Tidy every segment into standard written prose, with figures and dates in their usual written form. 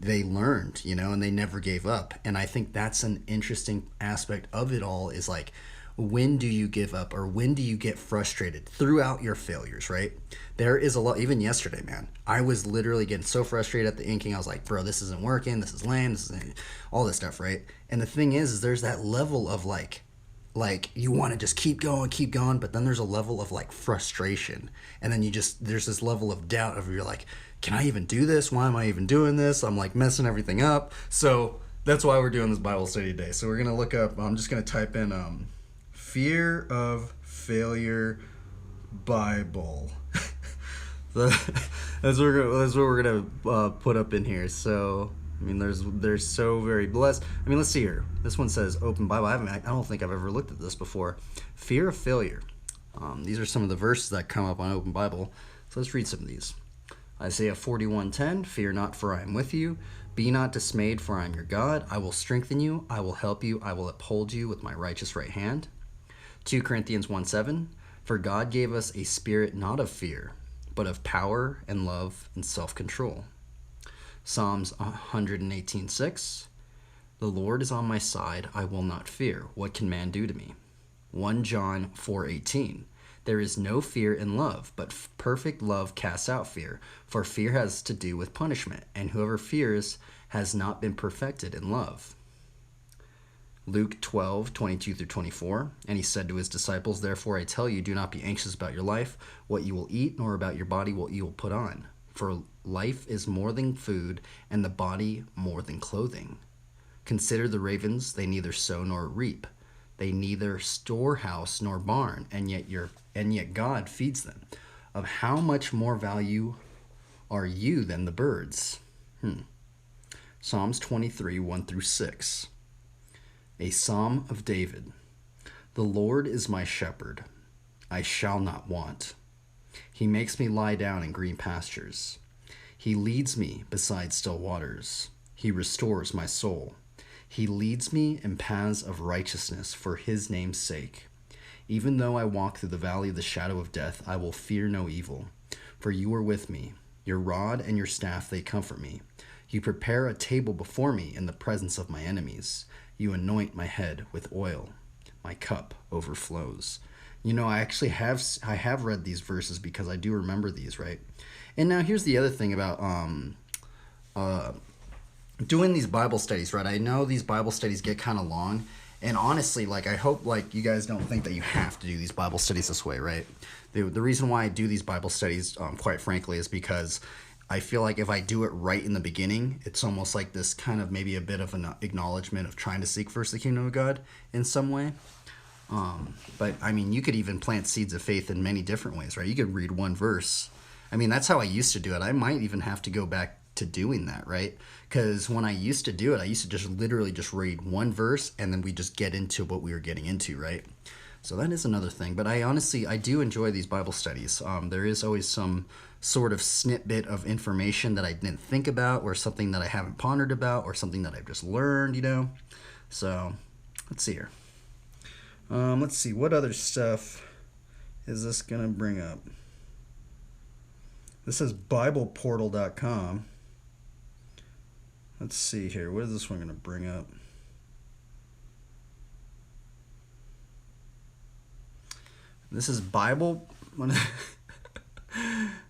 they learned, and they never gave up. And I think that's an interesting aspect of it all, is like, when do you give up, or when do you get frustrated throughout your failures, right? There is a lot. Even yesterday, man, I was literally getting so frustrated at the inking. I was like, bro, this isn't working, this is lame, this is all this stuff, right? And the thing is there's that level of like you want to just keep going, but then there's a level of like frustration, and then there's this level of doubt of, you're like, can I even do this? Why am I even doing this? I'm like messing everything up. So that's why we're doing this Bible study today. So we're gonna look up, I'm just gonna type in fear of failure Bible. That's what we're gonna put up in here. So I mean, they're so very blessed. I mean, let's see here. This one says Open Bible. I don't think I've ever looked at this before. Fear of failure. These are some of the verses that come up on Open Bible. So let's read some of these. Isaiah 41:10. Fear not, for I am with you. Be not dismayed, for I am your God. I will strengthen you. I will help you. I will uphold you with my righteous right hand. 2 Corinthians 1:7. For God gave us a spirit not of fear, but of power and love and self-control. Psalms 118:6. The Lord is on my side, I will not fear. What can man do to me? 1 John 4:18. There is no fear in love, but perfect love casts out fear, for fear has to do with punishment, and whoever fears has not been perfected in love. Luke 12:22-24. And he said to his disciples, therefore I tell you, do not be anxious about your life, what you will eat, nor about your body, what you will put on. For life is more than food, and the body more than clothing. Consider the ravens, they neither sow nor reap. They neither storehouse nor barn, and yet God feeds them. Of how much more value are you than the birds? Psalms 23:1-6. A Psalm of David. The Lord is my shepherd, I shall not want. He makes me lie down in green pastures. He leads me beside still waters. He restores my soul. He leads me in paths of righteousness for his name's sake. Even though I walk through the valley of the shadow of death, I will fear no evil, for you are with me. Your rod and your staff, they comfort me. You prepare a table before me in the presence of my enemies. You anoint my head with oil. My cup overflows. I have read these verses because I do remember these, right? And now here's the other thing about doing these Bible studies, right? I know these Bible studies get kind of long, and honestly, like, I hope like you guys don't think that you have to do these Bible studies this way, right? The reason why I do these Bible studies, quite frankly, is because I feel like if I do it right in the beginning, it's almost like this kind of maybe a bit of an acknowledgement of trying to seek first the kingdom of God in some way. But I mean, you could even plant seeds of faith in many different ways, right? You could read one verse. I mean, that's how I used to do it. I might even have to go back to doing that, right? Because when I used to do it, I used to just literally just read one verse and then we just get into what we were getting into, right? So that is another thing. But I do enjoy these Bible studies. There is always some sort of snippet of information that I didn't think about, or something that I haven't pondered about, or something that I've just learned, So let's see here. Let's see, what other stuff is this going to bring up? This is BiblePortal.com. Let's see here. What is this one going to bring up? This is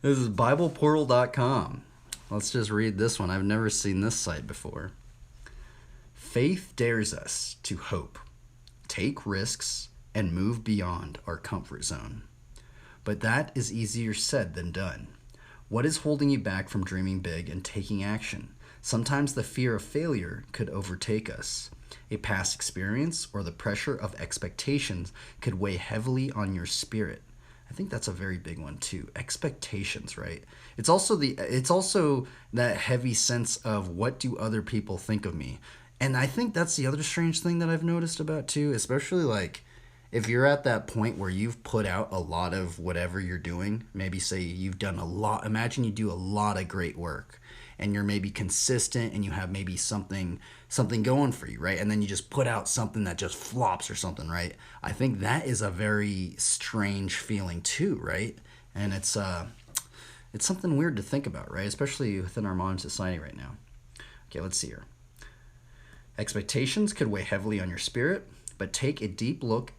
This is BiblePortal.com. Let's just read this one. I've never seen this site before. Faith dares us to hope, take risks, and move beyond our comfort zone. But that is easier said than done. What is holding you back from dreaming big and taking action? Sometimes the fear of failure could overtake us. A past experience or the pressure of expectations could weigh heavily on your spirit. I think that's a very big one too. Expectations, right? It's also that heavy sense of, what do other people think of me? And I think that's the other strange thing that I've noticed about too, especially like if you're at that point where you've put out a lot of whatever you're doing, maybe say you've done a lot, imagine you do a lot of great work and you're maybe consistent and you have maybe something going for you, right? And then you just put out something that just flops or something, right? I think that is a very strange feeling too, right? And it's something weird to think about, right? Especially within our modern society right now. Okay, let's see here. Expectations could weigh heavily on your spirit, but take a deep look.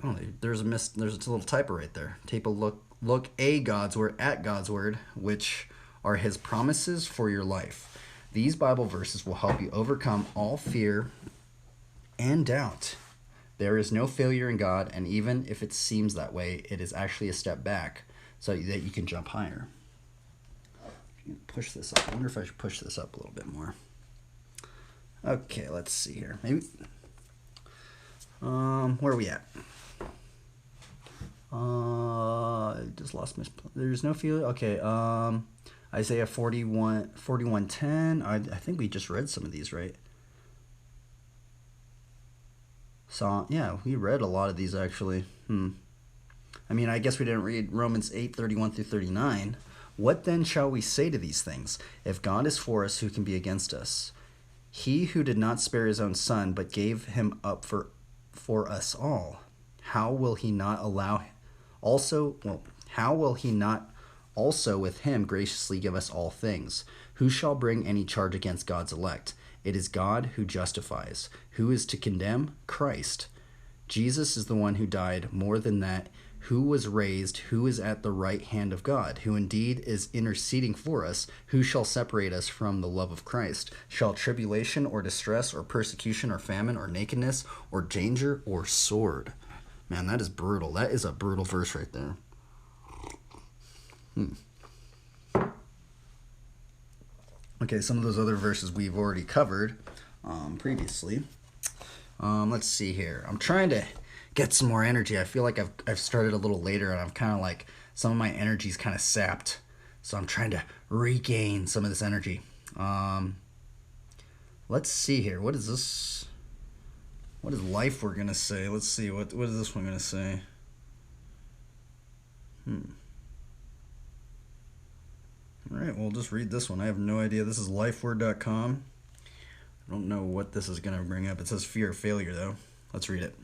Oh, there's a little typo right there. Take a look at God's word, which are His promises for your life. These Bible verses will help you overcome all fear and doubt. There is no failure in God, and even if it seems that way, it is actually a step back so that you can jump higher. Push this up. I wonder if I should push this up a little bit more. Okay, let's see here. Maybe. Where are we at? I just lost my. There's no feeling. Okay. Isaiah 41:10. I think we just read some of these, right? So yeah, we read a lot of these actually. I mean, I guess we didn't read Romans 8:31-39. What then shall we say to these things? If God is for us, who can be against us? He who did not spare his own son, but gave him up for us all, how will he not also with him graciously give us all things? Who shall bring any charge against God's elect? It is God who justifies. Who is to condemn? Christ. Jesus is the one who died, more than that, who was raised, who is at the right hand of God, who indeed is interceding for us. Who shall separate us from the love of Christ? Shall tribulation or distress or persecution or famine or nakedness or danger or sword? Man, that is brutal. That is a brutal verse right there. Okay, some of those other verses we've already covered previously. Let's see here. I'm trying to get some more energy. I feel like I've started a little later, and I'm kind of like, some of my energy's kind of sapped. So I'm trying to regain some of this energy. Let's see here. What is this? What is life we're going to say? Let's see. What is this one going to say? All right, we'll just read this one. I have no idea. This is lifeword.com. I don't know what this is going to bring up. It says fear of failure, though. Let's read it.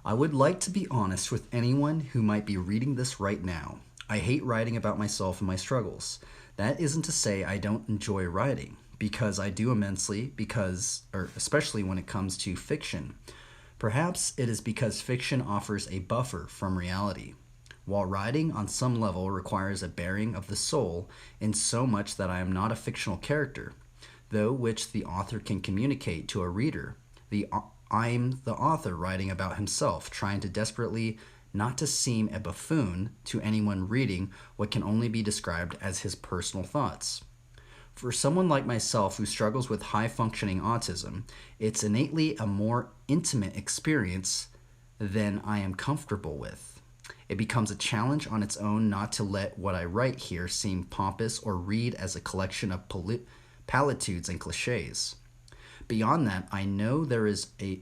I would like to be honest with anyone who might be reading this right now. I hate writing about myself and my struggles. That isn't to say I don't enjoy writing, because I do immensely, especially when it comes to fiction. Perhaps it is because fiction offers a buffer from reality, while writing on some level requires a bearing of the soul in so much that I am not a fictional character, though which the author can communicate to a reader. I'm the author writing about himself, trying to desperately not to seem a buffoon to anyone reading what can only be described as his personal thoughts. For someone like myself who struggles with high-functioning autism, it's innately a more intimate experience than I am comfortable with. It becomes a challenge on its own not to let what I write here seem pompous or read as a collection of platitudes and cliches. Beyond that, I know there is the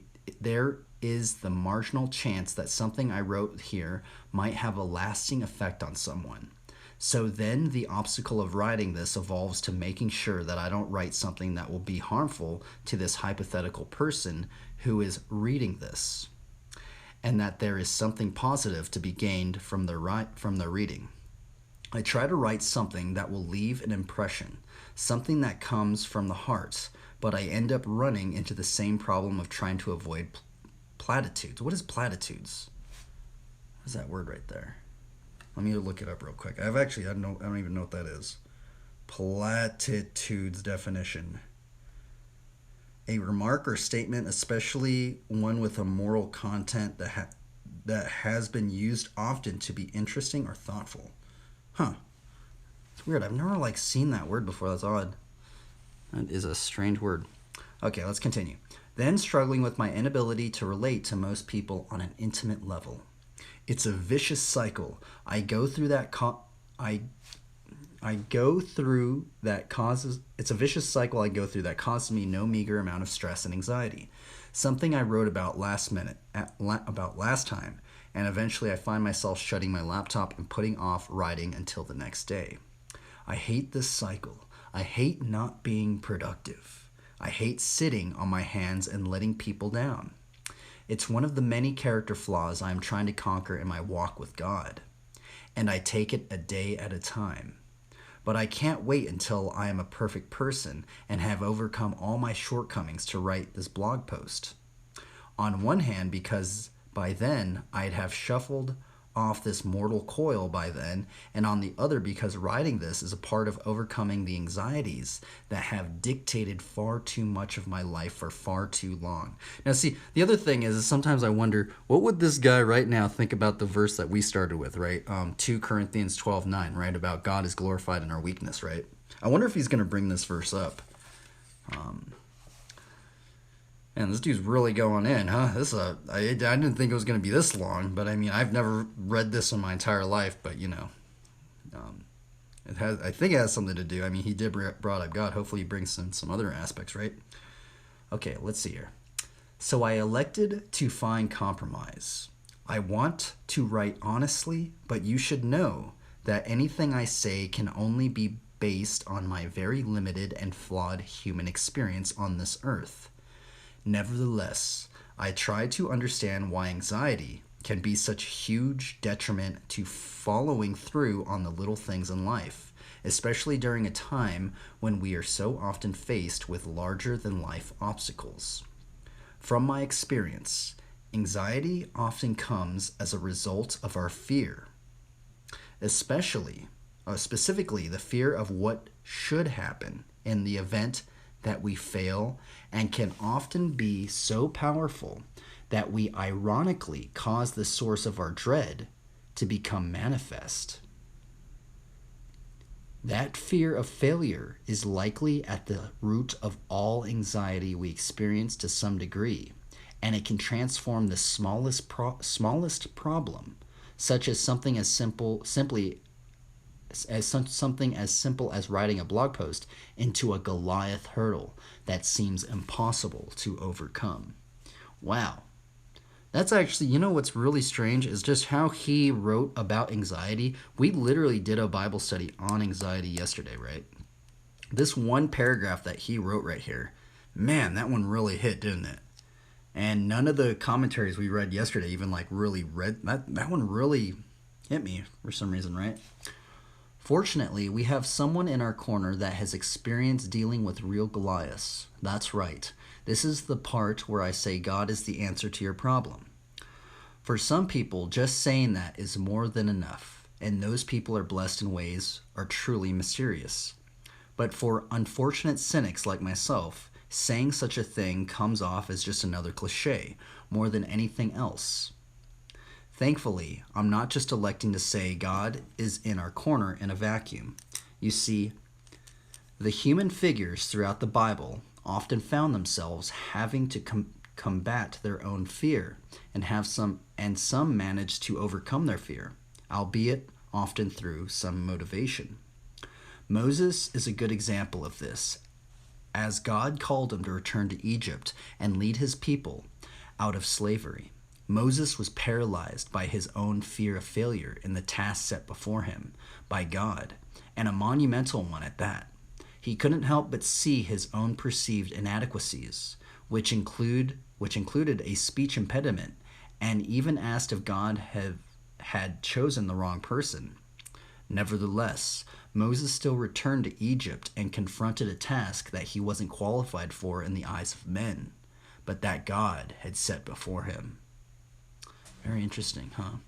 marginal chance that something I wrote here might have a lasting effect on someone. So then the obstacle of writing this evolves to making sure that I don't write something that will be harmful to this hypothetical person who is reading this, and that there is something positive to be gained from their reading. I try to write something that will leave an impression, something that comes from the heart, but I end up running into the same problem of trying to avoid platitudes. What is platitudes? What is that word right there? Let me look it up real quick. I don't even know what that is. Platitudes definition. A remark or statement, especially one with a moral content that has been used often to be interesting or thoughtful. Huh. It's weird. I've never seen that word before. That's odd. That is a strange word. Okay, let's continue. Then struggling with my inability to relate to most people on an intimate level. It's a vicious cycle. It's a vicious cycle I go through that causes me no meager amount of stress and anxiety. Something I wrote about last time, and eventually I find myself shutting my laptop and putting off writing until the next day. I hate this cycle. I hate not being productive. I hate sitting on my hands and letting people down. It's one of the many character flaws I am trying to conquer in my walk with God, and I take it a day at a time. but I can't wait until I am a perfect person and have overcome all my shortcomings to write this blog post. On one hand, because by then I'd have shuffled off this mortal coil by then, and on the other because writing this is a part of overcoming the anxieties that have dictated far too much of my life for far too long. Now see, the other thing is sometimes I wonder, what would this guy right now think about the verse that we started with, right? 2 Corinthians 12:9, right? About God is glorified in our weakness, right? I wonder if he's going to bring this verse up. And this dude's really going in, huh? I didn't think it was going to be this long, but I mean, I've never read this in my entire life, but I think it has something to do. I mean, he did brought up God. Hopefully he brings in some other aspects, right? Okay, let's see here. So I elected to find compromise. I want to write honestly, but you should know that anything I say can only be based on my very limited and flawed human experience on this earth. Nevertheless, I try to understand why anxiety can be such huge detriment to following through on the little things in life, especially during a time when we are so often faced with larger than life obstacles. From my experience, anxiety often comes as a result of our fear, specifically the fear of what should happen in the event that we fail, and can often be so powerful that we ironically cause the source of our dread to become manifest. That fear of failure is likely at the root of all anxiety we experience to some degree, and it can transform the smallest problem, such as something as simple as writing a blog post, into a Goliath hurdle that seems impossible to overcome. Wow. That's actually, what's really strange is just how he wrote about anxiety. We literally did a Bible study on anxiety yesterday, right? This one paragraph that he wrote right here, man, that one really hit, didn't it? And none of the commentaries we read yesterday even really read that one really hit me for some reason, right? Fortunately, we have someone in our corner that has experience dealing with real Goliaths. That's right. This is the part where I say God is the answer to your problem. For some people, just saying that is more than enough, and those people are blessed in ways are truly mysterious. But for unfortunate cynics like myself, saying such a thing comes off as just another cliche, more than anything else. Thankfully, I'm not just electing to say God is in our corner in a vacuum. You see, the human figures throughout the Bible often found themselves having to combat their own fear, and some managed to overcome their fear, albeit often through some motivation. Moses is a good example of this, as God called him to return to Egypt and lead his people out of slavery. Moses was paralyzed by his own fear of failure in the task set before him by God, and a monumental one at that. He couldn't help but see his own perceived inadequacies, which included a speech impediment, and even asked if God had chosen the wrong person. Nevertheless, Moses still returned to Egypt and confronted a task that he wasn't qualified for in the eyes of men, but that God had set before him. Very interesting, huh?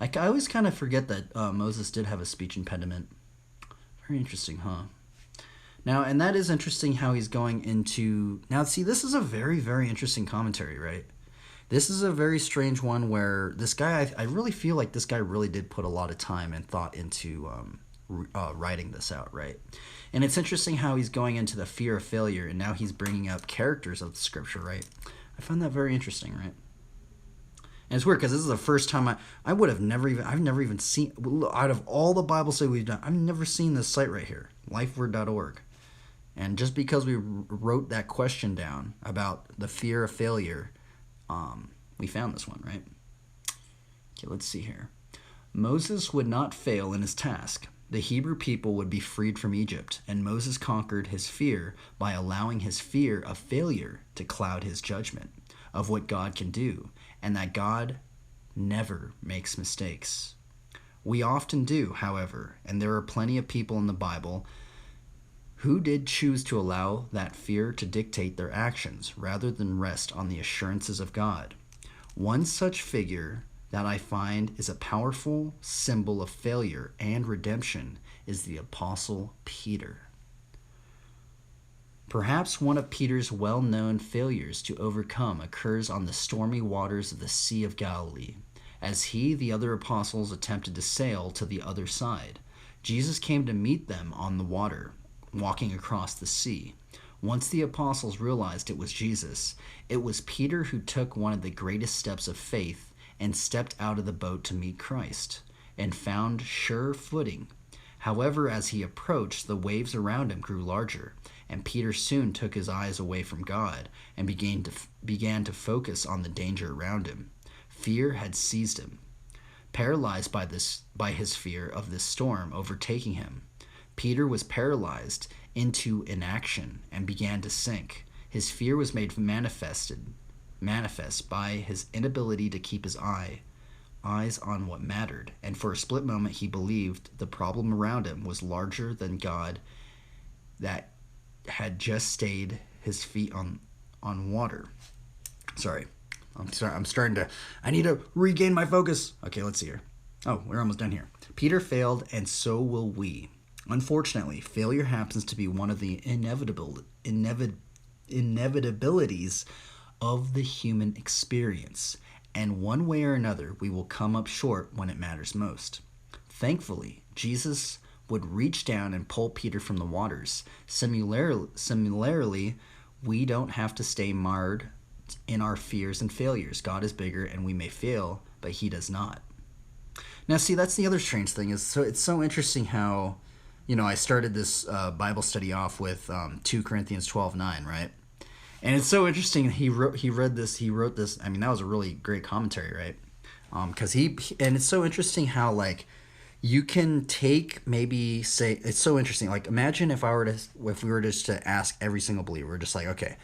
I always kind of forget that Moses did have a speech impediment. Very interesting, huh? Now, and that is interesting how he's going into... Now, see, this is a very, very interesting commentary, right? This is a very strange one where this guy... I really feel like this guy really did put a lot of time and thought into writing this out, right? And it's interesting how he's going into the fear of failure, and now he's bringing up characters of the scripture, right? I find that very interesting, right? And it's weird because this is the first time I've never even seen, out of all the Bible study we've done, I've never seen this site right here, lifeword.org. And just because we wrote that question down about the fear of failure, we found this one, right? Okay, let's see here. Moses would not fail in his task. The Hebrew people would be freed from Egypt, and Moses conquered his fear by allowing his fear of failure to cloud his judgment of what God can do, and that God never makes mistakes. We often do, however, and there are plenty of people in the Bible who did choose to allow that fear to dictate their actions rather than rest on the assurances of God. One such figure that I find is a powerful symbol of failure and redemption is the Apostle Peter. Perhaps one of Peter's well-known failures to overcome occurs on the stormy waters of the Sea of Galilee. As he, the other apostles, attempted to sail to the other side, Jesus came to meet them on the water, walking across the sea. Once the apostles realized it was Jesus, it was Peter who took one of the greatest steps of faith and stepped out of the boat to meet Christ, and found sure footing. However, as he approached, the waves around him grew larger, and Peter soon took his eyes away from God and began to focus on the danger around him. Fear had seized him. Paralyzed by his fear of this storm overtaking him, Peter was paralyzed into inaction and began to sink. His fear was made manifest by his inability to keep his eyes on what mattered, and for a split moment he believed the problem around him was larger than God that had just stayed his feet on water. Sorry. I'm starting to... I need to regain my focus. Okay, let's see here. Oh, we're almost done here. Peter failed, and so will we. Unfortunately, failure happens to be one of the inevitabilities of the human experience, and one way or another, we will come up short when it matters most. Thankfully, Jesus would reach down and pull Peter from the waters. Similarly, we don't have to stay marred in our fears and failures. God is bigger, and we may fail, but he does not. Now, see, that's the other strange thing. It's so interesting how, I started this Bible study off with 2 Corinthians 12:9, right? And it's so interesting. He wrote this. I mean, that was a really great commentary, right? And it's so interesting how, like, you can take, maybe say, it's so interesting. Like, imagine if we were just to ask every single believer, we're just like, okay,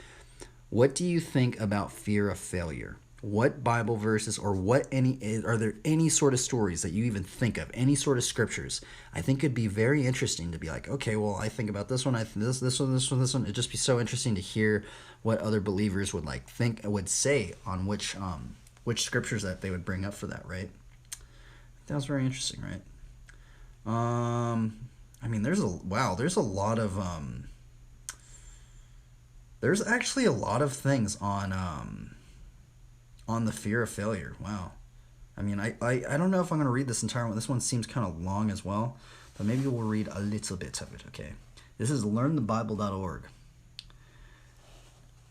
what do you think about fear of failure? What Bible verses or are there any sort of stories that you even think of, any sort of scriptures? I think it'd be very interesting to be like, okay, well, I think about this one, I think this one. It'd just be so interesting to hear what other believers would say on which scriptures that they would bring up for that, right? That was very interesting, right? I mean, there's actually a lot of things on the fear of failure. Wow. I mean, I don't know if I'm going to read this entire one. This one seems kind of long as well, but maybe we'll read a little bit of it, okay? This is learnthebible.org.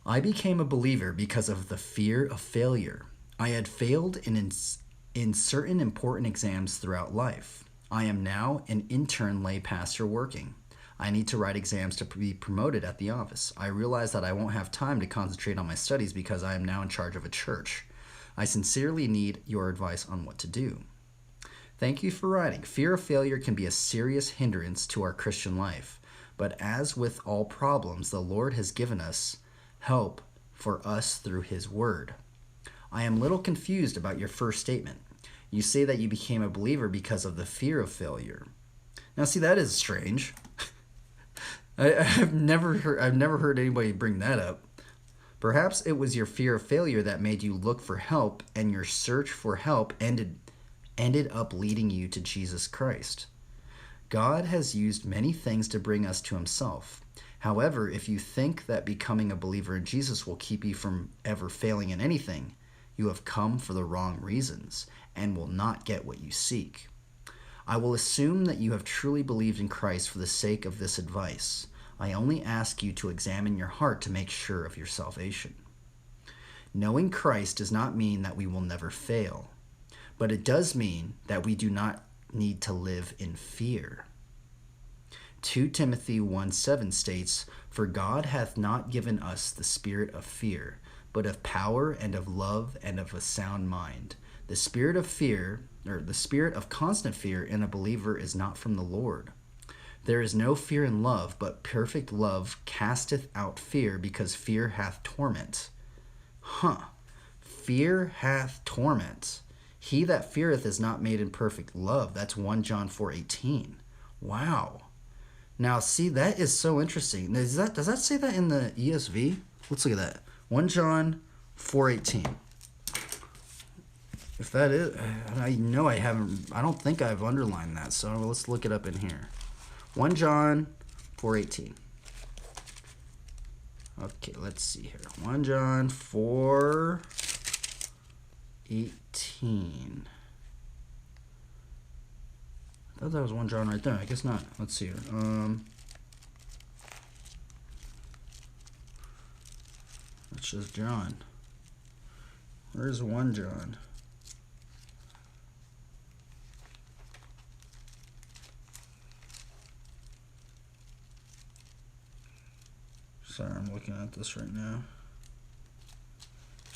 I became a believer because of the fear of failure. I had failed in certain important exams throughout life. I am now an intern lay pastor working. I need to write exams to be promoted at the office. I realize that I won't have time to concentrate on my studies because I am now in charge of a church. I sincerely need your advice on what to do. Thank you for writing. Fear of failure can be a serious hindrance to our Christian life, but as with all problems, the Lord has given us help for us through His Word. I am a little confused about your first statement. You say that you became a believer because of the fear of failure. Now, see, that is strange. I've never heard anybody bring that up. Perhaps it was your fear of failure that made you look for help, and your search for help ended up leading you to Jesus Christ. God has used many things to bring us to Himself. However, if you think that becoming a believer in Jesus will keep you from ever failing in anything, you have come for the wrong reasons and will not get what you seek. I will assume that you have truly believed in Christ for the sake of this advice. I only ask you to examine your heart to make sure of your salvation. Knowing Christ does not mean that we will never fail, but it does mean that we do not need to live in fear. 2 Timothy 1:7 states, "For God hath not given us the spirit of fear, but of power and of love and of a sound mind." The spirit of fear, or the spirit of constant fear in a believer is not from the Lord. There is no fear in love, but perfect love casteth out fear, because fear hath torment. Fear hath torment. He that feareth is not made in perfect love. That's 1 John 4:18. Wow. Now, see, that is so interesting. Does that say that in the ESV? Let's look at that. 1 John 4:18. If that is, I know I haven't, I don't think I've underlined that, so let's look it up in here. 1 John 4:18. Okay, let's see here. 1 John 4:18. I thought that was 1 John right there. I guess not. Let's see here. That's just John. Where's 1 John? Sorry, I'm looking at this right now.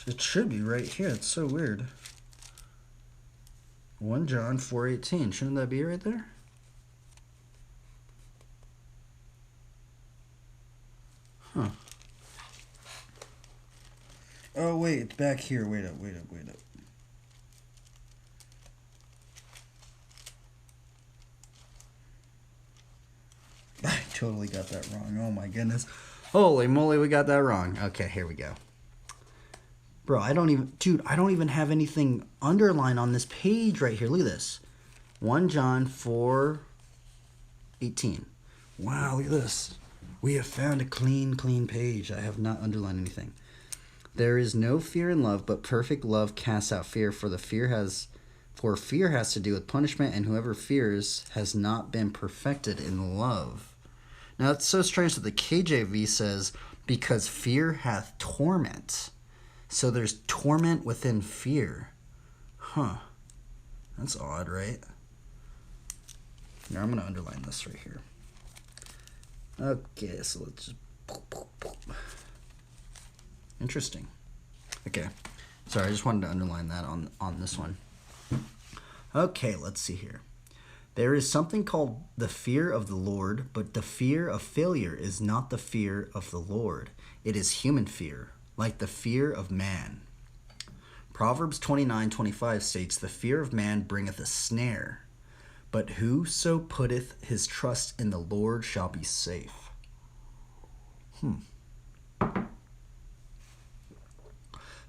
It should be right here. It's so weird. 1 John 4:18. Shouldn't that be right there? Huh. Oh, wait. It's back here. Wait up. I totally got that wrong. Oh, my goodness. Holy moly, we got that wrong. Okay, here we go. Bro, I don't even have anything underlined on this page right here. Look at this. 1 John 4:18. Wow, look at this. We have found a clean page. I have not underlined anything. There is no fear in love, but perfect love casts out fear, for fear has to do with punishment, and whoever fears has not been perfected in love. Now, it's so strange that the KJV says, because fear hath torment. So there's torment within fear. Huh. That's odd, right? Now I'm going to underline this right here. Okay, so let's just... Interesting. Okay. Sorry, I just wanted to underline that on this one. Okay, let's see here. There is something called the fear of the Lord, but the fear of failure is not the fear of the Lord. It is human fear, like the fear of man. Proverbs 29:25 states, the fear of man bringeth a snare, but whoso putteth his trust in the Lord shall be safe.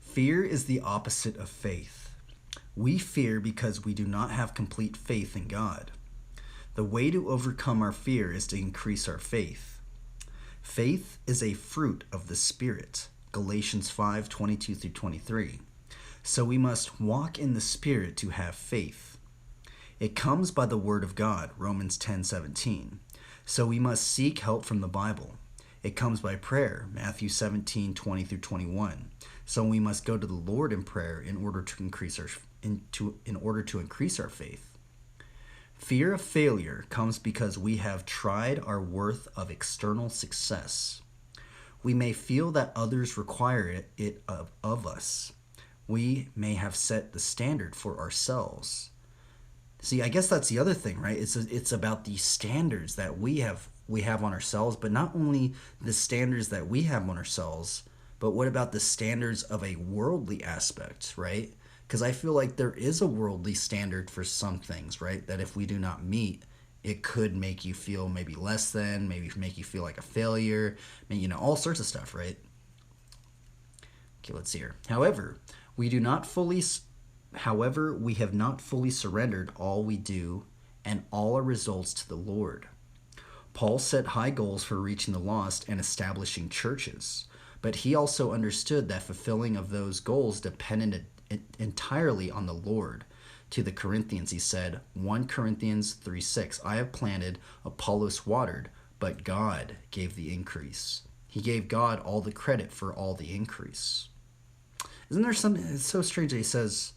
Fear is the opposite of faith. We fear because we do not have complete faith in God. The way to overcome our fear is to increase our faith. Faith is a fruit of the Spirit, Galatians 5:22-23. So we must walk in the Spirit to have faith. It comes by the Word of God, Romans 10:17. So we must seek help from the Bible. It comes by prayer, Matthew 17:20-21. So we must go to the Lord in prayer in order to increase our faith. Fear of failure comes because we have tried our worth of external success. We may feel that others require it of us. We may have set the standard for ourselves. See, I guess that's the other thing, right? It's about the standards that we have on ourselves, but not only the standards that we have on ourselves, but what about the standards of a worldly aspect, right? Because I feel like there is a worldly standard for some things, right? That if we do not meet, it could make you feel maybe less than, maybe make you feel like a failure, all sorts of stuff, right? Okay, let's see here. However, we have not fully surrendered all we do and all our results to the Lord. Paul set high goals for reaching the lost and establishing churches, but he also understood that fulfilling of those goals depended entirely on the Lord. To the Corinthians, he said, 1 Corinthians 3:6, I have planted, Apollos watered, but God gave the increase. He gave God all the credit for all the increase. Isn't there something, it's so strange that he says,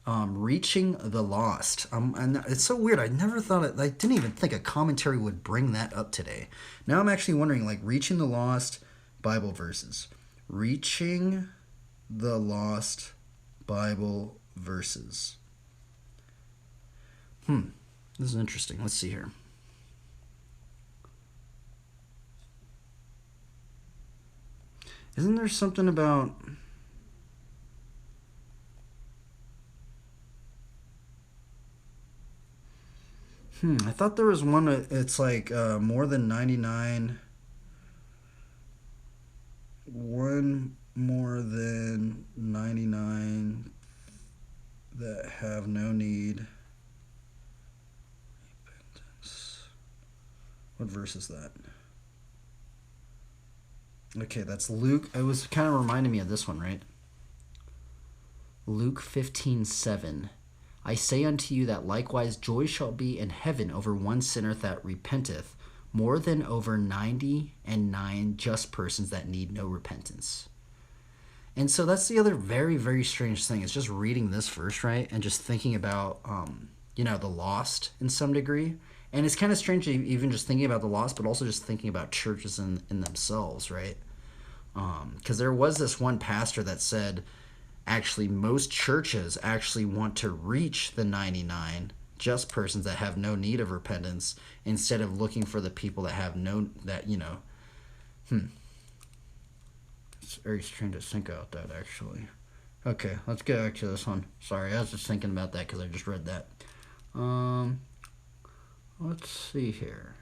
reaching the lost. And it's so weird. I never thought I didn't even think a commentary would bring that up today. Now I'm actually wondering, reaching the lost Bible verses. Reaching the lost Bible verses. This is interesting. Let's see here. Isn't there something about... I thought there was one. It's like more than 99. One more than 99 that have no need. What verse is that? Okay, that's Luke. It was kind of reminding me of this one, right? Luke 15:7. I say unto you that likewise joy shall be in heaven over one sinner that repenteth, more than over 99 just persons that need no repentance. And so that's the other very, very strange thing. It's just reading this verse, right? And just thinking about, the lost in some degree. And it's kind of strange even just thinking about the lost, but also just thinking about churches in themselves, right? Because there was this one pastor that said, actually, most churches actually want to reach the 99 just persons that have no need of repentance instead of looking for the people that have It's very strange to think about that, actually. Okay, let's get back to this one. Sorry, I was just thinking about that because I just read that. Let's see here.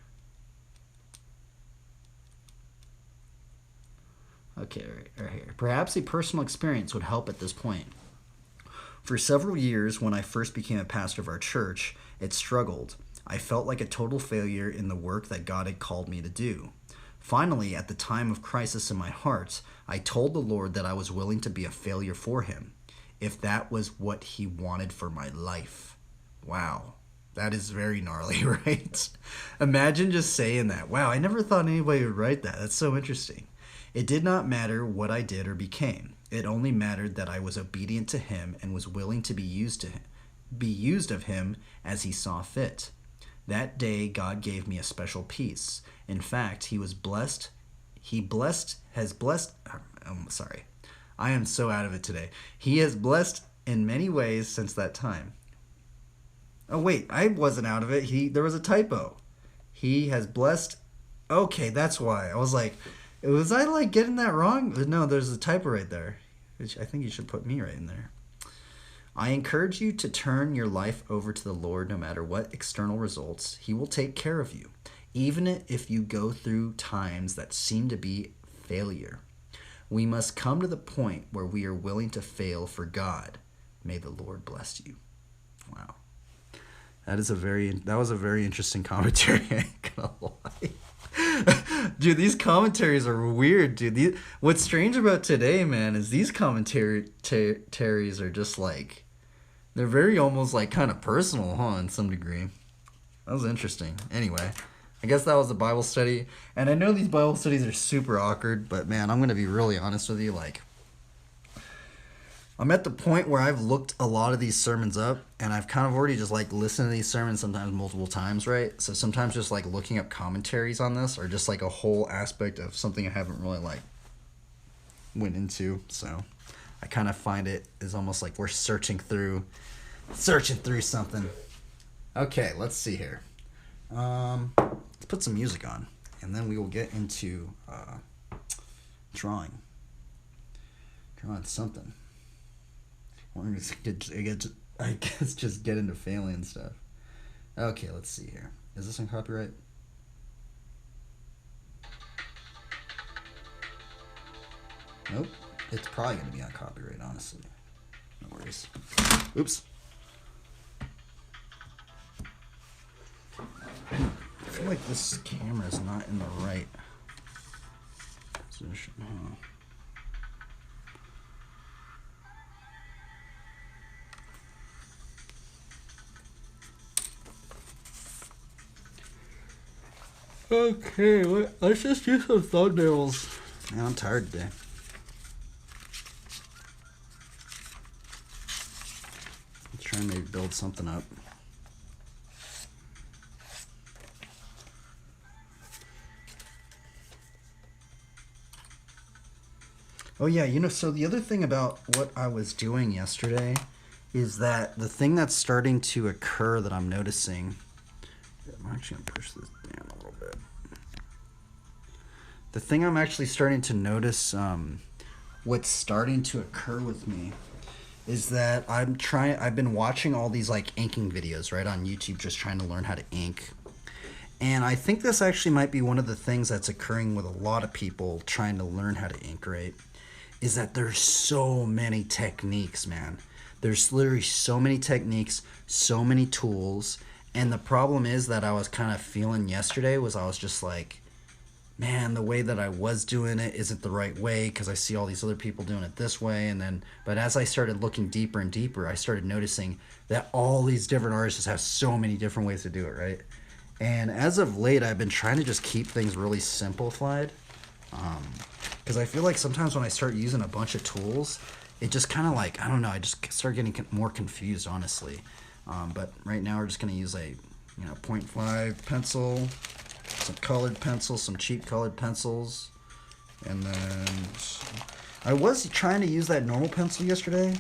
Okay, right here. Perhaps a personal experience would help at this point. For several years, when I first became a pastor of our church, it struggled. I felt like a total failure in the work that God had called me to do. Finally, at the time of crisis in my heart, I told the Lord that I was willing to be a failure for Him, if that was what He wanted for my life. Wow, that is very gnarly, right? Imagine just saying that. Wow, I never thought anybody would write that. That's so interesting. It did not matter what I did or became. It only mattered that I was obedient to Him and was willing to be used of Him as He saw fit. That day, God gave me a special peace. In fact, He was blessed. I'm sorry. I am so out of it today. He has blessed in many ways since that time. Oh, wait, I wasn't out of it. There was a typo. He has blessed. Okay, that's why. I was like, was I like getting that wrong? No, there's a typo right there. Which I think you should put me right in there. I encourage you to turn your life over to the Lord no matter what external results. He will take care of you, even if you go through times that seem to be failure. We must come to the point where we are willing to fail for God. May the Lord bless you. Wow. That was a very interesting commentary. I ain't gonna lie. Dude, these commentaries are weird, dude. What's strange about today, man, is these commentaries are just like, they're very almost like kind of personal, huh, in some degree. That was interesting. Anyway, I guess that was the Bible study. And I know these Bible studies are super awkward, but man, I'm going to be really honest with you. Like, I'm at the point where I've looked a lot of these sermons up, and I've kind of already just like listened to these sermons sometimes multiple times, right? So sometimes just like looking up commentaries on this or just like a whole aspect of something I haven't really like went into. So I kind of find it is almost like we're searching through something. Okay, let's see here. Let's put some music on, and then we will get into drawing something. Or I guess just get into failing and stuff. Okay, let's see here. Is this on copyright? Nope. It's probably going to be on copyright, honestly. No worries. Oops. I feel like this camera is not in the right position. Huh? Okay, let's just do some thumbnails. Man, I'm tired today. Let's try and maybe build something up. Oh yeah, so the other thing about what I was doing yesterday is that the thing that's starting to occur that I'm noticing, I'm actually going to push this down a little bit. The thing I'm actually starting to notice, what's starting to occur with me is that I've been watching all these like inking videos, right, on YouTube, just trying to learn how to ink. And I think this actually might be one of the things that's occurring with a lot of people trying to learn how to ink, right? Is that there's so many techniques, man. There's literally so many techniques, so many tools. And the problem is that I was kind of feeling yesterday was I was just like, man, the way that I was doing it isn't the right way because I see all these other people doing it this way. And then, but as I started looking deeper and deeper, I started noticing that all these different artists have so many different ways to do it, right? And as of late, I've been trying to just keep things really simplified. Because I feel like sometimes when I start using a bunch of tools, it just kind of like, I don't know, I just start getting more confused, honestly. But right now we're just going to use a, 0.5 pencil, some colored pencils, some cheap colored pencils. And then I was trying to use that normal pencil yesterday.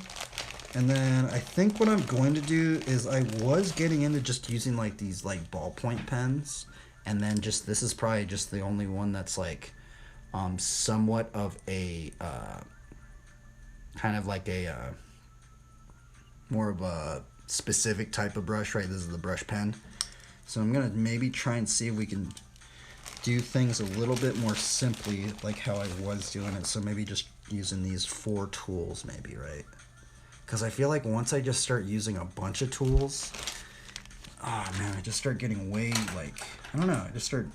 And then I think what I'm going to do is I was getting into just using like these like ballpoint pens. And then just, this is probably just the only one that's like somewhat of a kind of like a more of a specific type of brush, right? This is the brush pen. So I'm gonna maybe try and see if we can do things a little bit more simply like how I was doing it. So maybe just using these 4 tools maybe, right? Because I feel like once I just start using a bunch of tools, oh man, I just start getting way like, I don't know, I just start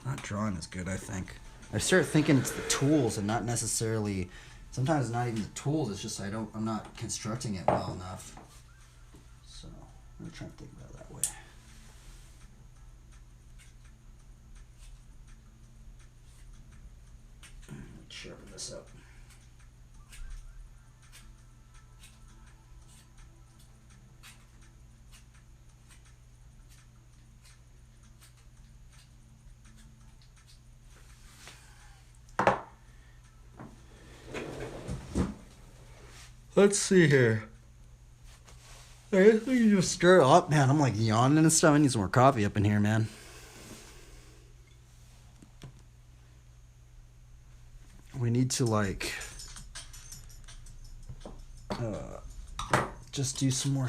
not drawing as good, I think. I start thinking it's the tools and not necessarily, sometimes not even the tools, it's just I'm not constructing it well enough. So I'm gonna try and think about it that way. Let's sharpen this up. Let's see here. I guess we can just stir it up, man. I'm like yawning and stuff. I need some more coffee up in here, man. We need to like just do some more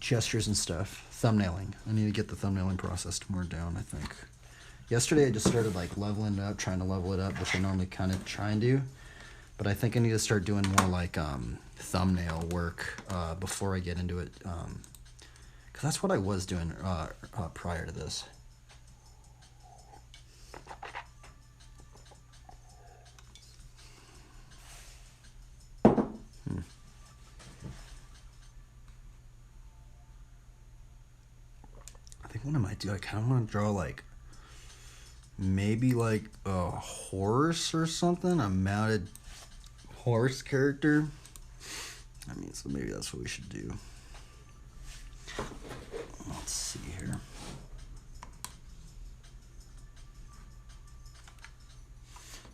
gestures and stuff. Thumbnailing. I need to get the thumbnailing process more down, I think. Yesterday I just started like leveling it up, trying to level it up, which I normally kind of try and do. But I think I need to start doing more like thumbnail work before I get into it. Because that's what I was doing prior to this. I think what I might do, I kind of want to draw like maybe like a horse or something, a mounted horse character. I mean, so maybe that's what we should do. Let's see here.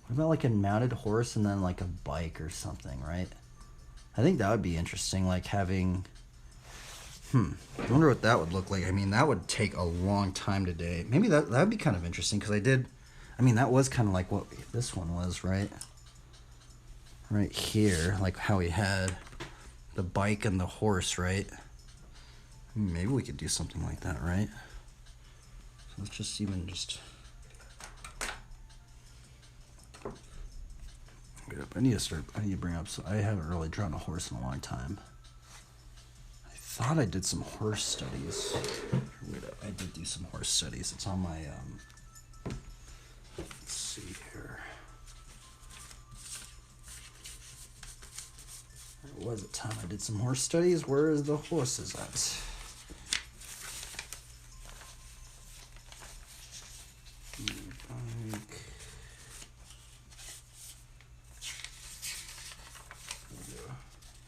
What about like a mounted horse and then like a bike or something, right? I think that would be interesting, like having... I wonder what that would look like. I mean, that would take a long time today. Maybe that would be kind of interesting, because that was kind of like what this one was, right? Right here, like how we had the bike and the horse, right? Maybe we could do something like that, right? So let's just I need to bring up, so I haven't really drawn a horse in a long time. I thought I did some horse studies. Wait up, I did do some horse studies. It's on my, let's see here. There was a time I did some horse studies. Where is the horses at?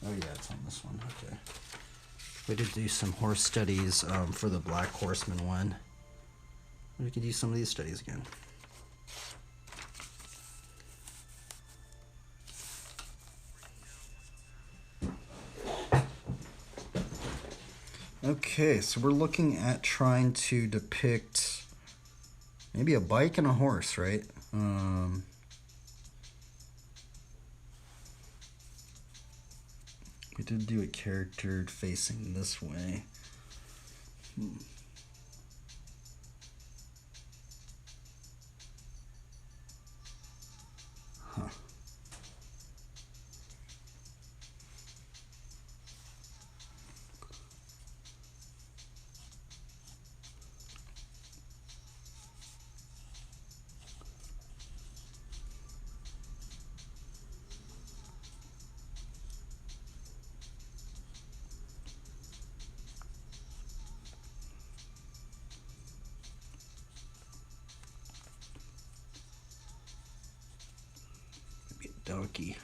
Oh yeah, it's on this one. Okay. We did do some horse studies for the Black Horseman one. We could use some of these studies again. Okay, so we're looking at trying to depict maybe a bike and a horse, right? We did do a character facing this way. Huh. Maybe a donkey.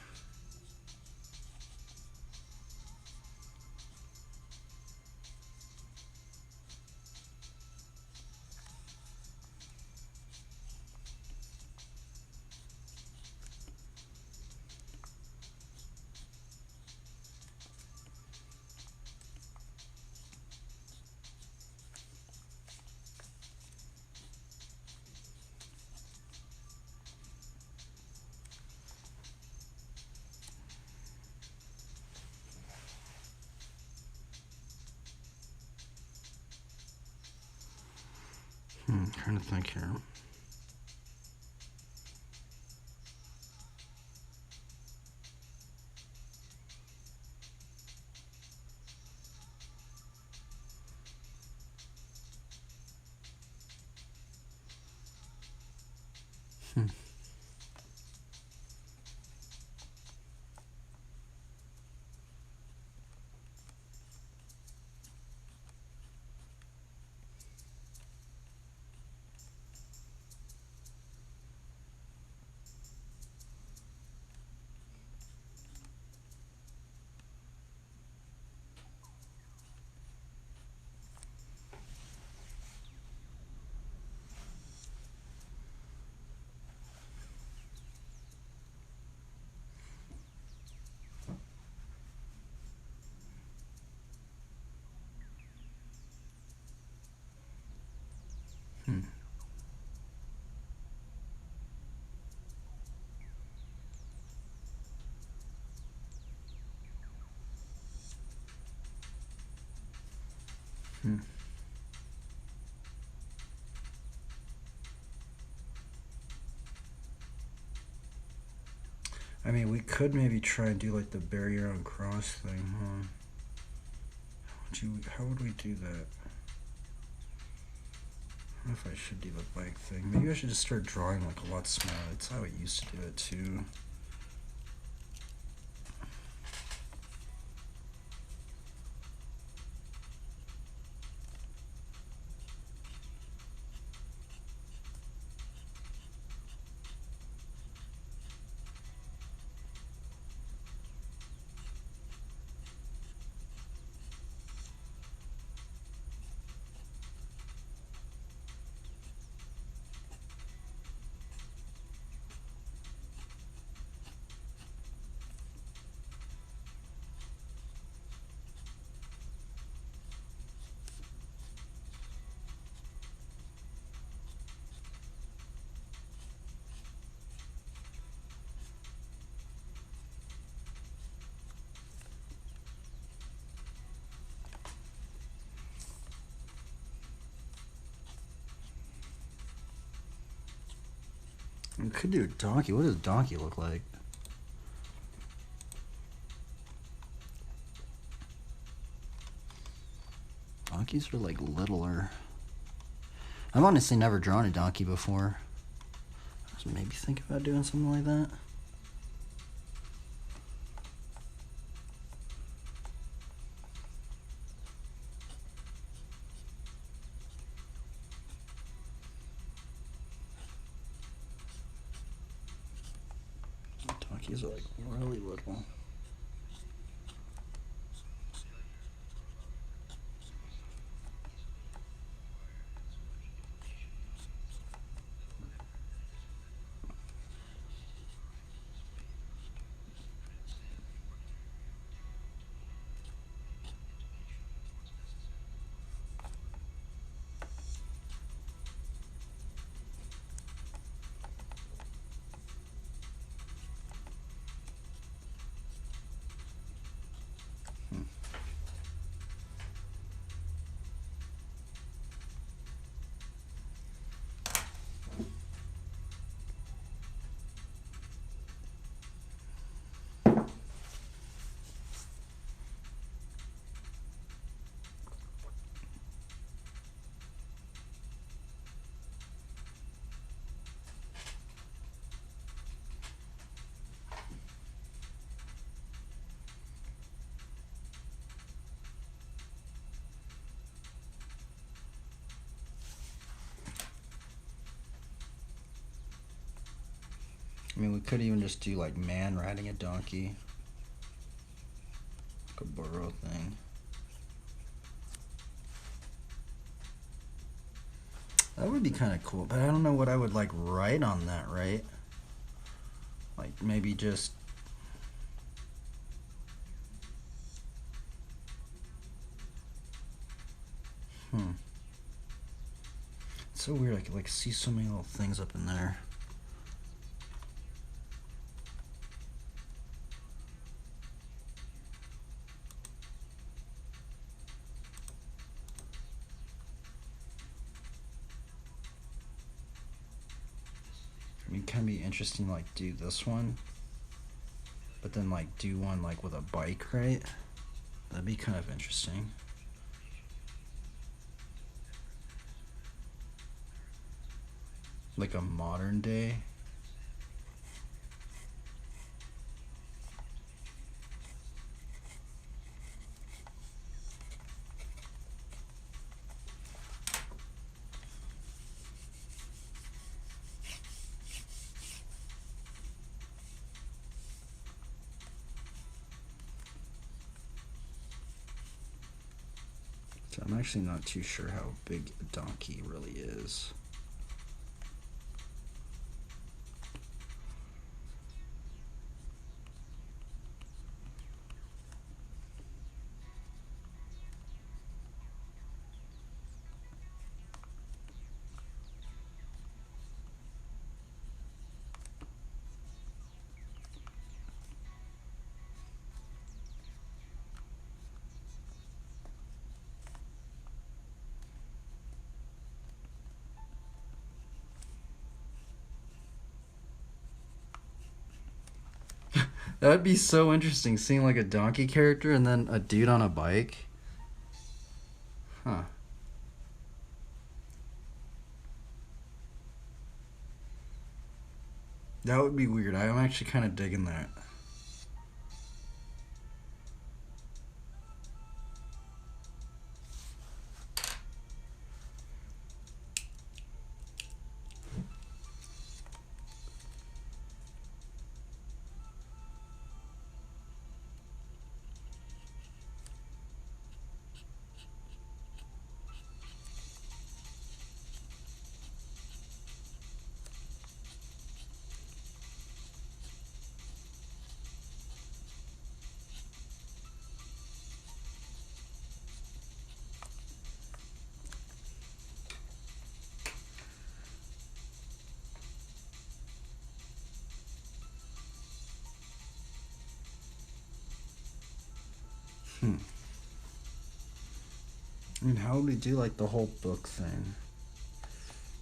Trying to think here. I mean, we could maybe try and do like the barrier on cross thing, huh? How would we do that? I don't know if I should do the bike thing. Maybe I should just start drawing like a lot smaller. That's how I used to do it too. We could do a donkey. What does a donkey look like? Donkeys are like littler. I've honestly never drawn a donkey before. So maybe think about doing something like that. Donkeys are like really little. I mean, we could even just do like man riding a donkey. Like a burro thing. That would be kind of cool, but I don't know what I would like write on that, right? Like maybe just It's so weird. I could like see so many little things up in there. I mean, kind of be interesting to like do this one, but then like do one like with a bike, right? That'd be kind of interesting. Like a modern day. So I'm actually not too sure how big a donkey really is. That would be so interesting, seeing like a donkey character and then a dude on a bike. Huh. That would be weird. I'm actually kind of digging that. I mean, how would we do like the whole book thing?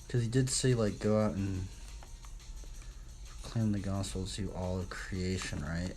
Because he did say like go out and proclaim the gospel to all of creation, right?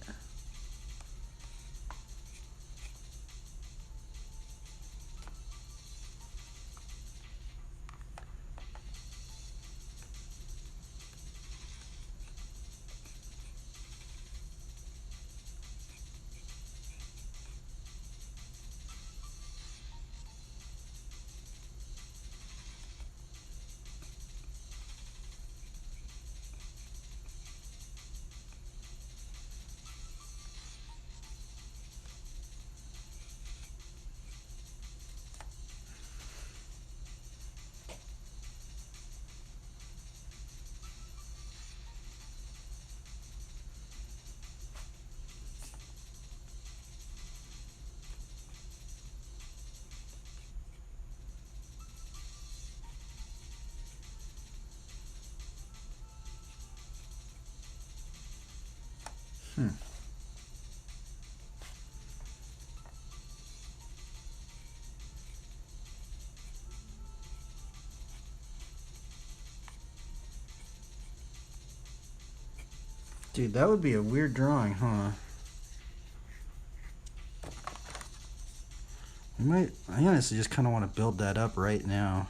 Dude, that would be a weird drawing, huh? I honestly just kind of want to build that up right now.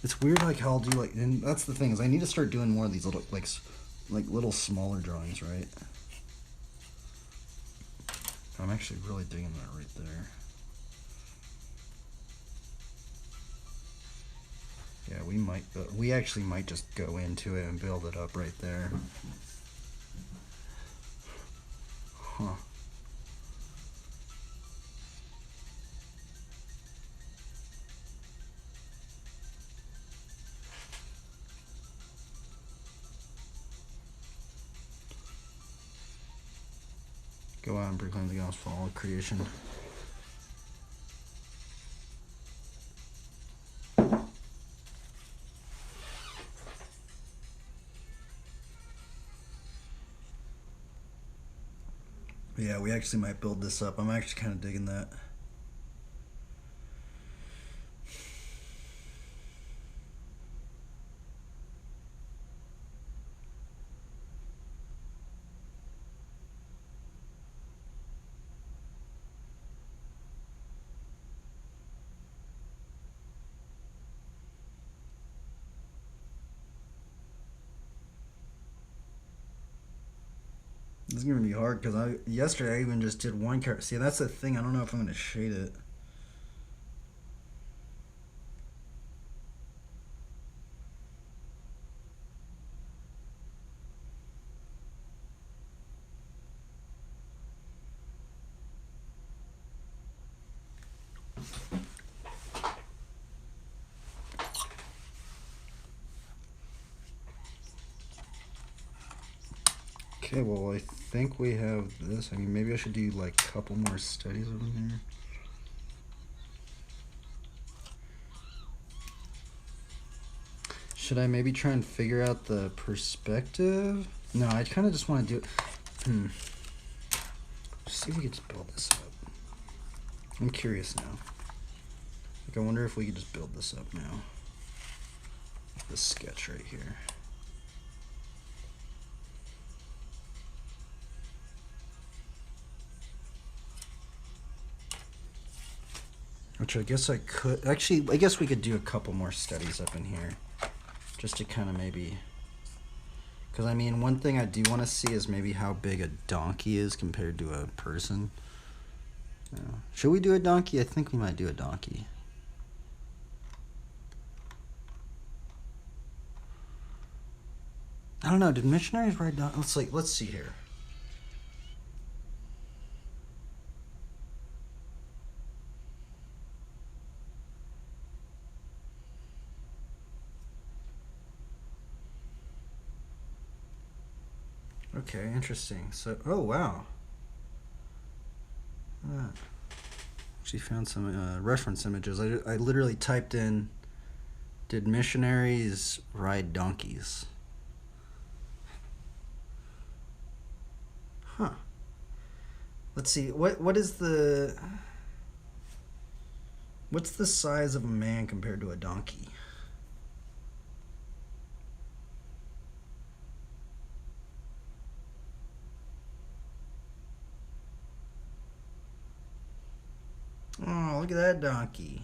It's weird, like how I'll do like, and that's the thing is I need to start doing more of these little like little smaller drawings, right? I'm actually really digging that right there. Yeah, we actually might just go into it and build it up right there. Huh. Go out and proclaim the gospel of all creation. Yeah, we actually might build this up. I'm actually kind of digging that. This is gonna be hard because yesterday I even just did one character. See, that's the thing. I don't know if I'm gonna shade it. Okay, well, I think we have this. I mean, maybe I should do like a couple more studies over here. Should I maybe try and figure out the perspective? No, I kind of just want to do it. See if we could just build this up. I'm curious now. Like, I wonder if we could just build this up now. This sketch right here. Which I guess I could. Actually, I guess we could do a couple more studies up in here. Just to kind of maybe. Because, I mean, one thing I do want to see is maybe how big a donkey is compared to a person. Should we do a donkey? I think we might do a donkey. I don't know. Did missionaries ride donkeys? Let's see here. Okay, interesting. So, oh wow. Actually found some reference images. I literally typed in, did missionaries ride donkeys? Huh. Let's see. What's the size of a man compared to a donkey? Oh, look at that donkey.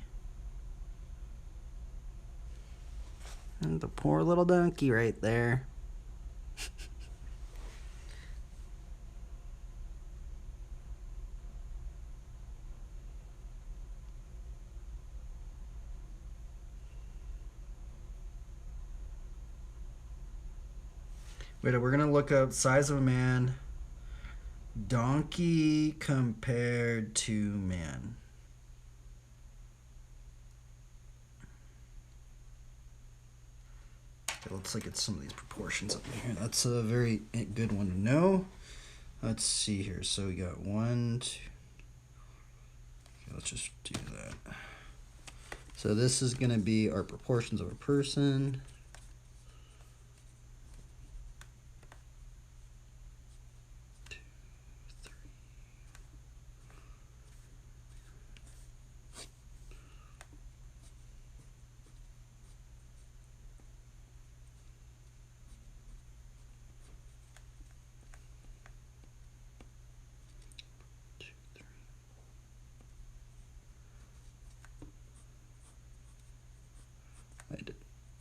And the poor little donkey right there. Wait, we're gonna look up size of a man. Donkey compared to man. Okay, let's look at some of these proportions up here. That's a very good one to know. Let's see here. So we got 1, 2. Okay, let's just do that. So this is gonna be our proportions of a person.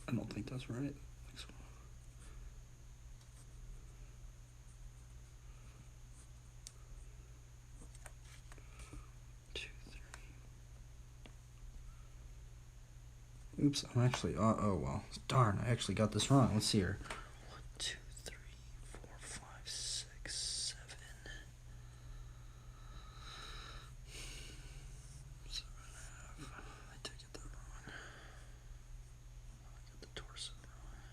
I don't think that's right. So. 2, 3. Oops, I'm actually. Oh well. Darn, I actually got this wrong. Let's see here. 1, 2, 3, 4, 5, 6, 7. 7.5. I did get that wrong. I got the torso wrong.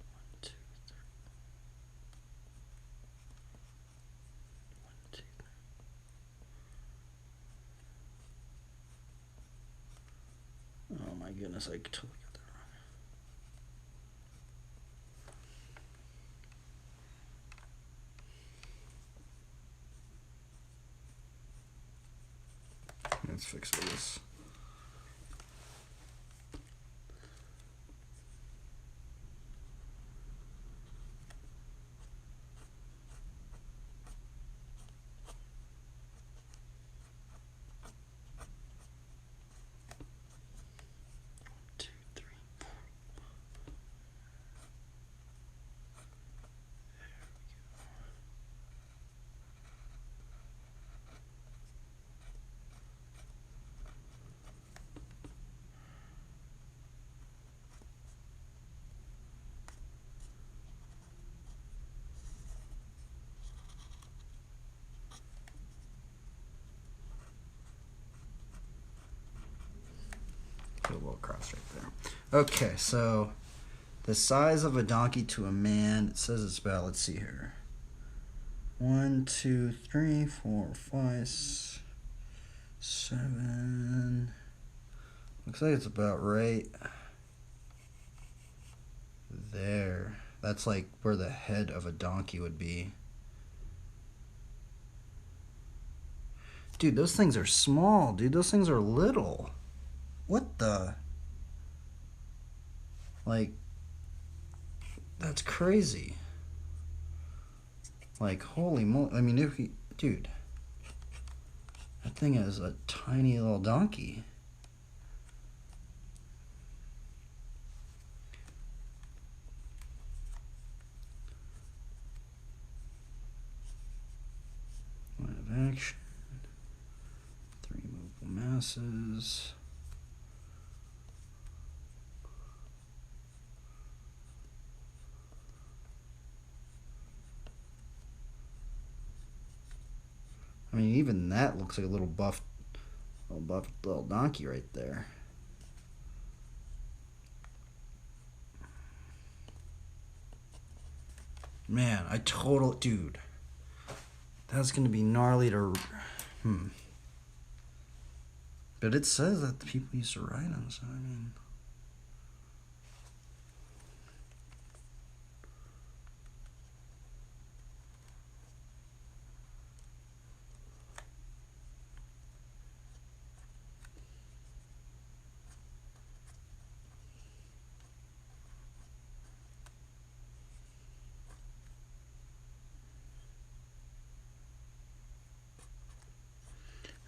1, 2, 3. 1, 2, 3. Oh my goodness, I totally got that wrong. Let's fix this. Put a little cross right there. Okay, so the size of a donkey to a man, it says it's about, let's see here. 1, 2, 3, 4, 5, 7. Looks like it's about right there. That's like where the head of a donkey would be. Dude, those things are small, dude. Those things are little. What the? Like, that's crazy. Like, holy moly. I mean, if he, dude, that thing is a tiny little donkey. Line of action. 3 movable masses. I mean, even that looks like a little buff little donkey right there. Man, dude, that's gonna be gnarly to, But it says that the people used to ride them, so I mean.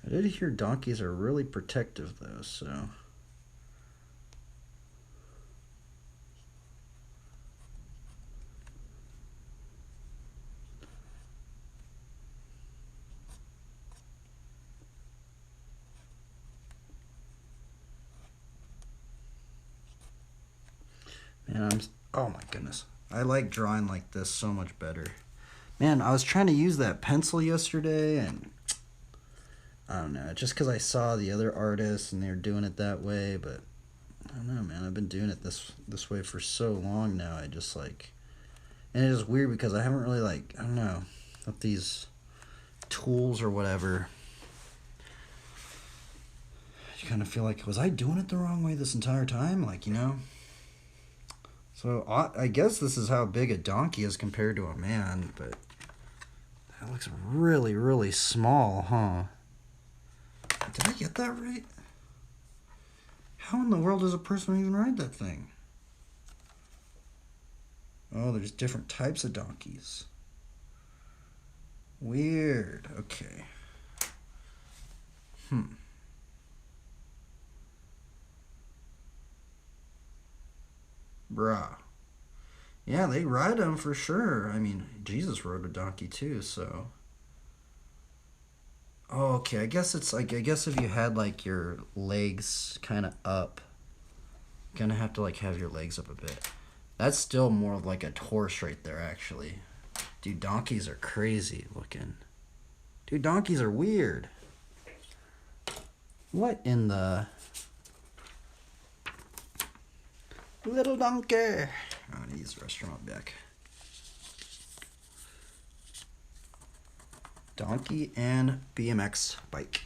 I did hear donkeys are really protective, though, so. Man, oh my goodness. I like drawing like this so much better. Man, I was trying to use that pencil yesterday, and I don't know, just because I saw the other artists and they're doing it that way, but I don't know, man. I've been doing it this way for so long now. I just like, and it is weird because I haven't really like, I don't know, with these tools or whatever. You kind of feel like, was I doing it the wrong way this entire time? Like, you know? So I guess this is how big a donkey is compared to a man, but that looks really, really small, huh? Did I get that right? How in the world does a person even ride that thing? Oh, there's different types of donkeys. Weird. Okay. Bruh. Yeah, they ride them for sure. I mean, Jesus rode a donkey too, so. Oh, okay. I guess it's like I guess if you had like your legs kind of up, gonna have to like have your legs up a bit. That's still more of like a horse right there, actually. Dude, donkeys are crazy looking. Dude, donkeys are weird. What in the little donkey? Oh, I need to use the restaurant back. Donkey and BMX bike.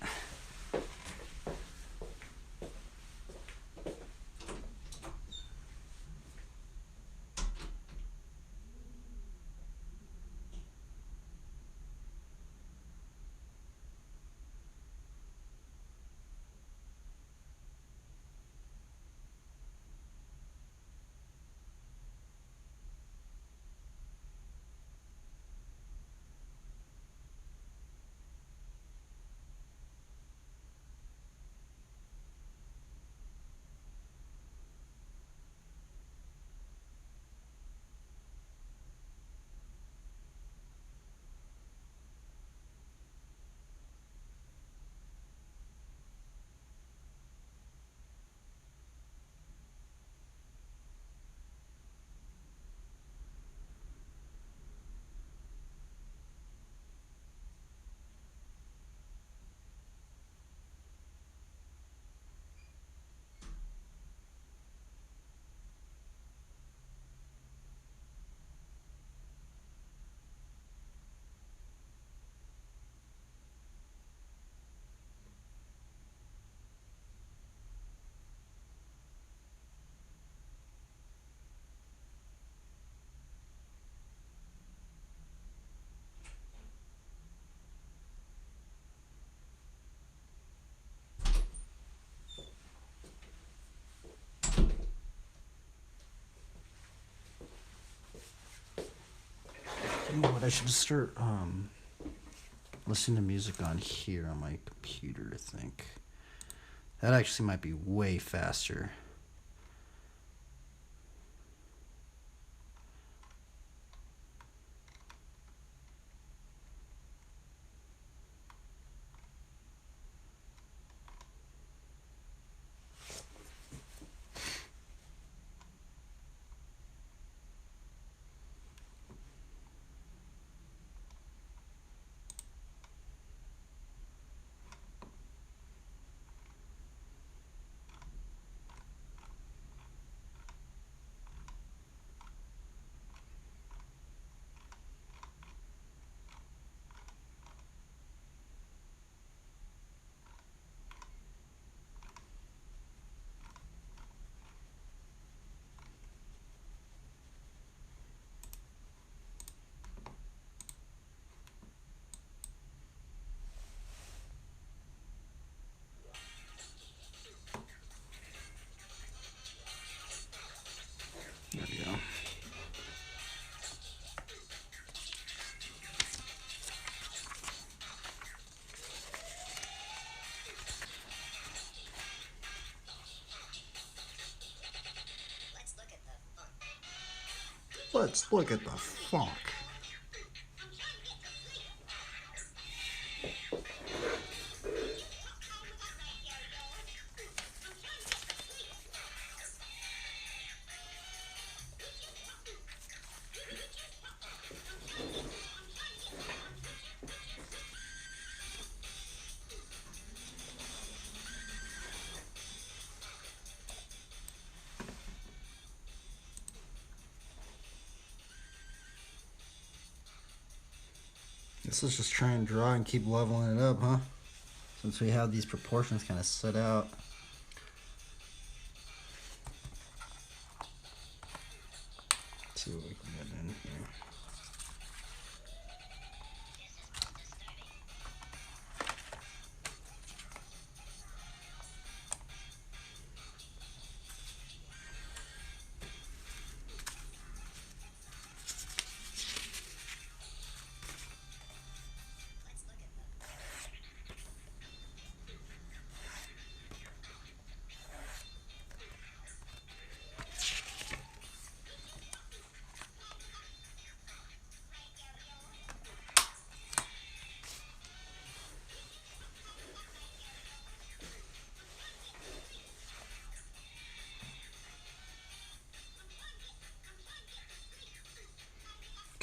You know what? I should just start listening to music on here on my computer. I think that actually might be way faster. There we go. Let's look at the funk. Guess let's just try and draw and keep leveling it up, huh? Since we have these proportions kind of set out. Let's see what we can get in here.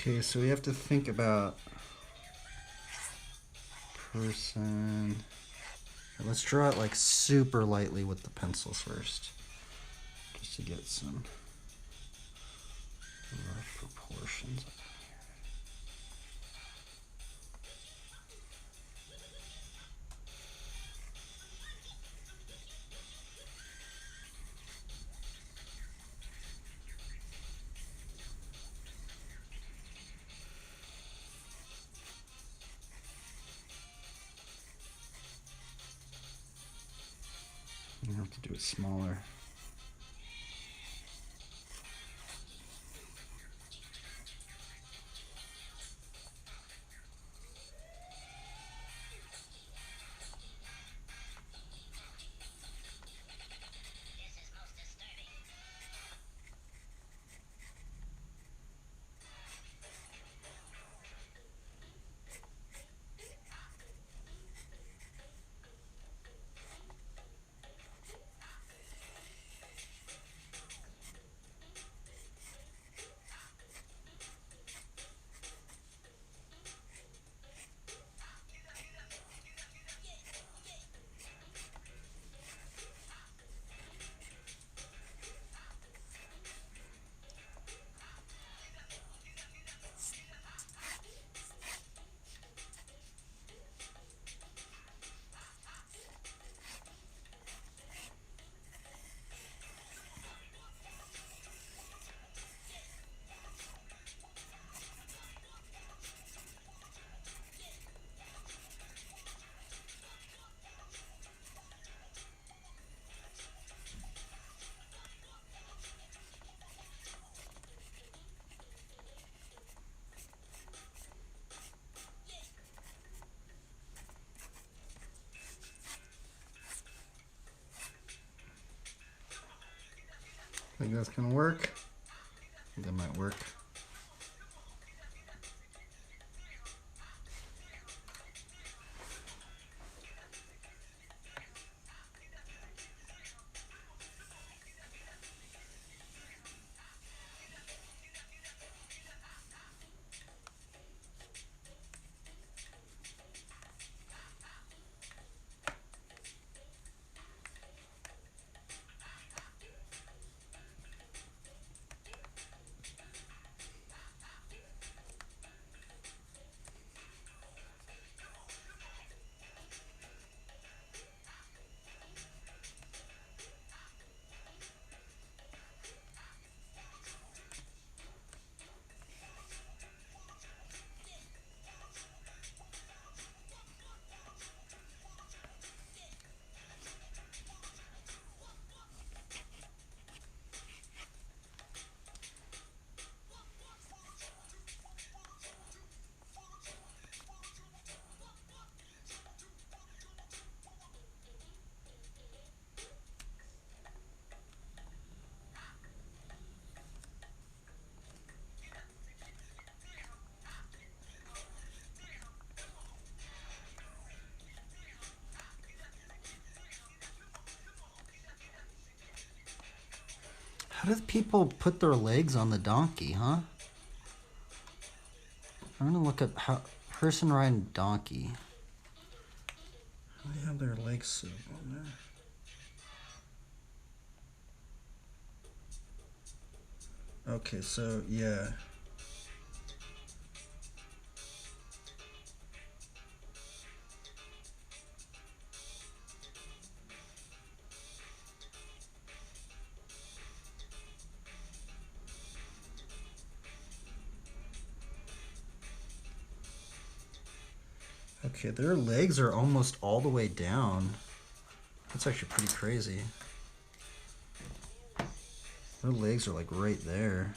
Okay, so we have to think about person. Let's draw it like super lightly with the pencils first, just to get some rough proportions. You have to do it smaller. Think that's gonna work? I think that might work. How do people put their legs on the donkey, huh? I'm gonna look up how person riding donkey. How do they have their legs set up on there? Okay, so yeah. Okay, their legs are almost all the way down. That's actually pretty crazy. Their legs are like right there.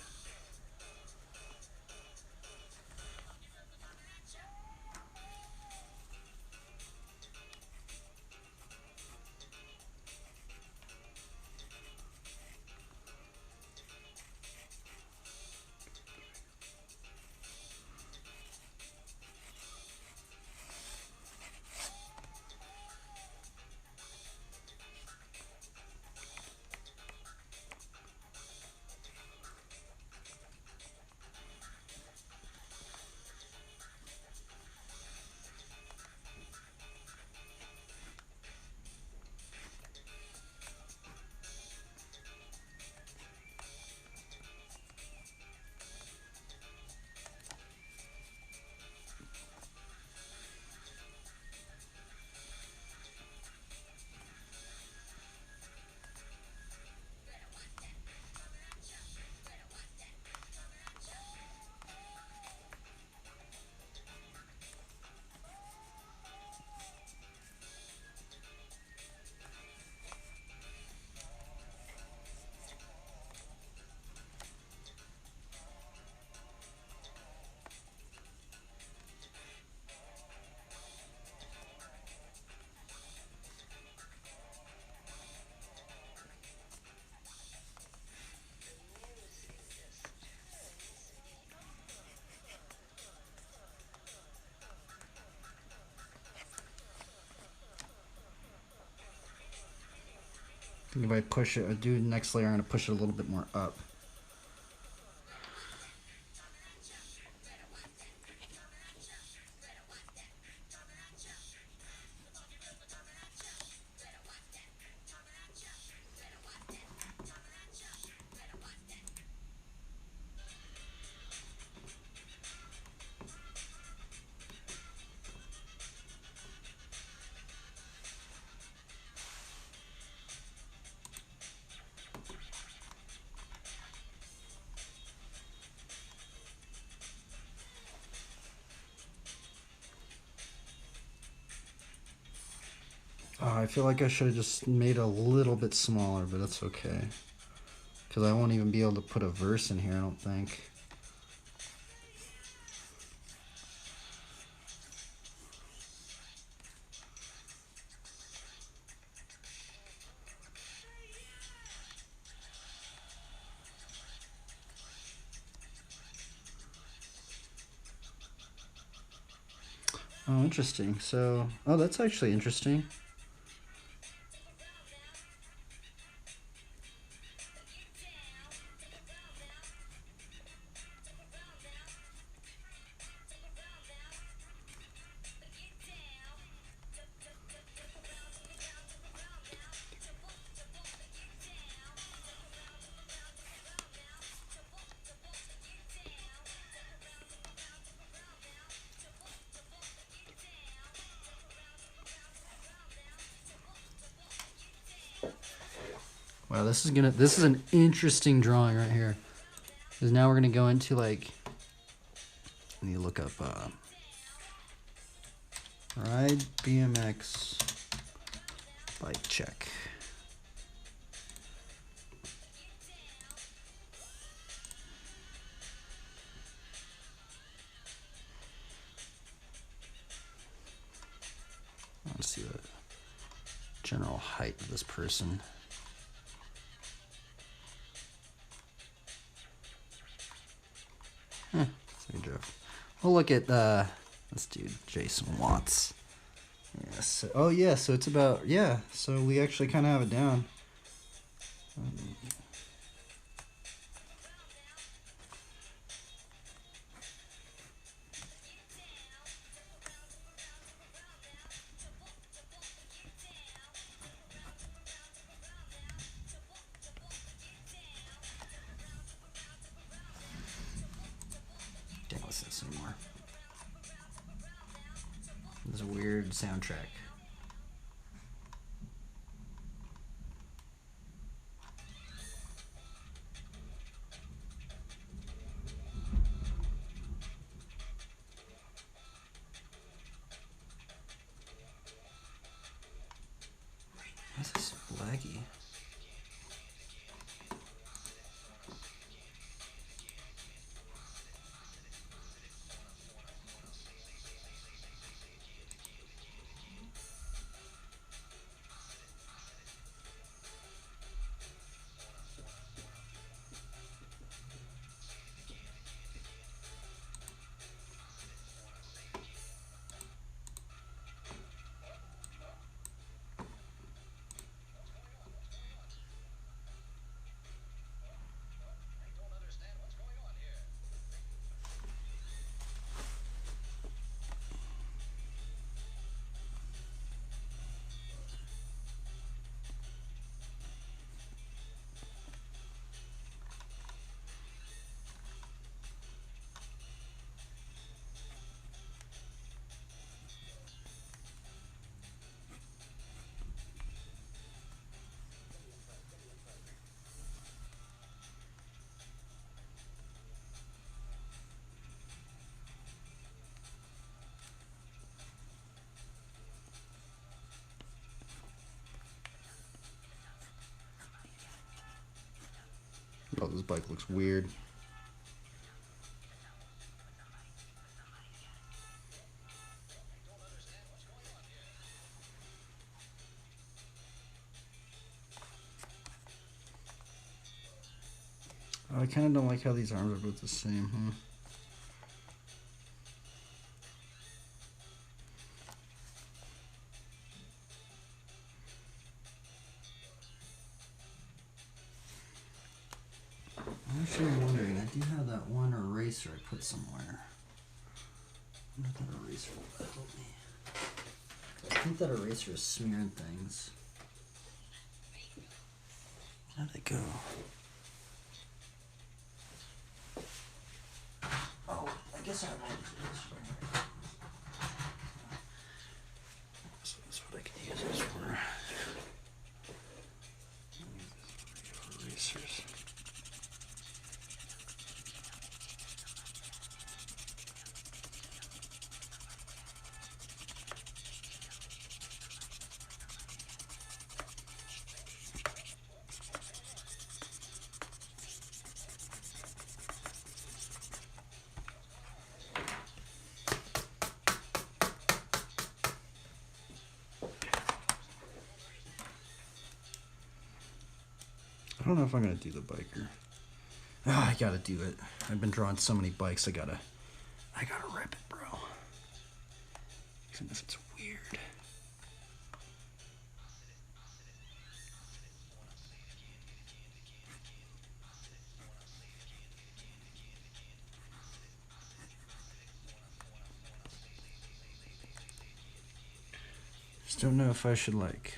If I push it, I do the next layer, I'm going to push it a little bit more up. I feel like I should have just made it a little bit smaller, but that's okay. Because I won't even be able to put a verse in here, I don't think. Oh, interesting. So, oh, that's actually interesting. Wow, this is an interesting drawing right here. Because now we're gonna go into like, let me look up ride BMX bike check. Let's see the general height of this person. We'll look at this dude, Jason Watts. Yeah, so, oh yeah, so it's about, yeah, so we actually kind of have it down. Can't listen to this anymore. This weird soundtrack. Why is this so laggy? Oh, this bike looks weird. I kind of don't like how these arms are both the same, huh? Actually, I'm wondering, I do have that one eraser I put somewhere. I wonder if that eraser will help me. I think that eraser is smearing things. Where did it go? Oh, I guess I have all these erasers. So that's what I can use this for. Erasers. I don't know if I'm gonna do the biker. Oh, I gotta do it. I've been drawing so many bikes. I gotta rip it, bro. Even if it's weird. Just don't know if I should like.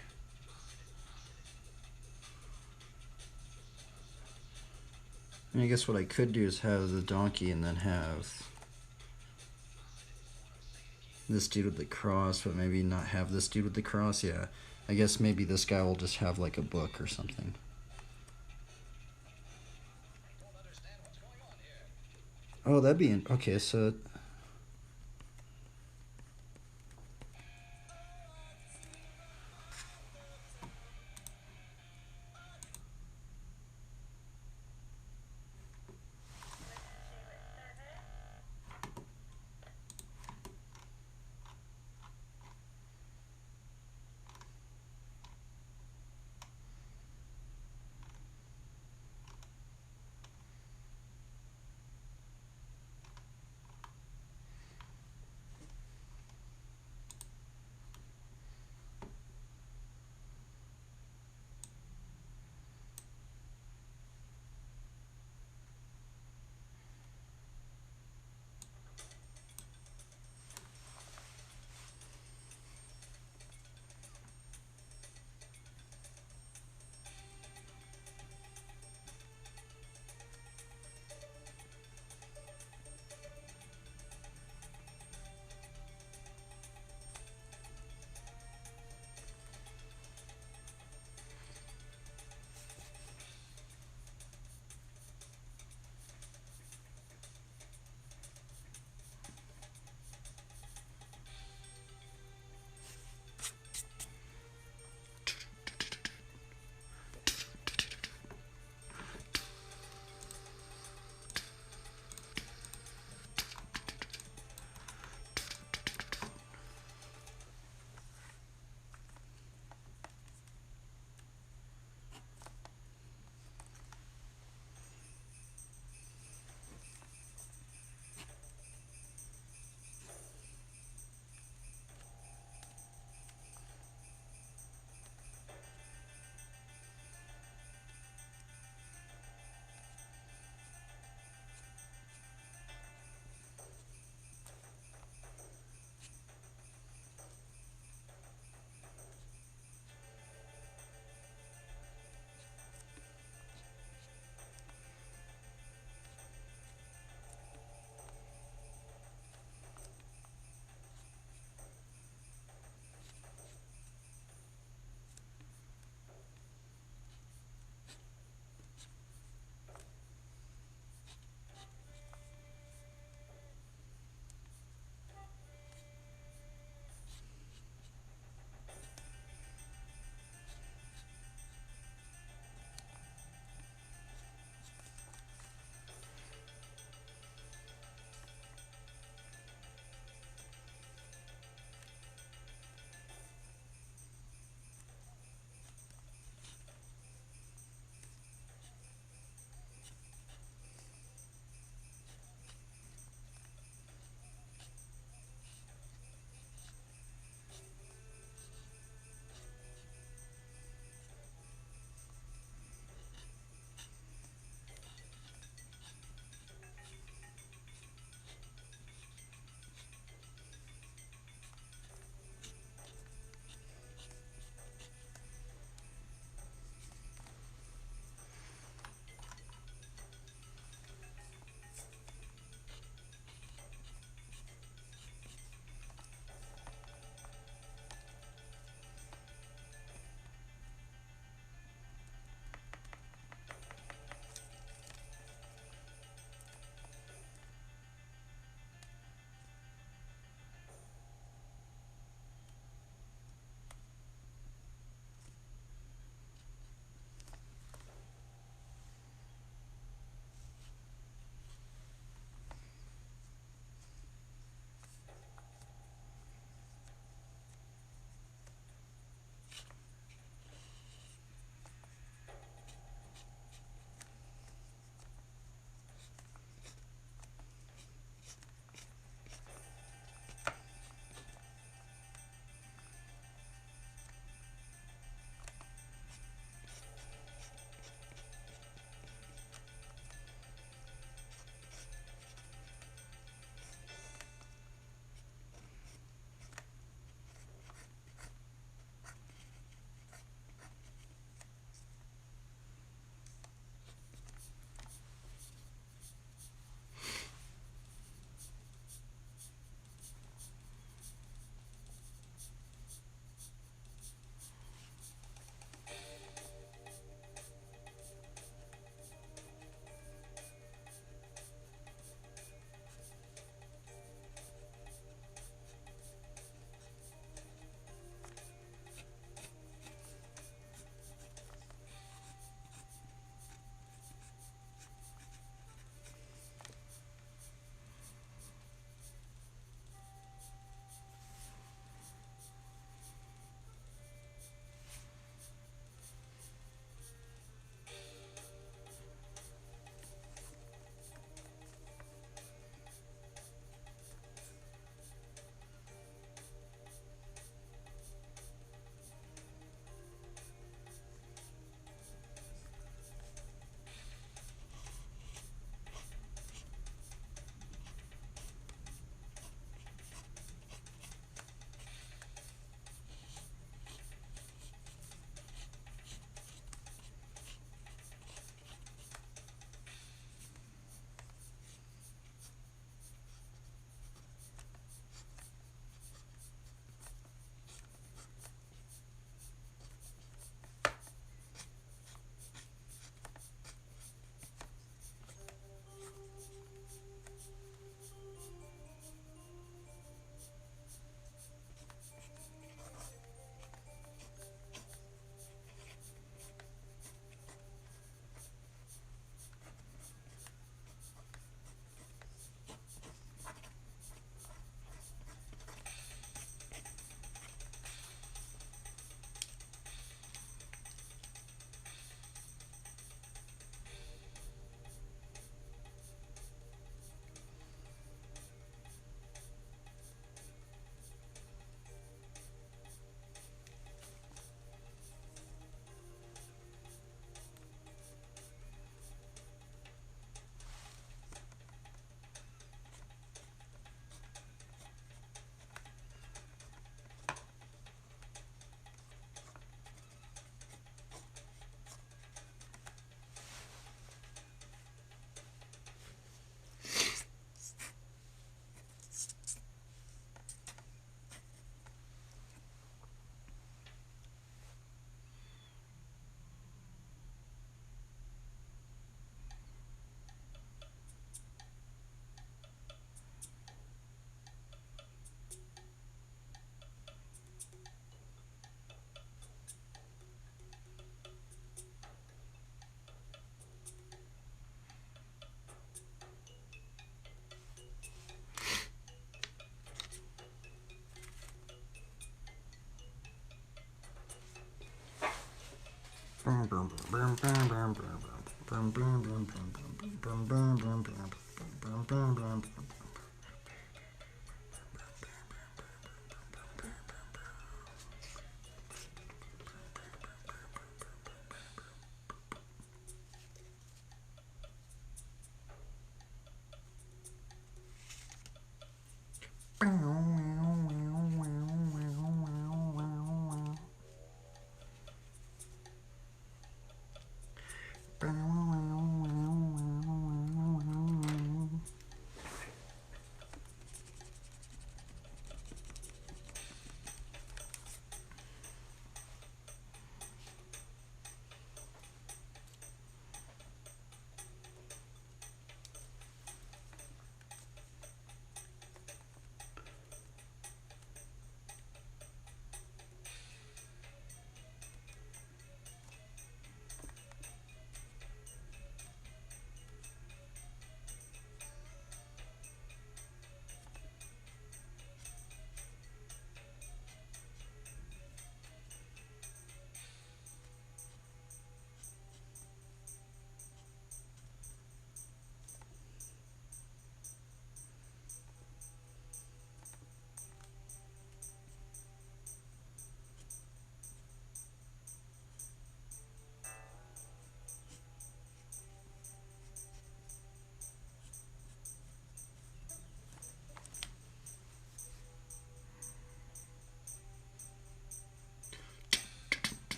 I mean, I guess what I could do is have the donkey and then have this dude with the cross, but maybe not have this dude with the cross. Yeah, I guess maybe this guy will just have like a book or something. Oh, that'd be okay. So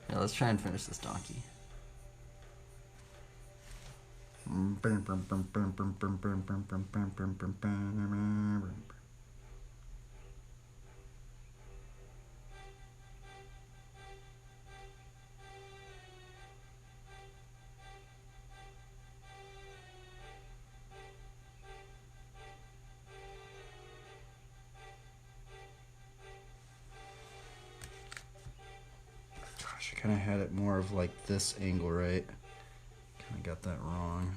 Yeah, let's try and finish this donkey. Gosh, I kind of had it more of like this angle, right? Kind of got that wrong.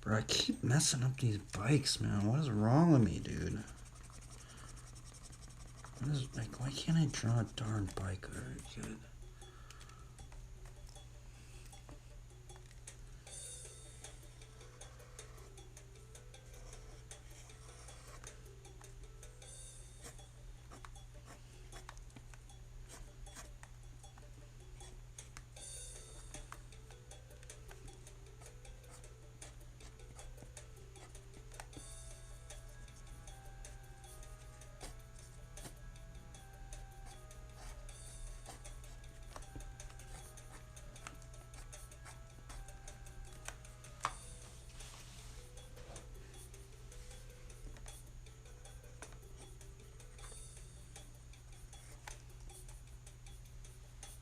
Bro, I keep messing up these bikes, man. What is wrong with me, dude? What is, like, why can't I draw a darn bike very good?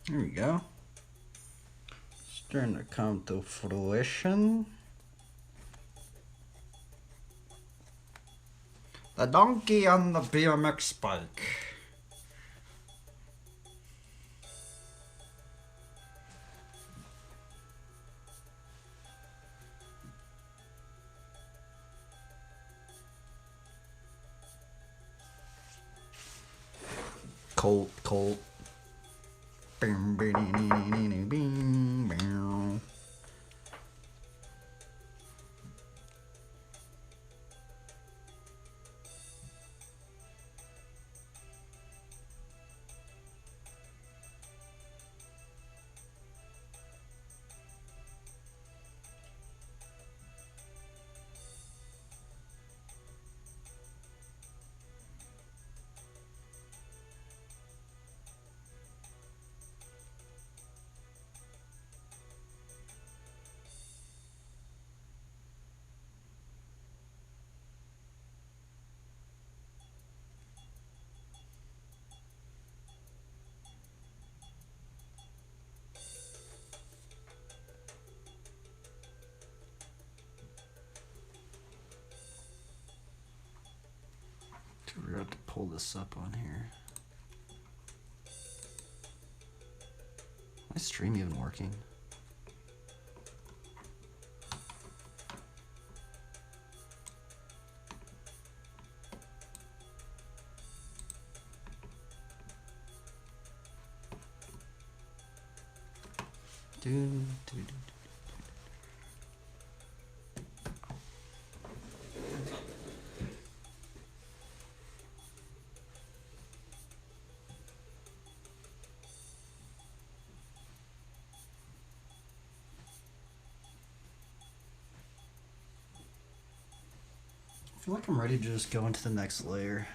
There we go. Starting to come to fruition. The donkey on the BMX bike. Colt. We're going to pull this up on here. My stream even working? feel like I'm ready to just go into the next layer.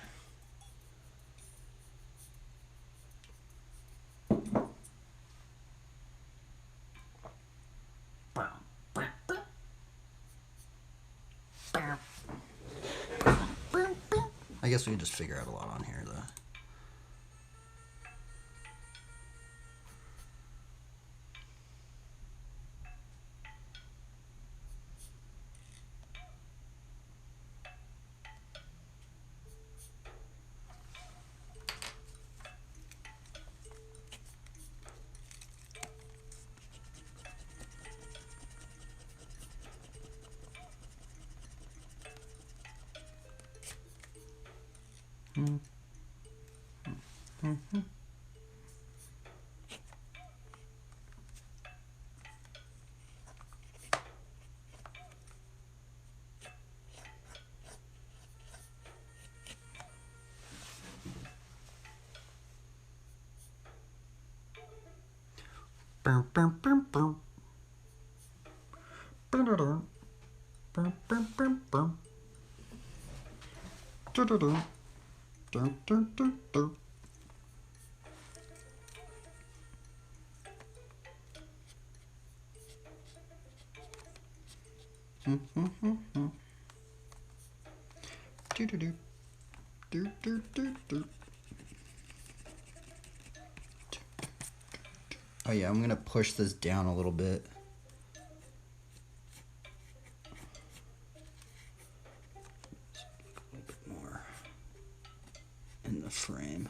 I guess we could just figure out a lot on here, though. Oh yeah, I'm gonna push this down a little bit. A little bit more in the frame.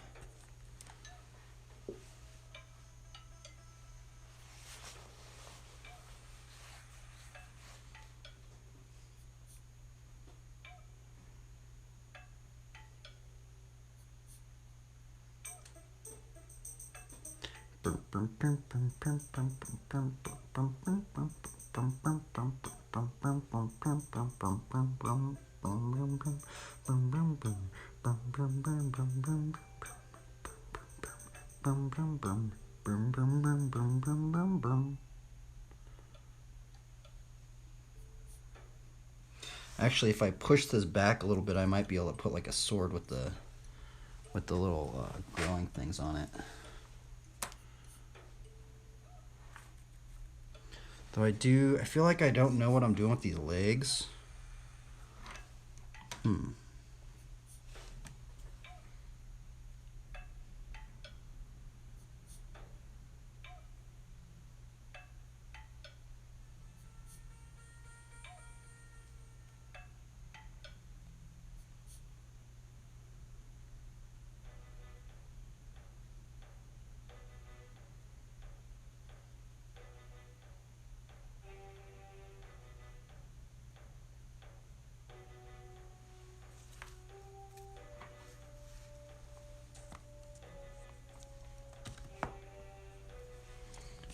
Actually, if I push this back a little bit, I might be able to put like a sword with the little glowing things on it. Though I feel like I don't know what I'm doing with these legs.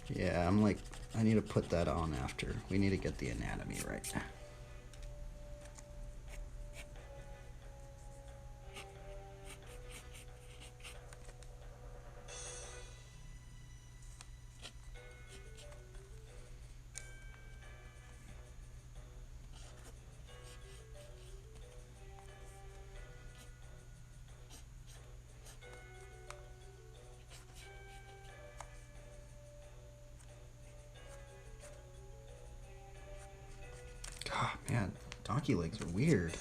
Yeah, I'm like, I need to put that on after. We need to get the anatomy right. God, man, donkey legs are weird.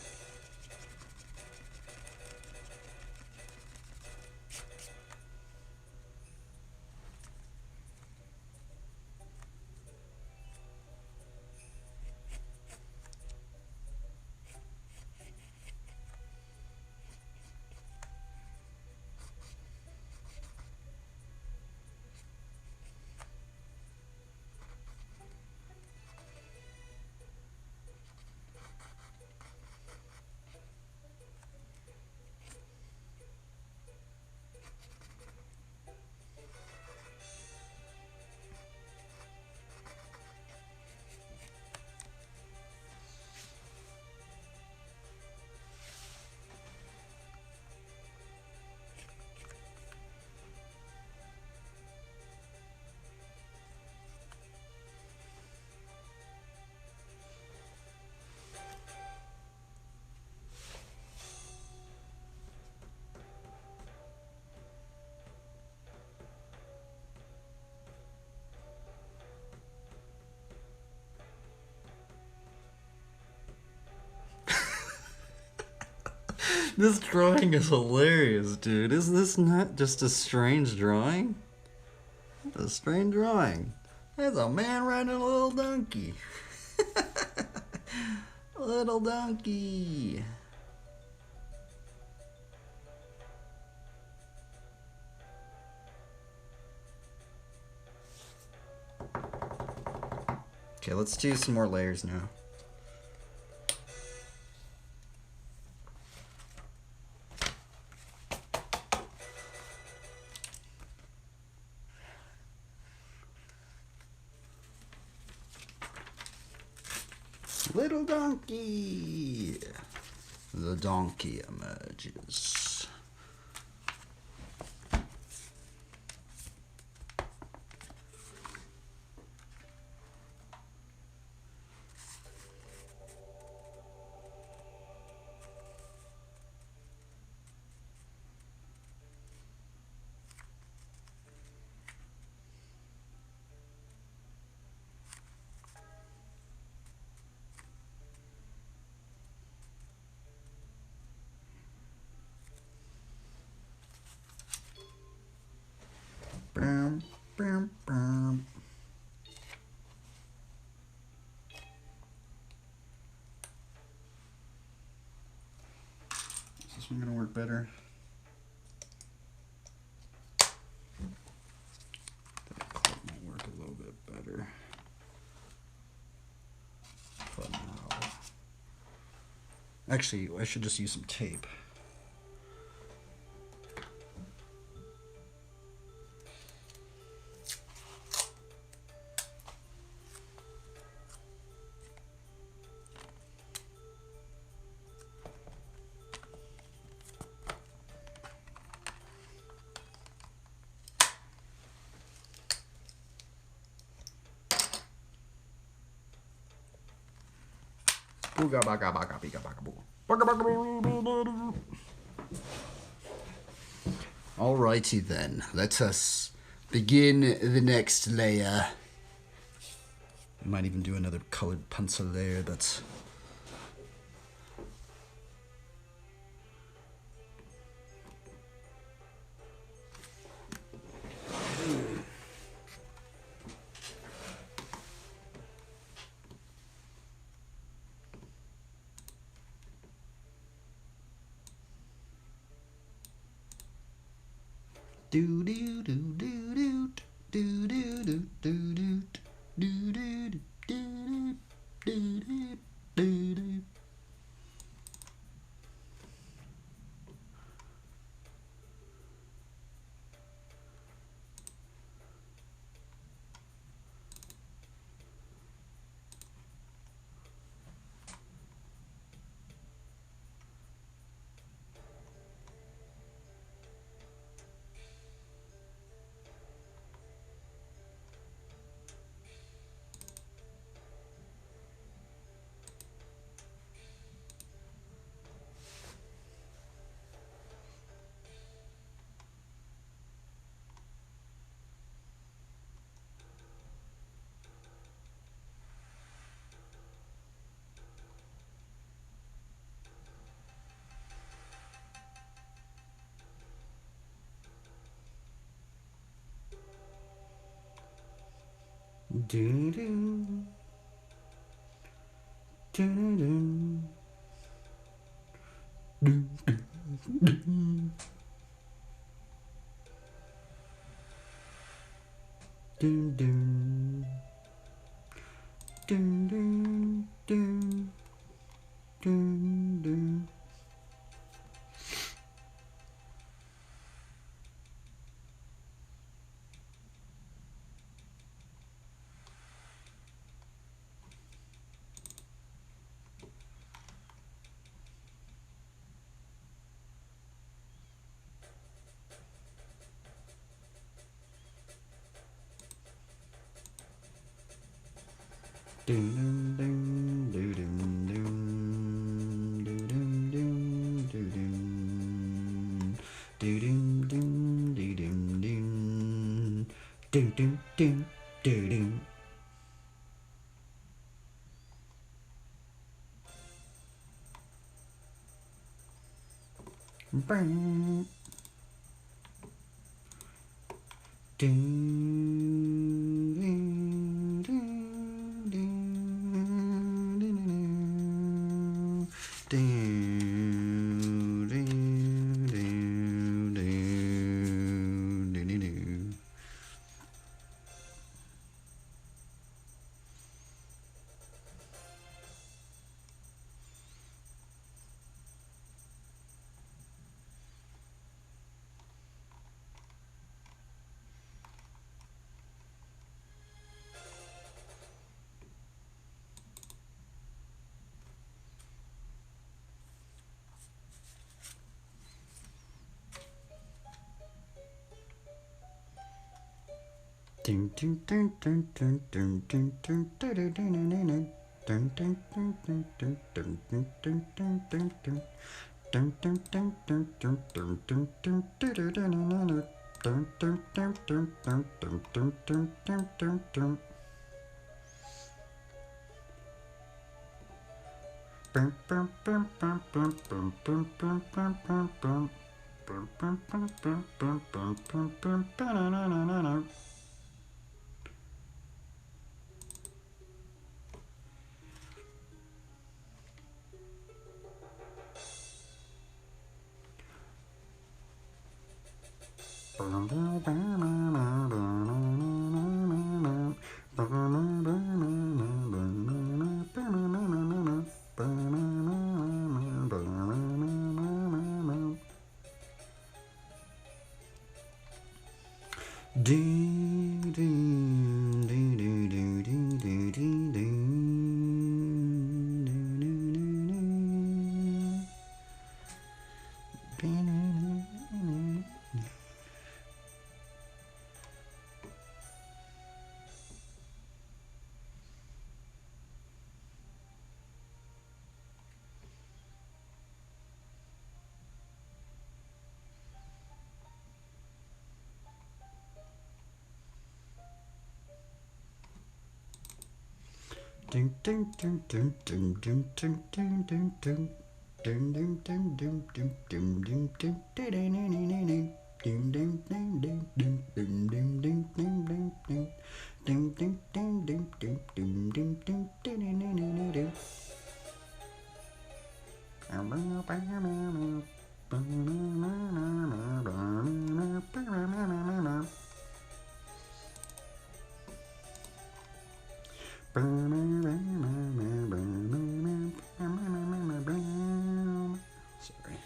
This drawing is hilarious, dude. Is this not just a strange drawing? A strange drawing. There's a man riding a little donkey. Little donkey. Okay, let's do some more layers now. Little donkey. The donkey emerges. Bam, bam, bam. Is this one gonna work better? That clip might work a little bit better. But no. Actually, I should just use some tape. Booga baga baga biga baga boo. Baga baga boo boo boo boo. Alrighty then, let us begin the next layer. I might even do another colored pencil layer, but do do do do do do do do do do do do do do do do. Do do do do do do do do do do do do. Sorry.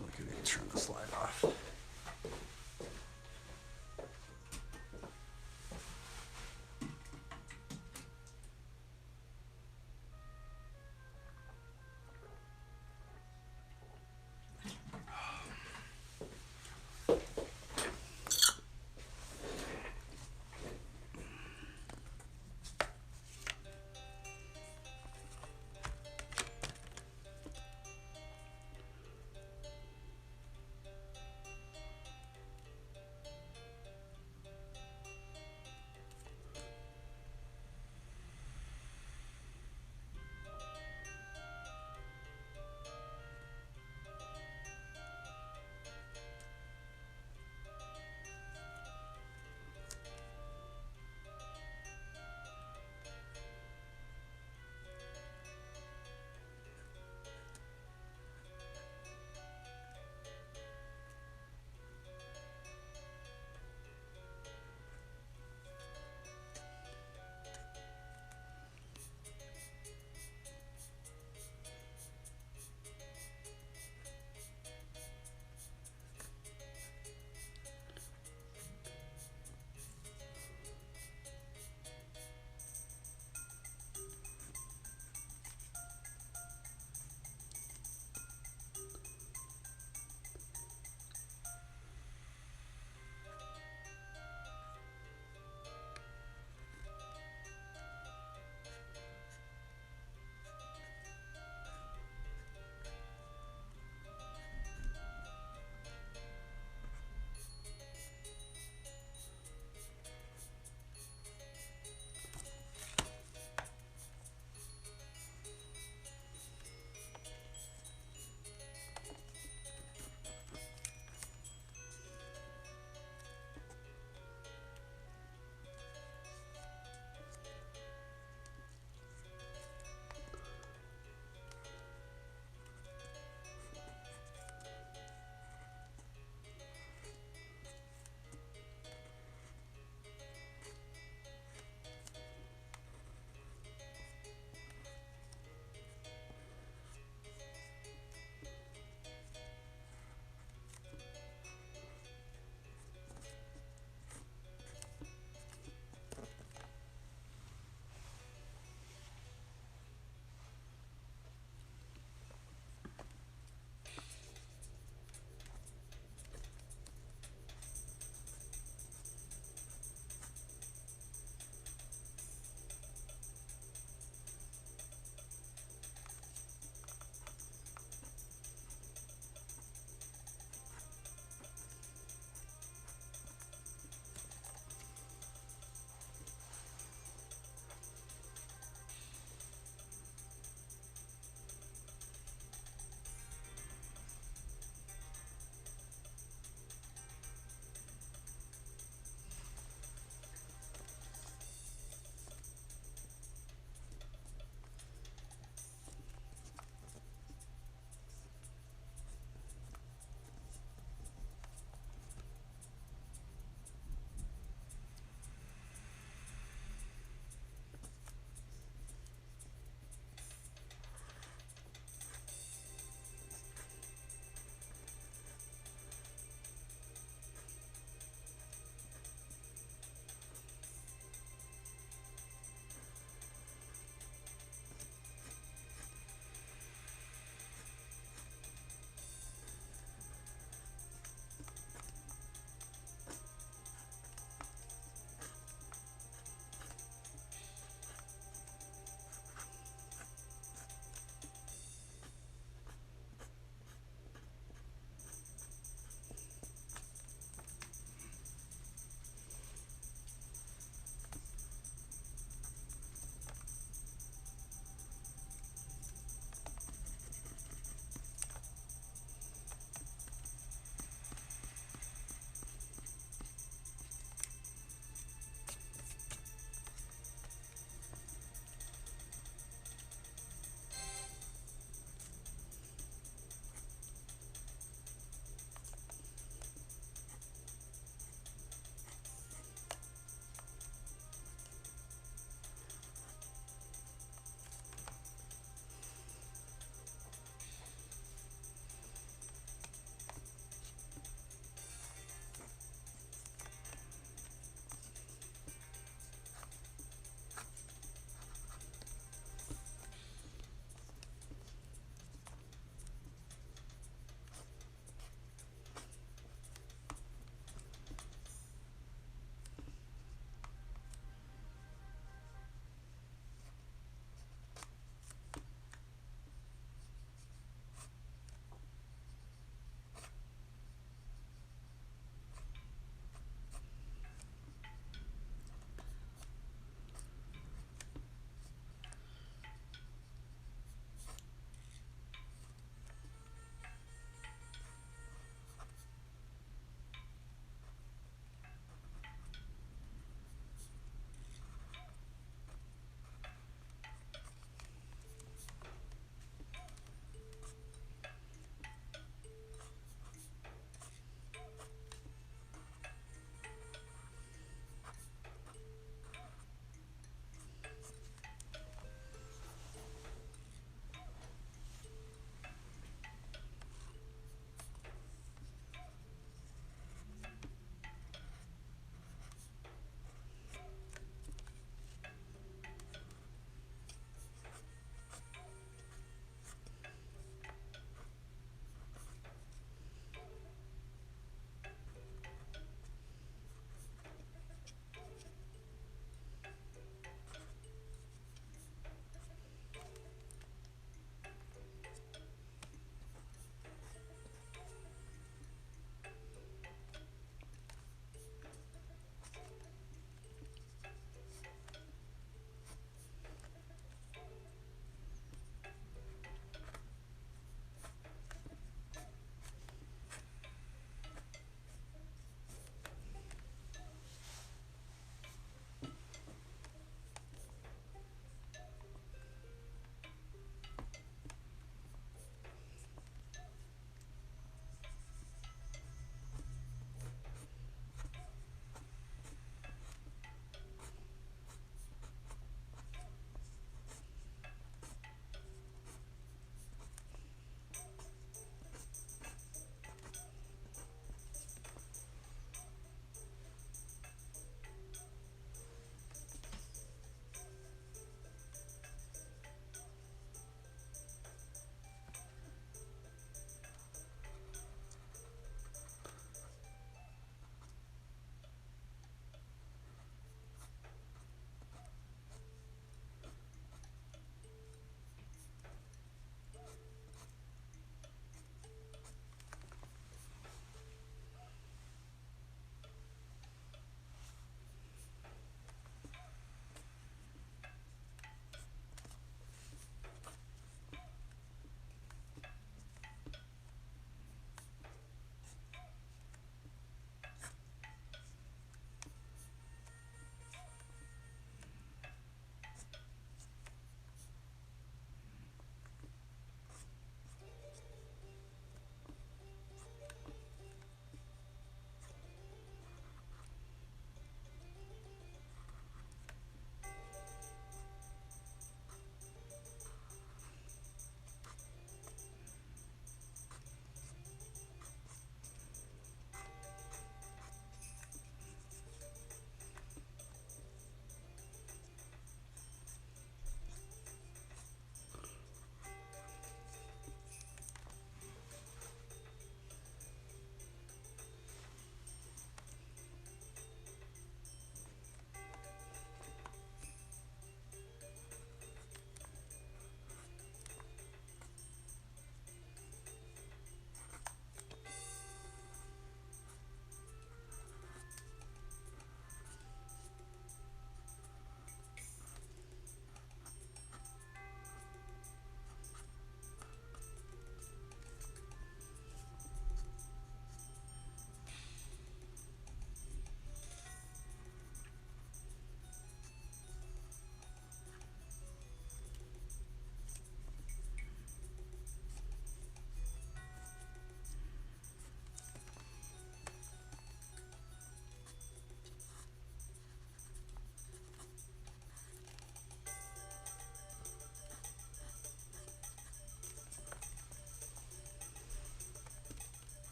Look at me turn this light off.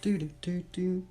Do do do do.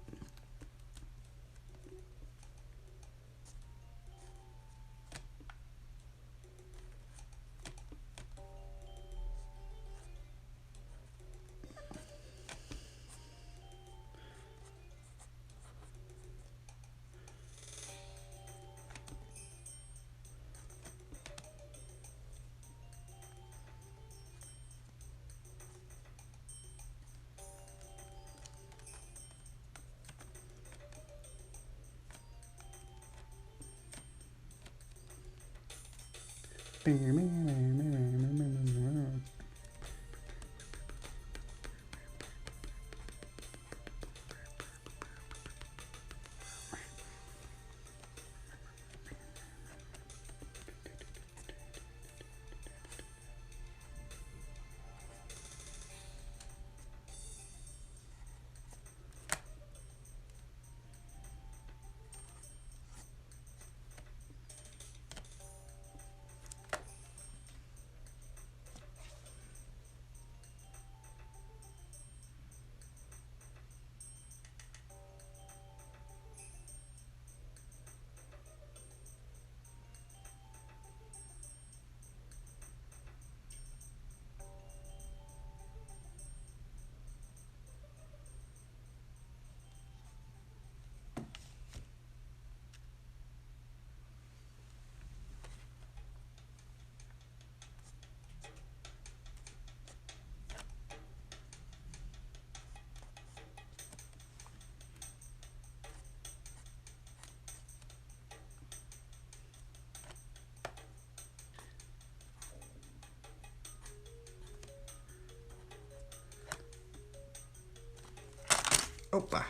Opa.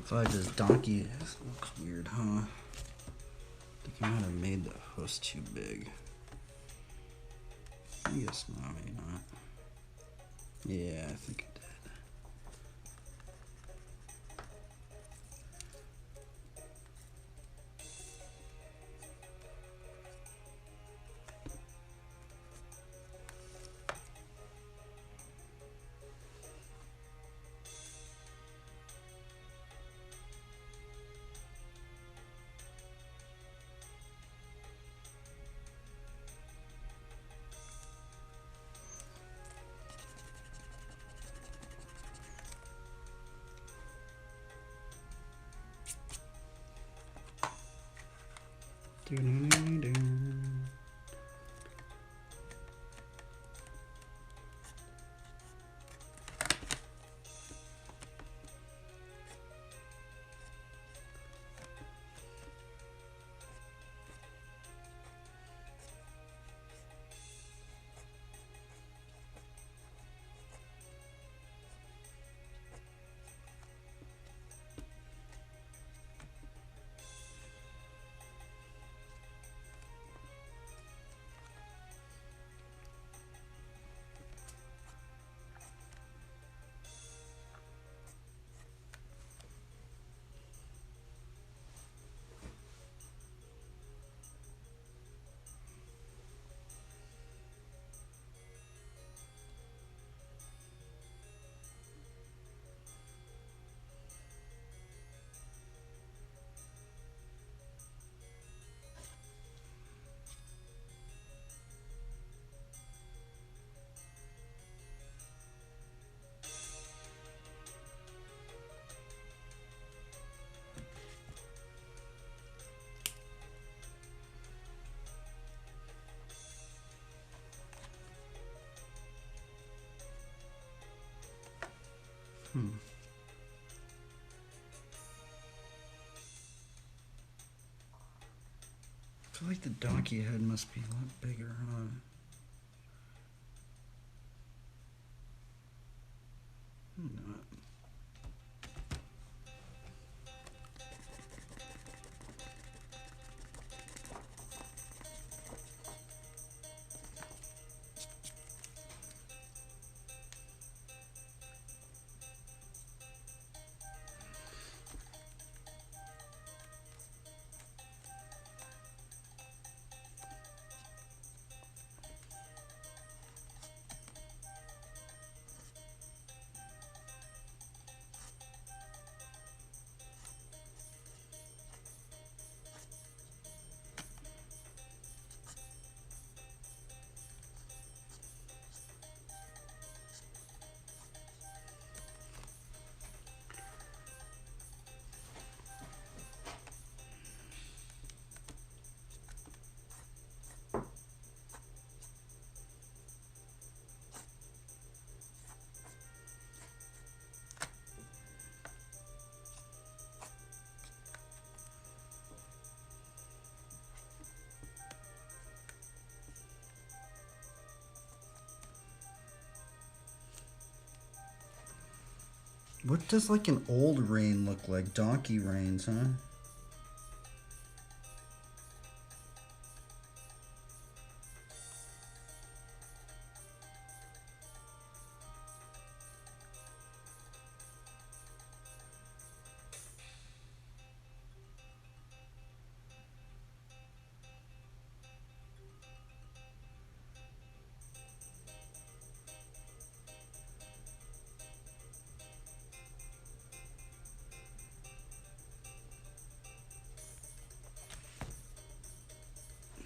Fudge's donkey looks weird, huh? I think I might have made the host too big. I guess not, maybe not. Yeah, I think I did. Do-do-do-do. I feel like the donkey head must be a lot bigger, huh? Not. What does like an old rein look like? Donkey reins, huh?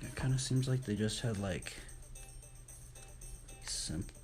It kind of seems like they just had like simple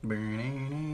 reins.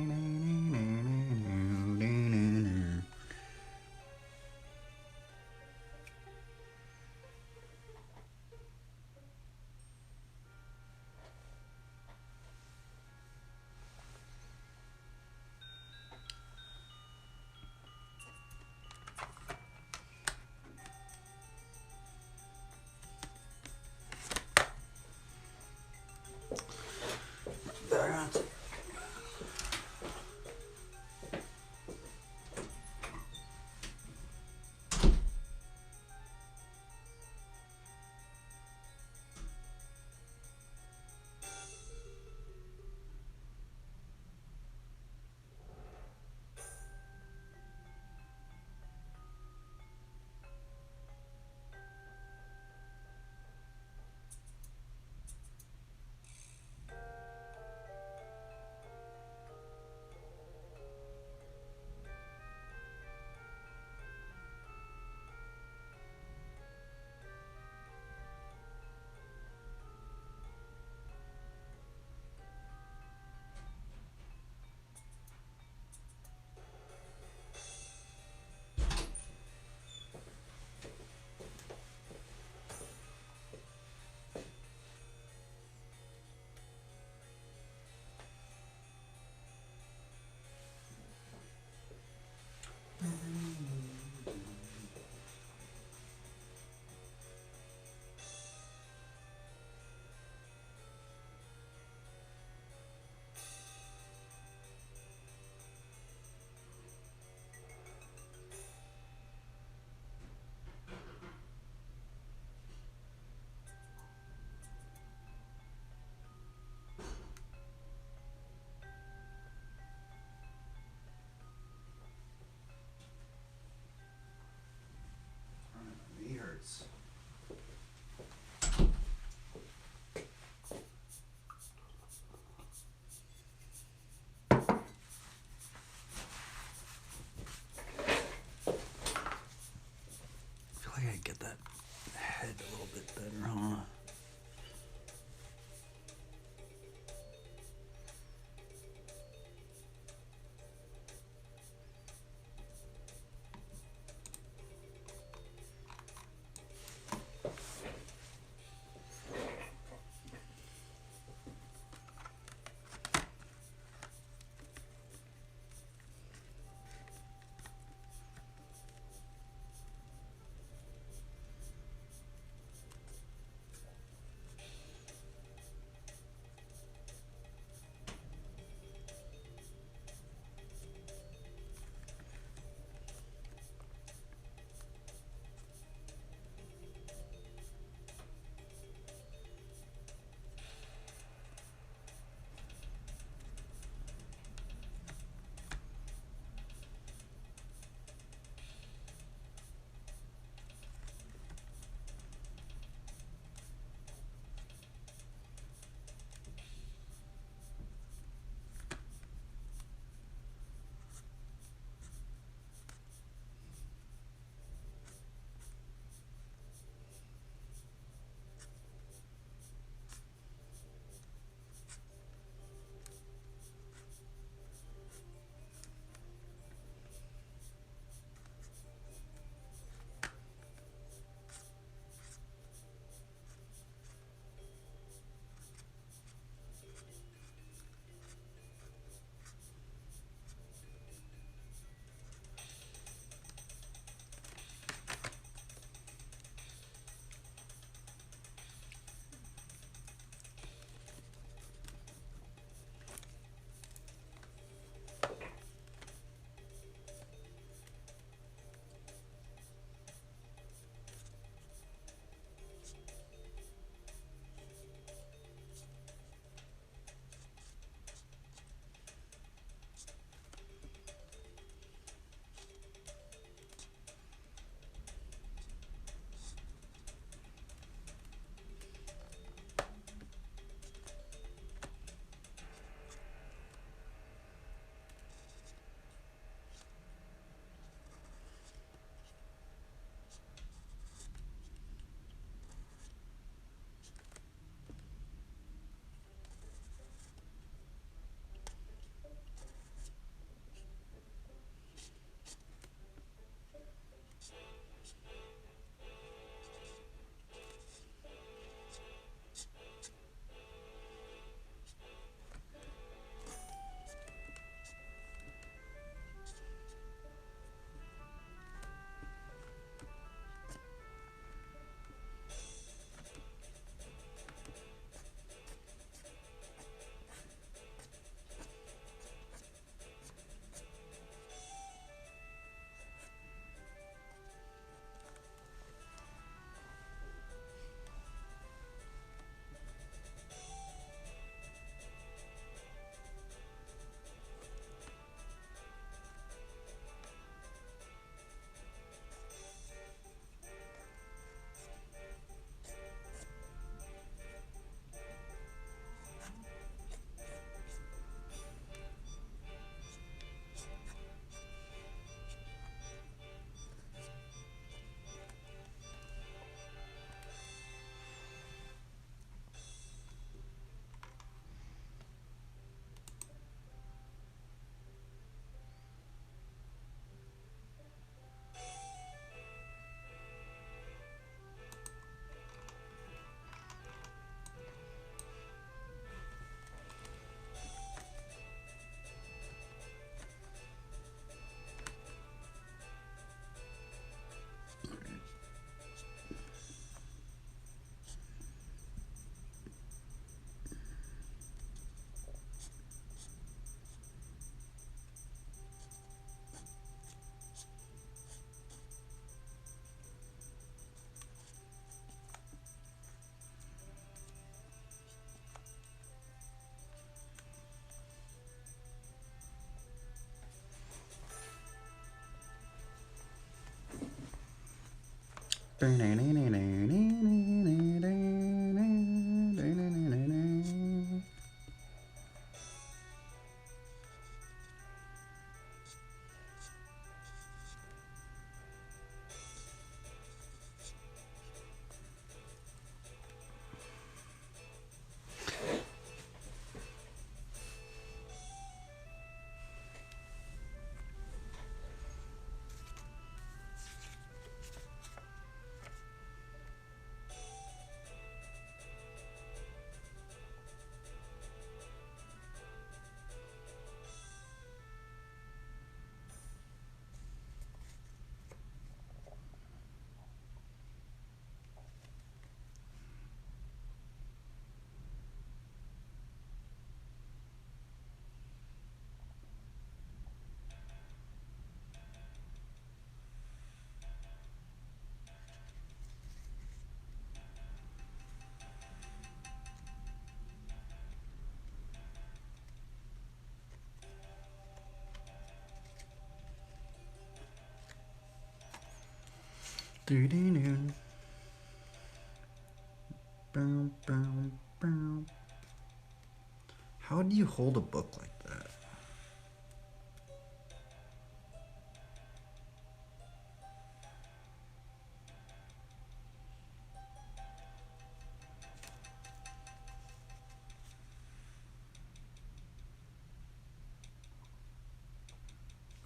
How do you hold a book like that?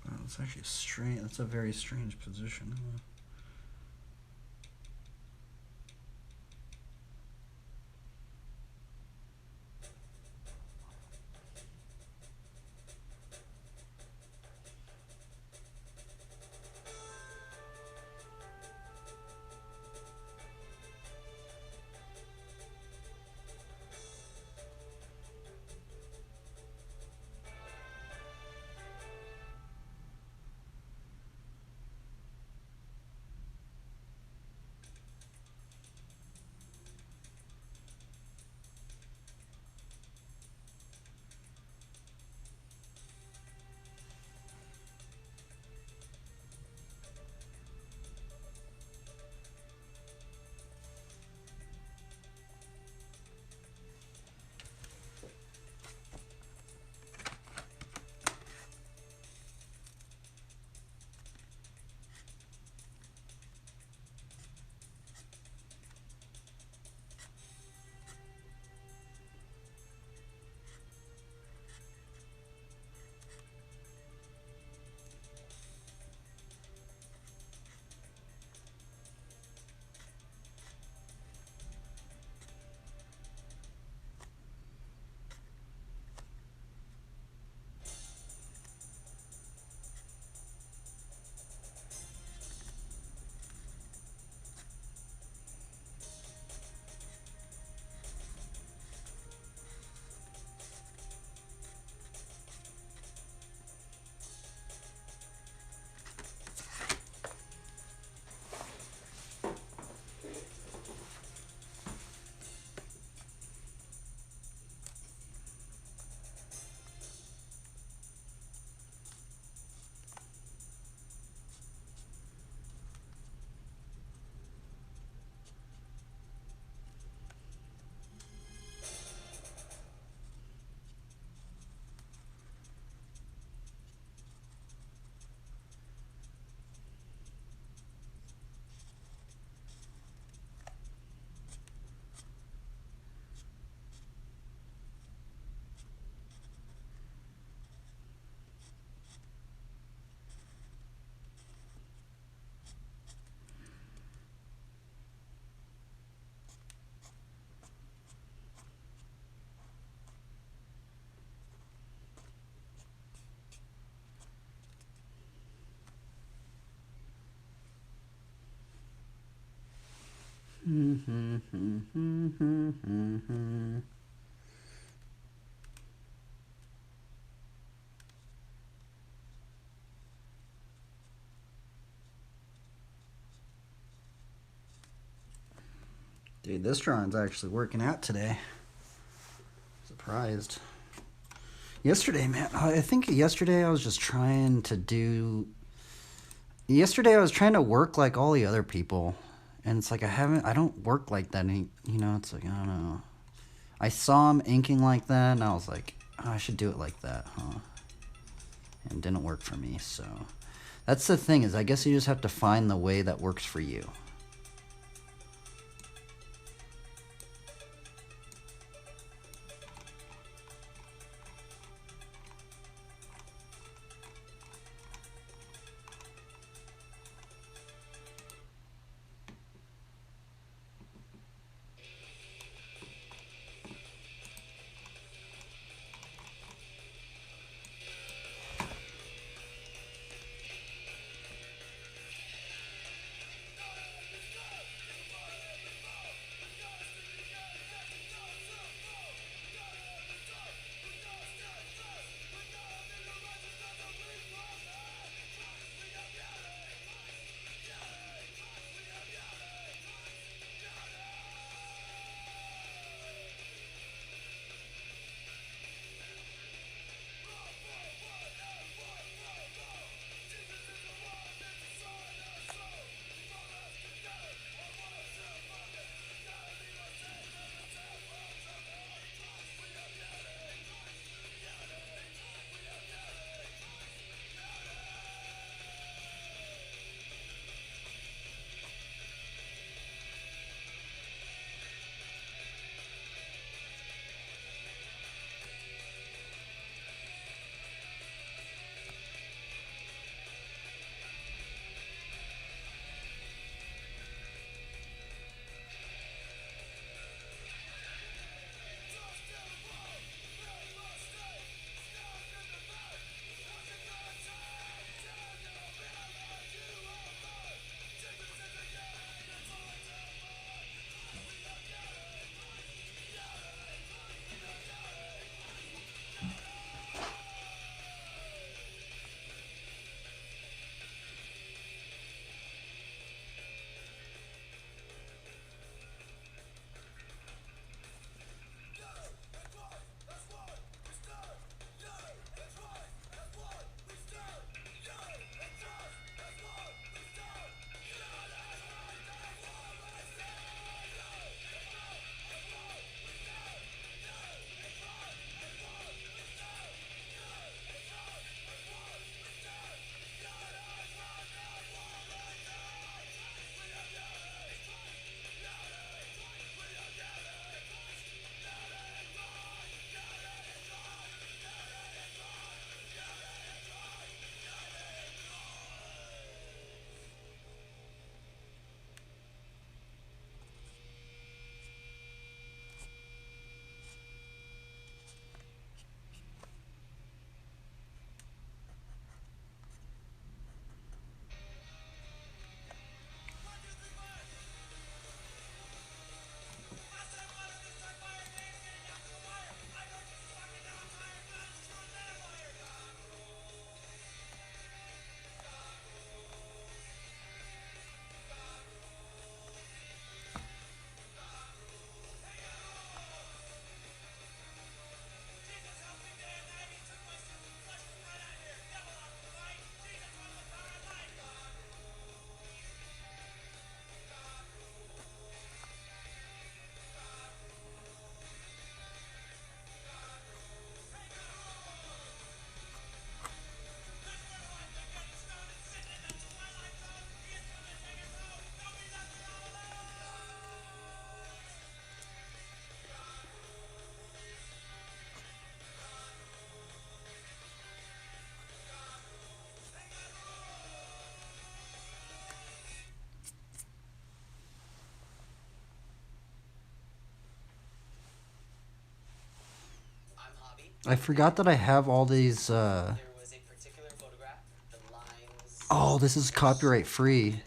Wow, that's actually strange. That's a very strange position. Dude, this drawing's actually working out today. Surprised. Yesterday, man, I think yesterday I was just trying to do. Yesterday I was trying to work like all the other people, And it's like I don't work like that. It's like, I don't know. I saw him inking like that, and I was like, oh, I should do it like that, huh? And it didn't work for me, so. That's the thing, is I guess you just have to find the way that works for you. I forgot that I have all these. Oh, this is copyright free.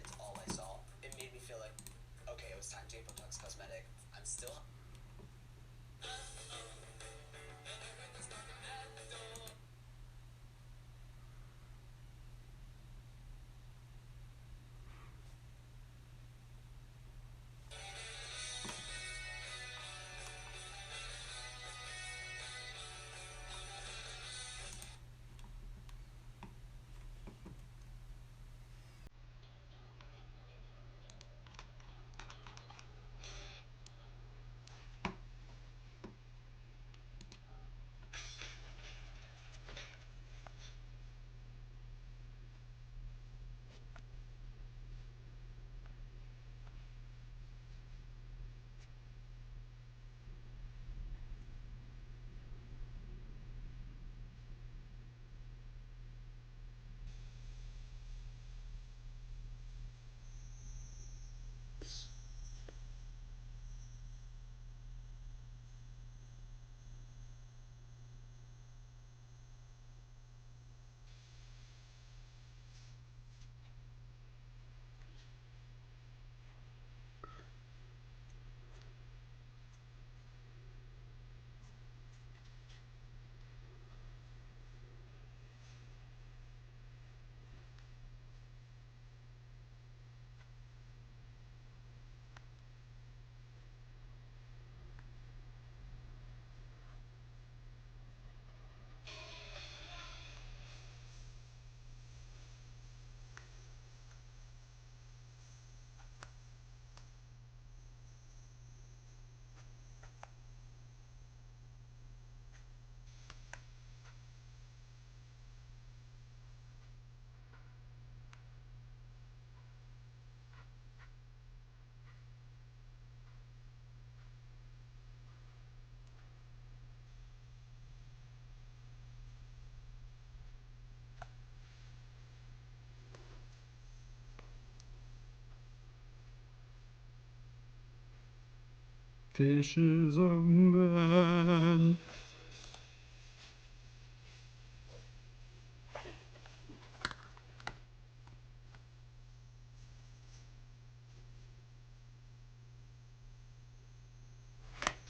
Fishes of men.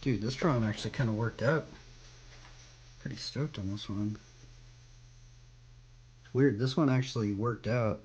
Dude, this drum actually kind of worked out. Pretty stoked on this one. It's weird, this one actually worked out.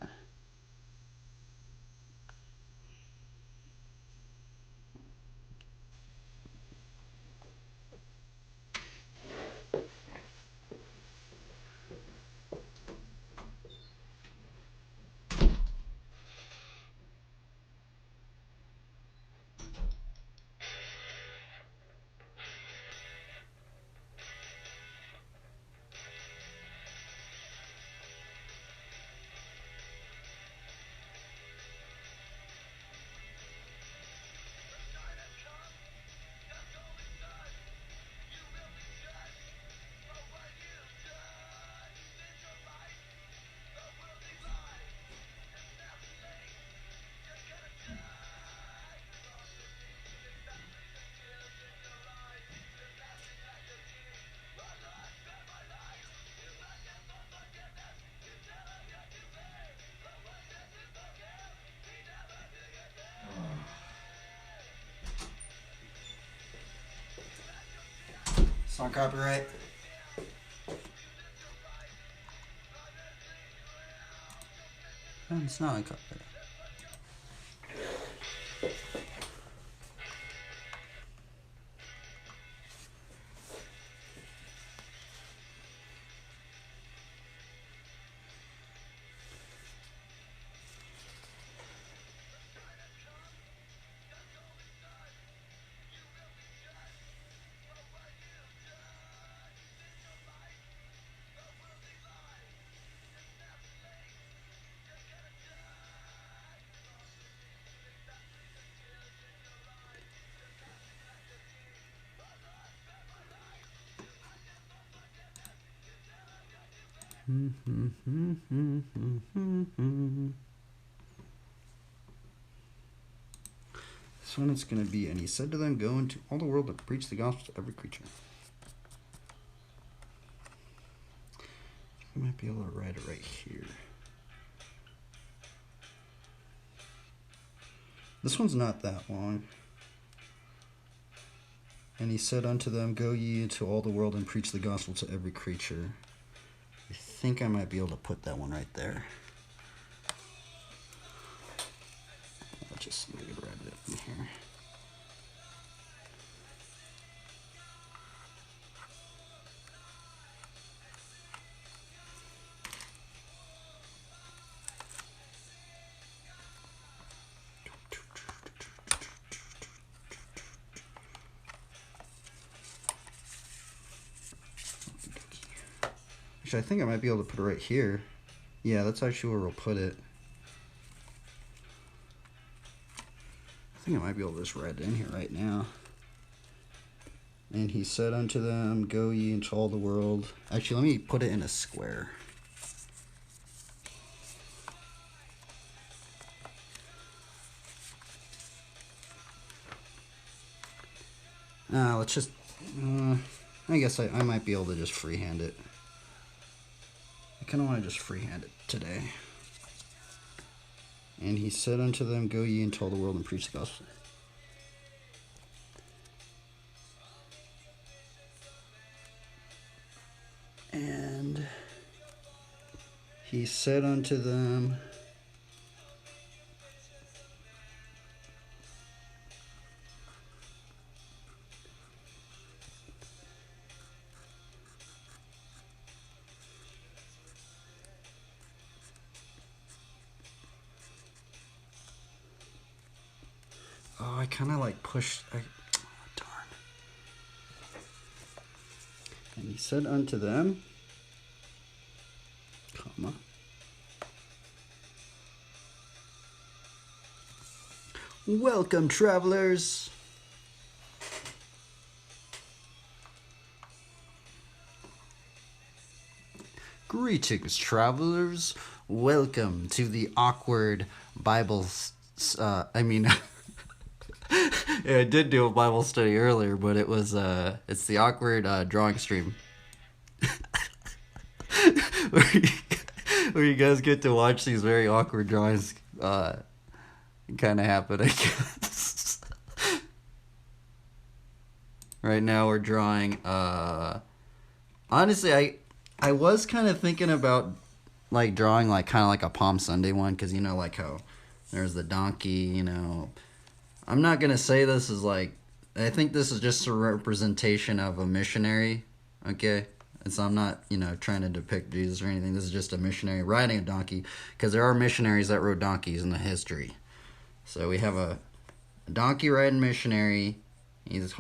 It's not copyright. It's not copyright. This one it's going to be, and he said to them, go into all the world and preach the gospel to every creature. I might be able to write it right here. This one's not that long. And he said unto them, go ye into all the world and preach the gospel to every creature. I think I might be able to put that one right there. I'll just write it in here. I think I might be able to put it right here. Yeah, that's actually where we'll put it. I think I might be able to just write it in here right now. And he said unto them, go ye into all the world. Actually, let me put it in a square. Let's just, I guess I might be able to just freehand it. I kind of want to just freehand it today. And he said unto them, go ye into all the world and preach the gospel. And he said unto them, oh, I kind of like pushed, darn. And he said unto them, comma, welcome, travelers. Greetings, travelers. Welcome to the awkward Bible, Yeah, I did do a Bible study earlier, but it's the awkward drawing stream where you, where you guys get to watch these very awkward drawings kind of happen, I guess. Right now we're drawing. Honestly, I was kind of thinking about like drawing like kind of like a Palm Sunday one, because like how there's the donkey. I'm not gonna say this is like. I think this is just a representation of a missionary. Okay, and so I'm not trying to depict Jesus or anything. This is just a missionary riding a donkey, because there are missionaries that rode donkeys in the history. So we have a donkey riding missionary. He's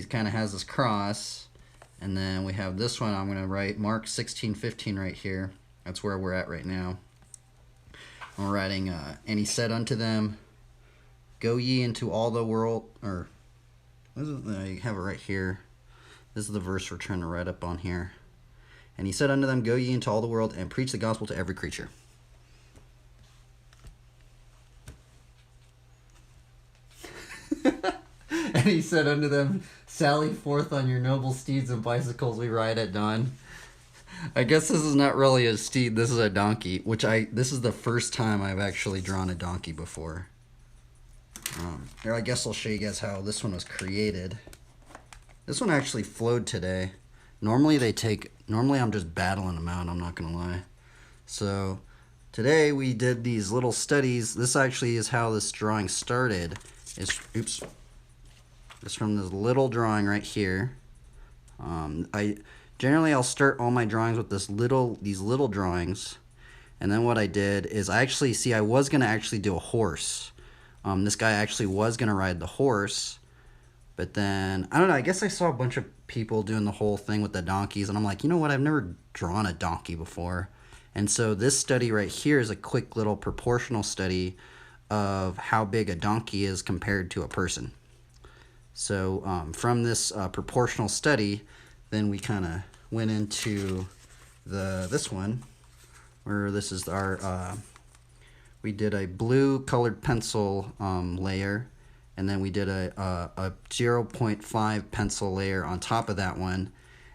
kind of has this cross, and then we have this one. I'm gonna write Mark 16:15 right here. That's where we're at right now. I'm writing, and he said unto them, "Go ye into all the world," or what is it? I have it right here. This is the verse we're trying to write up on here. And he said unto them, "Go ye into all the world and preach the gospel to every creature." And he said unto them, "Sally forth on your noble steeds and bicycles, we ride at dawn." I guess this is not really a steed, this is a donkey, this is the first time I've actually drawn a donkey before. Here, I guess I'll show you guys how this one was created. This one actually flowed today. Normally I'm just battling them out, I'm not gonna lie. So today we did these little studies. This actually is how this drawing started. It's from this little drawing right here. I'll start all my drawings with these little drawings, and then what I did is I was gonna actually do a horse. This guy actually was gonna ride the horse, but then I don't know. I guess I saw a bunch of people doing the whole thing with the donkeys, and I'm like, you know what? I've never drawn a donkey before, and so this study right here is a quick little proportional study of how big a donkey is compared to a person. So from this proportional study, then we kind of went into this one, where this is our we did a blue colored pencil layer, and then we did a 0.5 pencil layer on top of that one,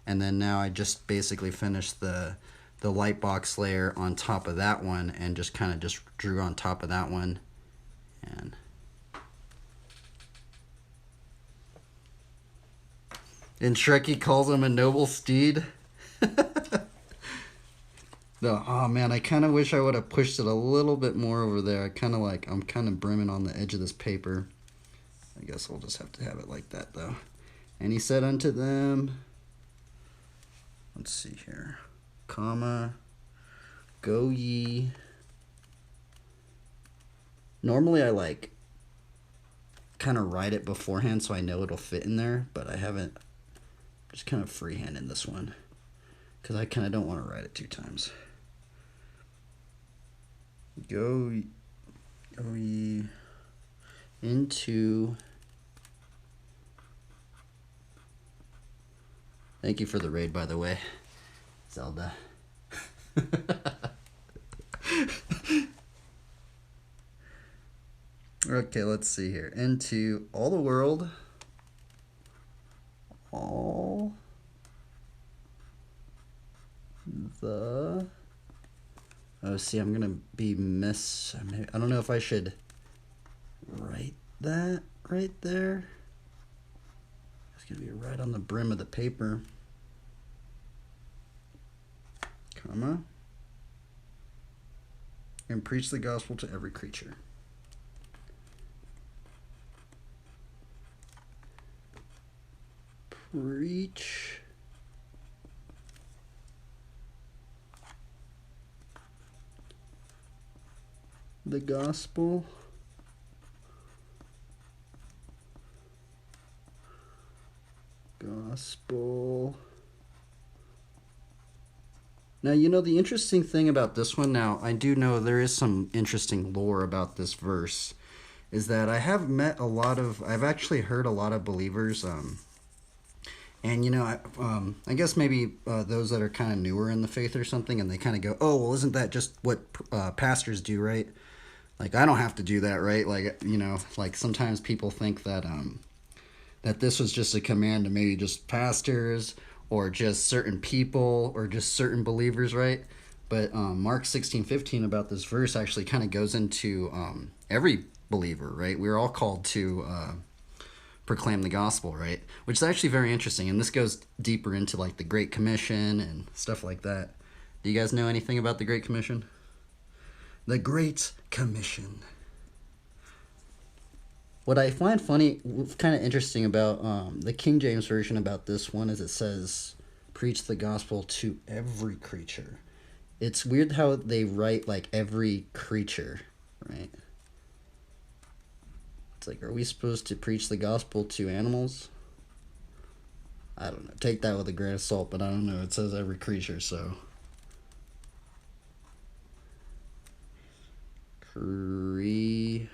and then now I just basically finished the light box layer on top of that one, and just kind of just drew on top of that one. And Shrekky calls him a noble steed. Oh man, I kind of wish I would have pushed it a little bit more over there. I'm kind of brimming on the edge of this paper. I guess we'll just have to have it like that though. And he said unto them, let's see here, comma, go ye. Normally I kind of write it beforehand so I know it'll fit in there, but I haven't. Just kind of freehanding this one, because I kind of don't want to write it 2 times. Go ye into. Thank you for the raid, by the way, Zelda. Okay, let's see here. Into all the world. All the. Oh, see, I'm gonna be I don't know if I should write that right there. It's gonna be right on the brim of the paper. Comma. And preach the gospel to every creature. Preach the gospel Now, the interesting thing about this one, now I do know there is some interesting lore about this verse, is that I've actually heard a lot of believers, and I guess maybe those that are kind of newer in the faith or something, and they kind of go, oh, well, isn't that just what pastors do, right? Like I don't have to do that, right? Like like sometimes people think that that this was just a command to maybe just pastors or just certain people or just certain believers, right? But Mark 16:15 about this verse actually kind of goes into every believer, right? We're all called to proclaim the gospel, right? Which is actually very interesting. And this goes deeper into like the Great Commission and stuff like that. Do you guys know anything about the Great Commission? The Great Commission. What I find funny, kind of interesting about the King James Version about this one is it says, preach the gospel to every creature. It's weird how they write like every creature, right? It's like, are we supposed to preach the gospel to animals? I don't know. Take that with a grain of salt, but I don't know. It says every creature, so. Creature.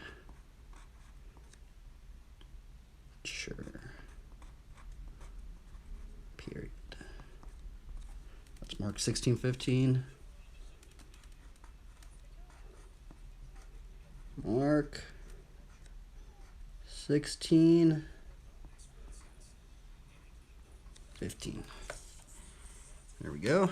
Period. That's Mark 16:15. Mark 16:15. There we go.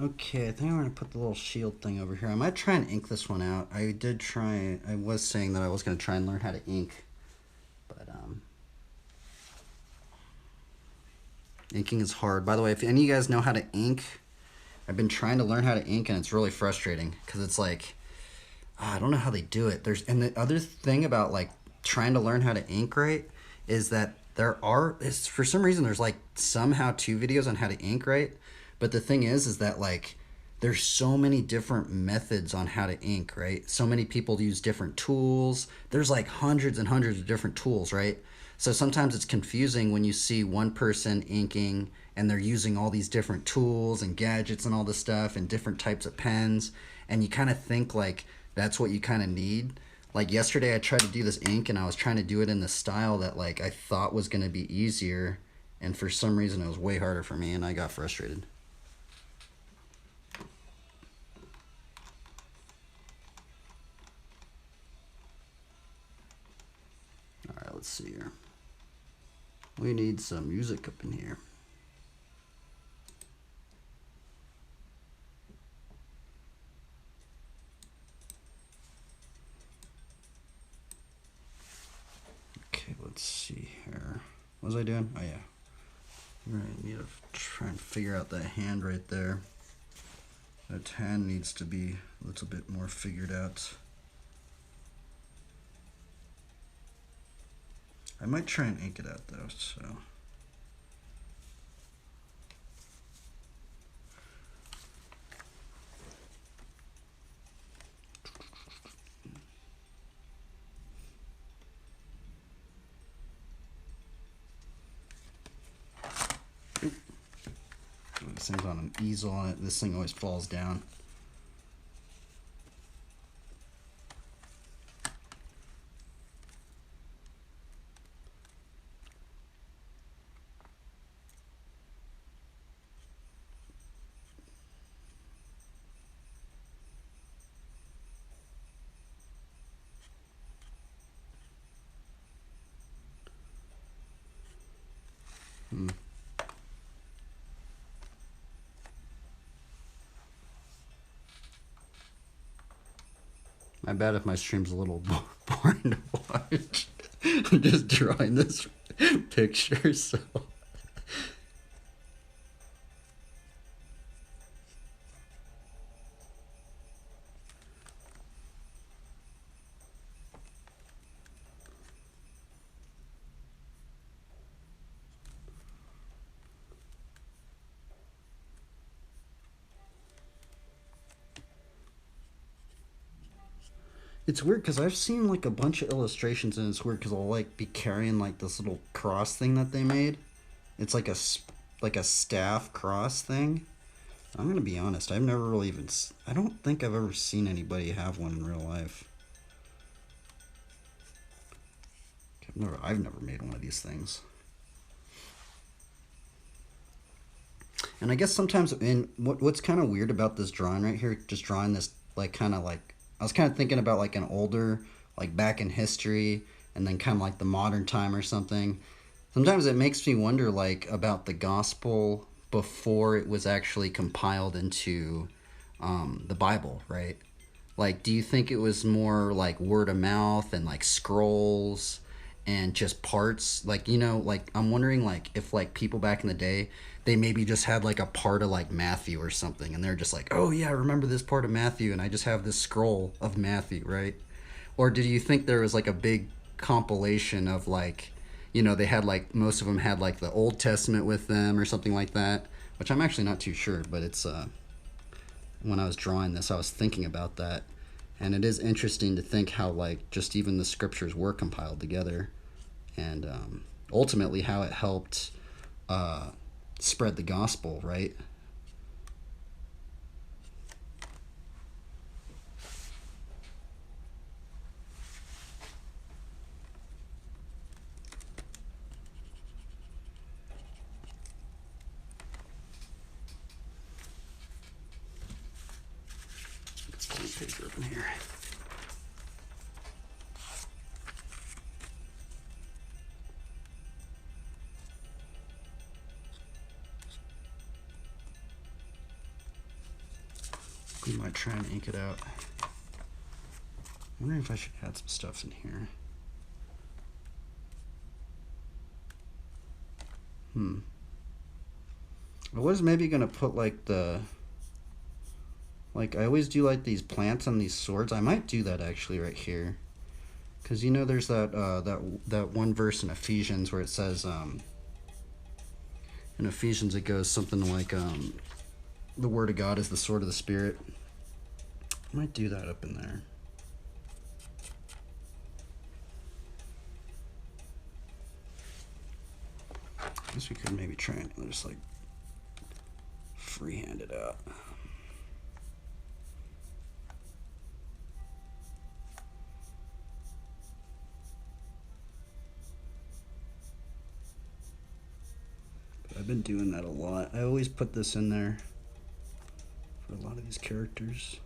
Okay, I think I'm going to put the little shield thing over here. I might try and ink this one out. I was saying that I was going to try and learn how to ink. But, inking is hard. By the way, if any of you guys know how to ink, I've been trying to learn how to ink, and it's really frustrating. Because it's like, I don't know how they do it. And the other thing about, like, trying to learn how to ink right is that for some reason, there's, like, some how-to videos on how to ink right. But the thing is that like there's so many different methods on how to ink, right? So many people use different tools. There's like hundreds and hundreds of different tools, right? So sometimes it's confusing when you see one person inking and they're using all these different tools and gadgets and all this stuff and different types of pens, and you kind of think like that's what you kind of need. Like yesterday I tried to do this ink and I was trying to do it in the style that like I thought was going to be easier, and for some reason it was way harder for me and I got frustrated. Alright, let's see here. We need some music up in here. Okay, let's see here. What was I doing? Oh yeah. Right, need to try and figure out that hand right there. That hand needs to be a little bit more figured out. I might try and ink it out though, so. This thing's on an easel on it. This thing always falls down. I bet if my stream's a little boring to watch. I'm just drawing this picture, so. It's weird because I've seen like a bunch of illustrations, and it's weird because I'll like be carrying like this little cross thing that they made. It's like a staff cross thing. I'm gonna be honest. I've never really even. I don't think I've ever seen anybody have one in real life. I've I've never made one of these things. And I guess sometimes in what's kind of weird about this drawing right here, just drawing this like kind of like I was kind of thinking about like an older like back in history and then kind of like the modern time or something. Sometimes it makes me wonder like about the gospel before it was actually compiled into the Bible, right? Like, do you think it was more like word of mouth and like scrolls and just parts? Like, like I'm wondering like if like people back in the day, they maybe just had like a part of like Matthew or something and they're just like, "Oh yeah, I remember this part of Matthew and I just have this scroll of Matthew," right? Or did you think there was like a big compilation of like, they had like most of them had like the Old Testament with them or something like that, which I'm actually not too sure, but it's when I was drawing this, I was thinking about that. And it is interesting to think how, like, just even the scriptures were compiled together and ultimately how it helped spread the gospel, right? Let's pull the paper open here. We might try and ink it out. I'm wondering if I should add some stuff in here. I was maybe gonna put like I always do like these plants on these swords. I might do that actually right here, because there's that one verse in Ephesians where it says in Ephesians it goes something like the word of God is the sword of the spirit. I might do that up in there. I guess we could maybe try and just like freehand it out. But I've been doing that a lot. I always put this in there for a lot of these characters.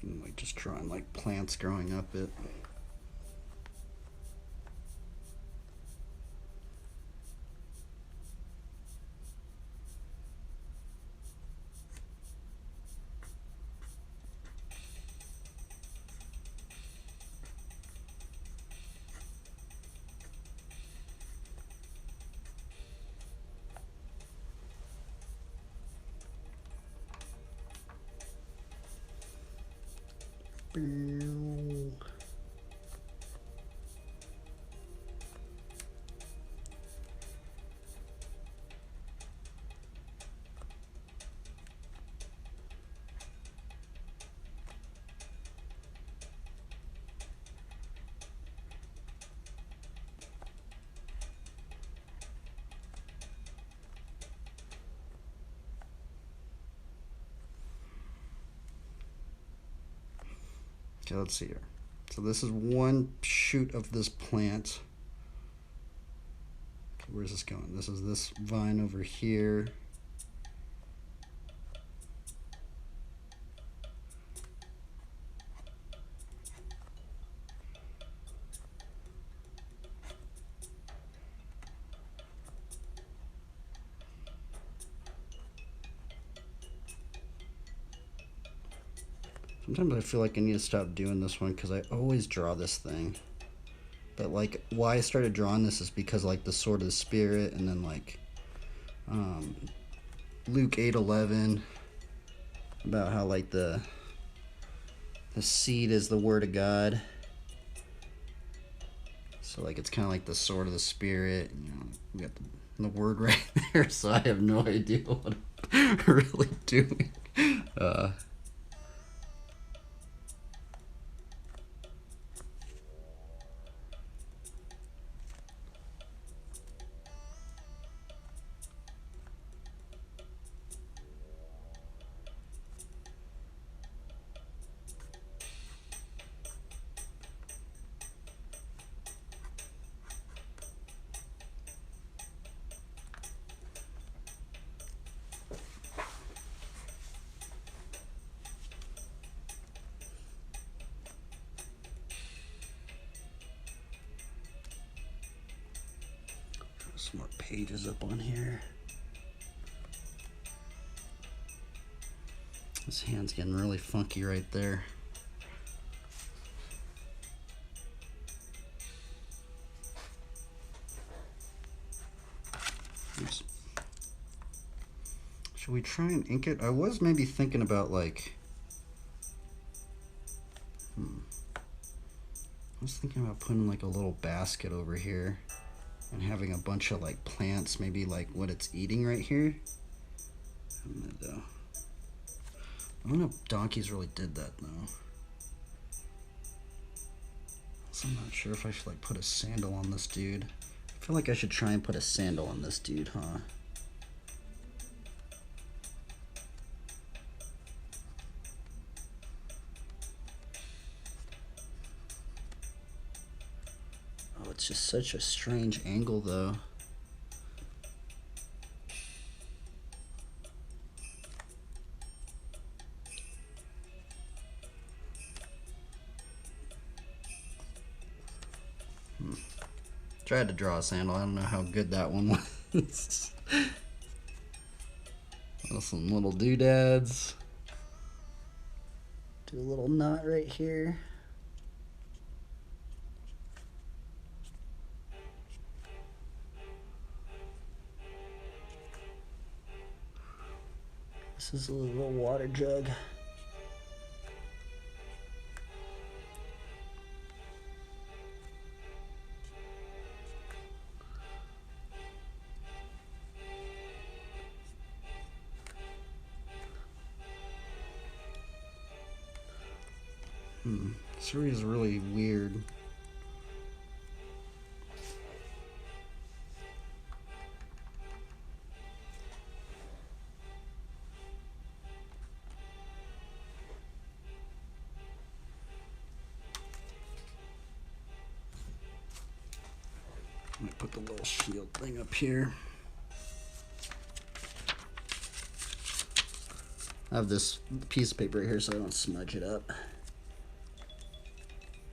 And like just drawing like plants growing up it. Okay, let's see here. So this is one shoot of this plant. Okay, where's this going? This is this vine over here. So Sometimes I feel like I need to stop doing this one because I always draw this thing. But like, why I started drawing this is because like the sword of the spirit, and then like Luke 8:11 about how like the seed is the word of God. So like it's kind of like the sword of the spirit. You know, we got the word right there. So I have no idea what I'm really doing. Some more pages up on here. This hand's getting really funky right there. Oops. Should we try and ink it? I was maybe thinking about like, I was thinking about putting like a little basket over here and having a bunch of like plants, maybe like what it's eating right here. I don't know if donkeys really did that though. So I'm not sure if I should like put a sandal on this dude. I feel like I should try and put a sandal on this dude, huh? Oh, it's just such a strange angle though. Tried to draw a sandal. I don't know how good that one was. Some little doodads. Do a little knot right here. This is a little water jug. Suri is really weird. I'm gonna put the little shield thing up here. I have this piece of paper right here so I don't smudge it up.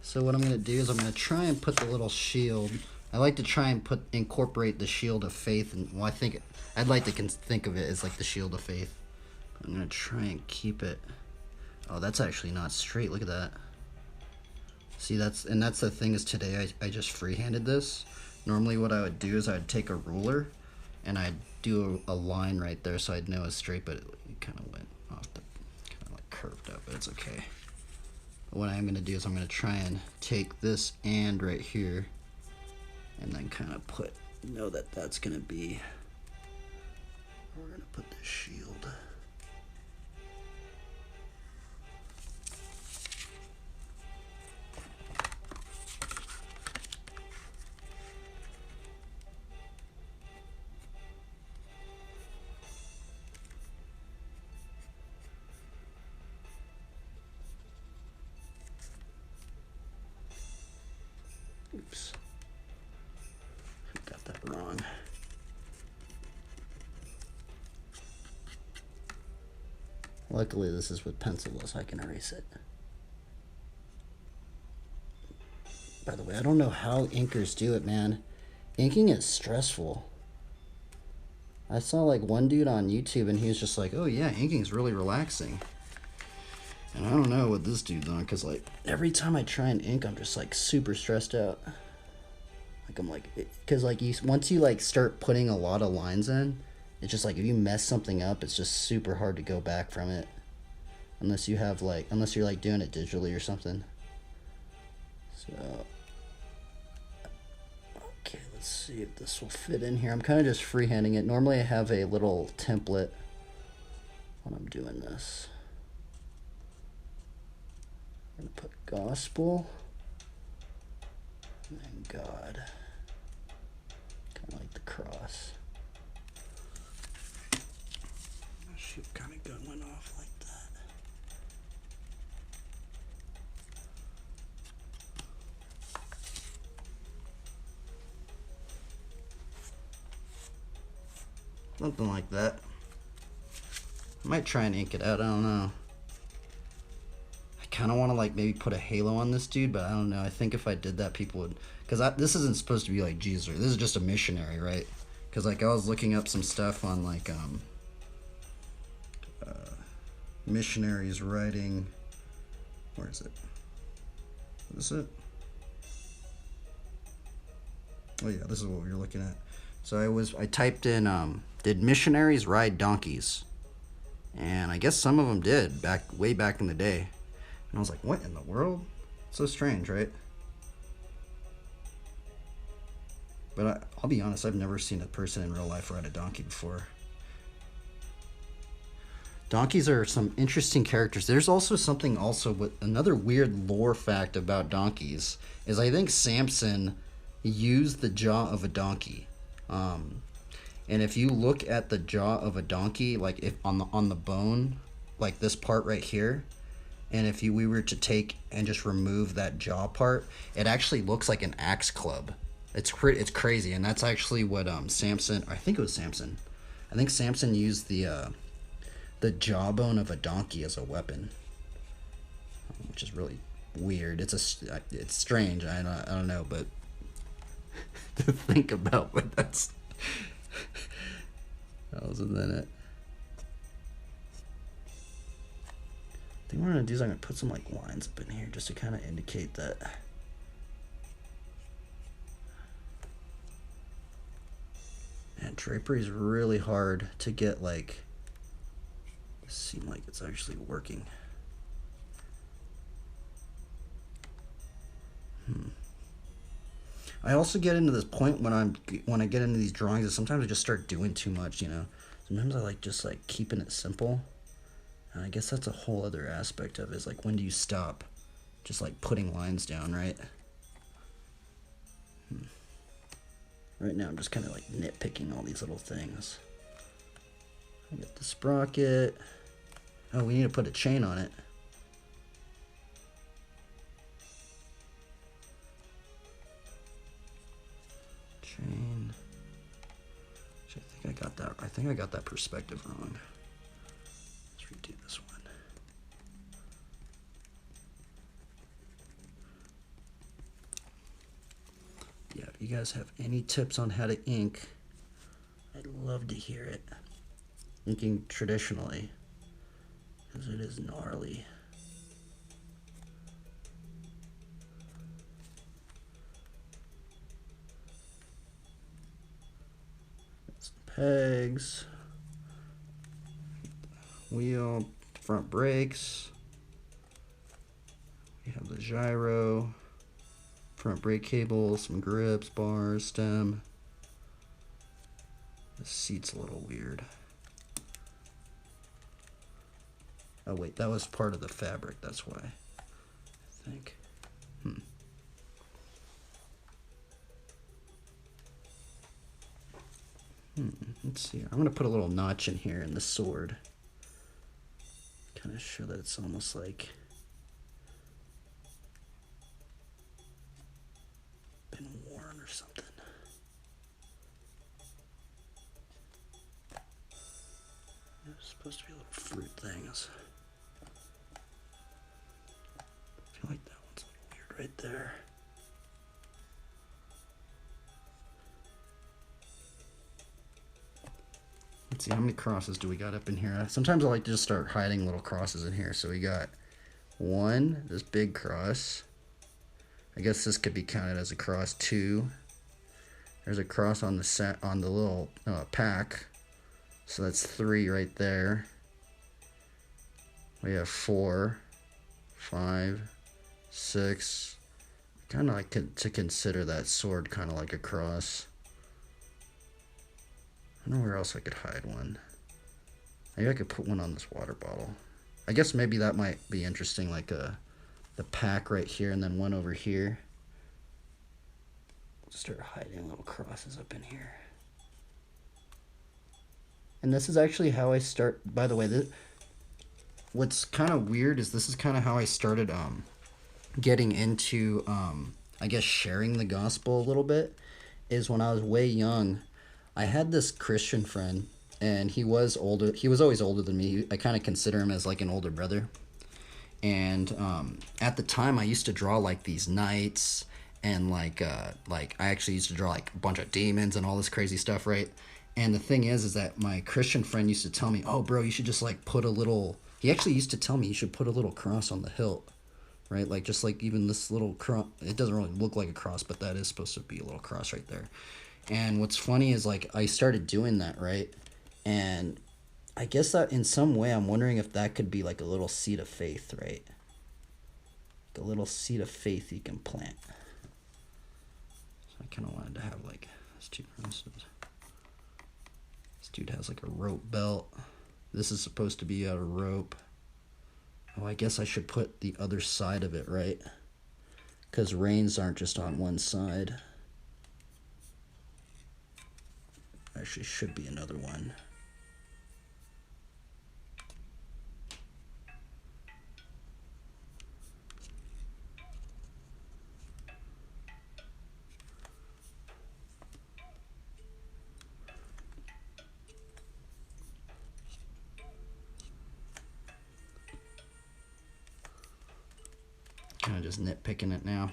So what I'm going to do is I'm going to try and put the little shield. I like to try and incorporate the shield of faith, and well, I'd like to think of it as like the shield of faith. I'm going to try and keep it. Oh, that's actually not straight. Look at that. See, that's the thing is today I just freehanded this. Normally what I would do is I'd take a ruler and I'd do a line right there so I'd know it's straight, but it kind of went off the, kind of like curved up, but it's okay. What I'm going to do is I'm going to try and take this and right here and then kind of know that that's going to be, we're going to put this shield. Oops, I got that wrong. Luckily this is with pencil so I can erase it. By the way, I don't know how inkers do it, man. Inking is stressful. I saw like one dude on YouTube and he was just like, oh yeah, inking is really relaxing. And I don't know what this dude's on, because, like, every time I try and ink, I'm just, like, super stressed out. Like, I'm like, because, like, once you, like, start putting a lot of lines in, it's just, like, if you mess something up, it's just super hard to go back from it. Unless you have, like, unless you're, like, doing it digitally or something. So, okay, let's see if this will fit in here. I'm kind of just freehanding it. Normally I have a little template when I'm doing this. I'm going to put gospel and God. Kind of like the cross. My ship kind of gun went off like that. Something like that. I might try and ink it out, I don't know. I kind of want to like maybe put a halo on this dude, but I don't know. I think if I did that, people would... Because this isn't supposed to be like Jesus. This is just a missionary, right? Because like I was looking up some stuff on like missionaries writing... Where is it? Is this it? Oh yeah, this is what we were looking at. So I typed in did missionaries ride donkeys? And I guess some of them did way back in the day. And I was like, what in the world? So strange, right? But I'll be honest, I've never seen a person in real life ride a donkey before. Donkeys are some interesting characters. There's also something with another weird lore fact about donkeys is I think Samson used the jaw of a donkey. And if you look at the jaw of a donkey, like if on the bone, like this part right here, and if we were to take and just remove that jaw part, it actually looks like an axe club. It's crazy, and that's actually what Samson. I think it was Samson. I think Samson used the jawbone of a donkey as a weapon, which is really weird. It's strange. I don't know, but to think about, but that's that wasn't it. I think what I'm gonna do is I'm gonna put some like lines up in here just to kind of indicate that. And drapery is really hard to get like seem like it's actually working. I also get into this point when I get into these drawings that sometimes I just start doing too much, you know. Sometimes I like just like keeping it simple. And I guess that's a whole other aspect of it, is like when do you stop just like putting lines down, right? Right now I'm just kind of like nitpicking all these little things. I get the sprocket. Oh, we need to put a chain on it. Chain. I think I got that perspective wrong. Let's redo this one. Yeah, if you guys have any tips on how to ink, I'd love to hear it. Inking traditionally, because it is gnarly. Some pegs, wheel, front brakes. We have the gyro, front brake cable, some grips, bars, stem. The seat's a little weird. Oh wait, that was part of the fabric, that's why, I think. Let's see, I'm gonna put a little notch in here in the sword. Kind of show that it's almost like been worn or something. There's supposed to be little fruit things. I feel like that one's a little weird right there. Let's see, how many crosses do we got up in here? Sometimes I like to just start hiding little crosses in here. So we got 1, this big cross. I guess this could be counted as a cross. 2. There's a cross on the set on the little pack. So that's 3 right there. We have 4, 5, 6. Kind of like to consider that sword kind of like a cross. I don't know where else I could hide one. Maybe I could put one on this water bottle. I guess maybe that might be interesting, like the pack right here and then one over here. Start hiding little crosses up in here. And this is actually how I start. By the way, what's kind of weird is this is kind of how I started getting into I guess sharing the gospel a little bit. Is when I was way young, I had this Christian friend, and he was older. He was always older than me. I kind of consider him as like an older brother. And at the time, I used to draw like these knights, and like I actually used to draw like a bunch of demons and all this crazy stuff, right? And the thing is that my Christian friend used to tell me, "Oh, bro, you should just like put a little." He actually used to tell me you should put a little cross on the hilt, right? Like just like even this little cross. It doesn't really look like a cross, but that is supposed to be a little cross right there. And what's funny is like I started doing that, right? And I guess that in some way I'm wondering if that could be like a little seed of faith, right? Like a little seed of faith you can plant. So I kind of wanted to have like this dude has like a rope belt. This is supposed to be a rope. Oh, I guess I should put the other side of it, right? Because reins aren't just on one side. Actually, should be another one. Kind of just nitpicking it now.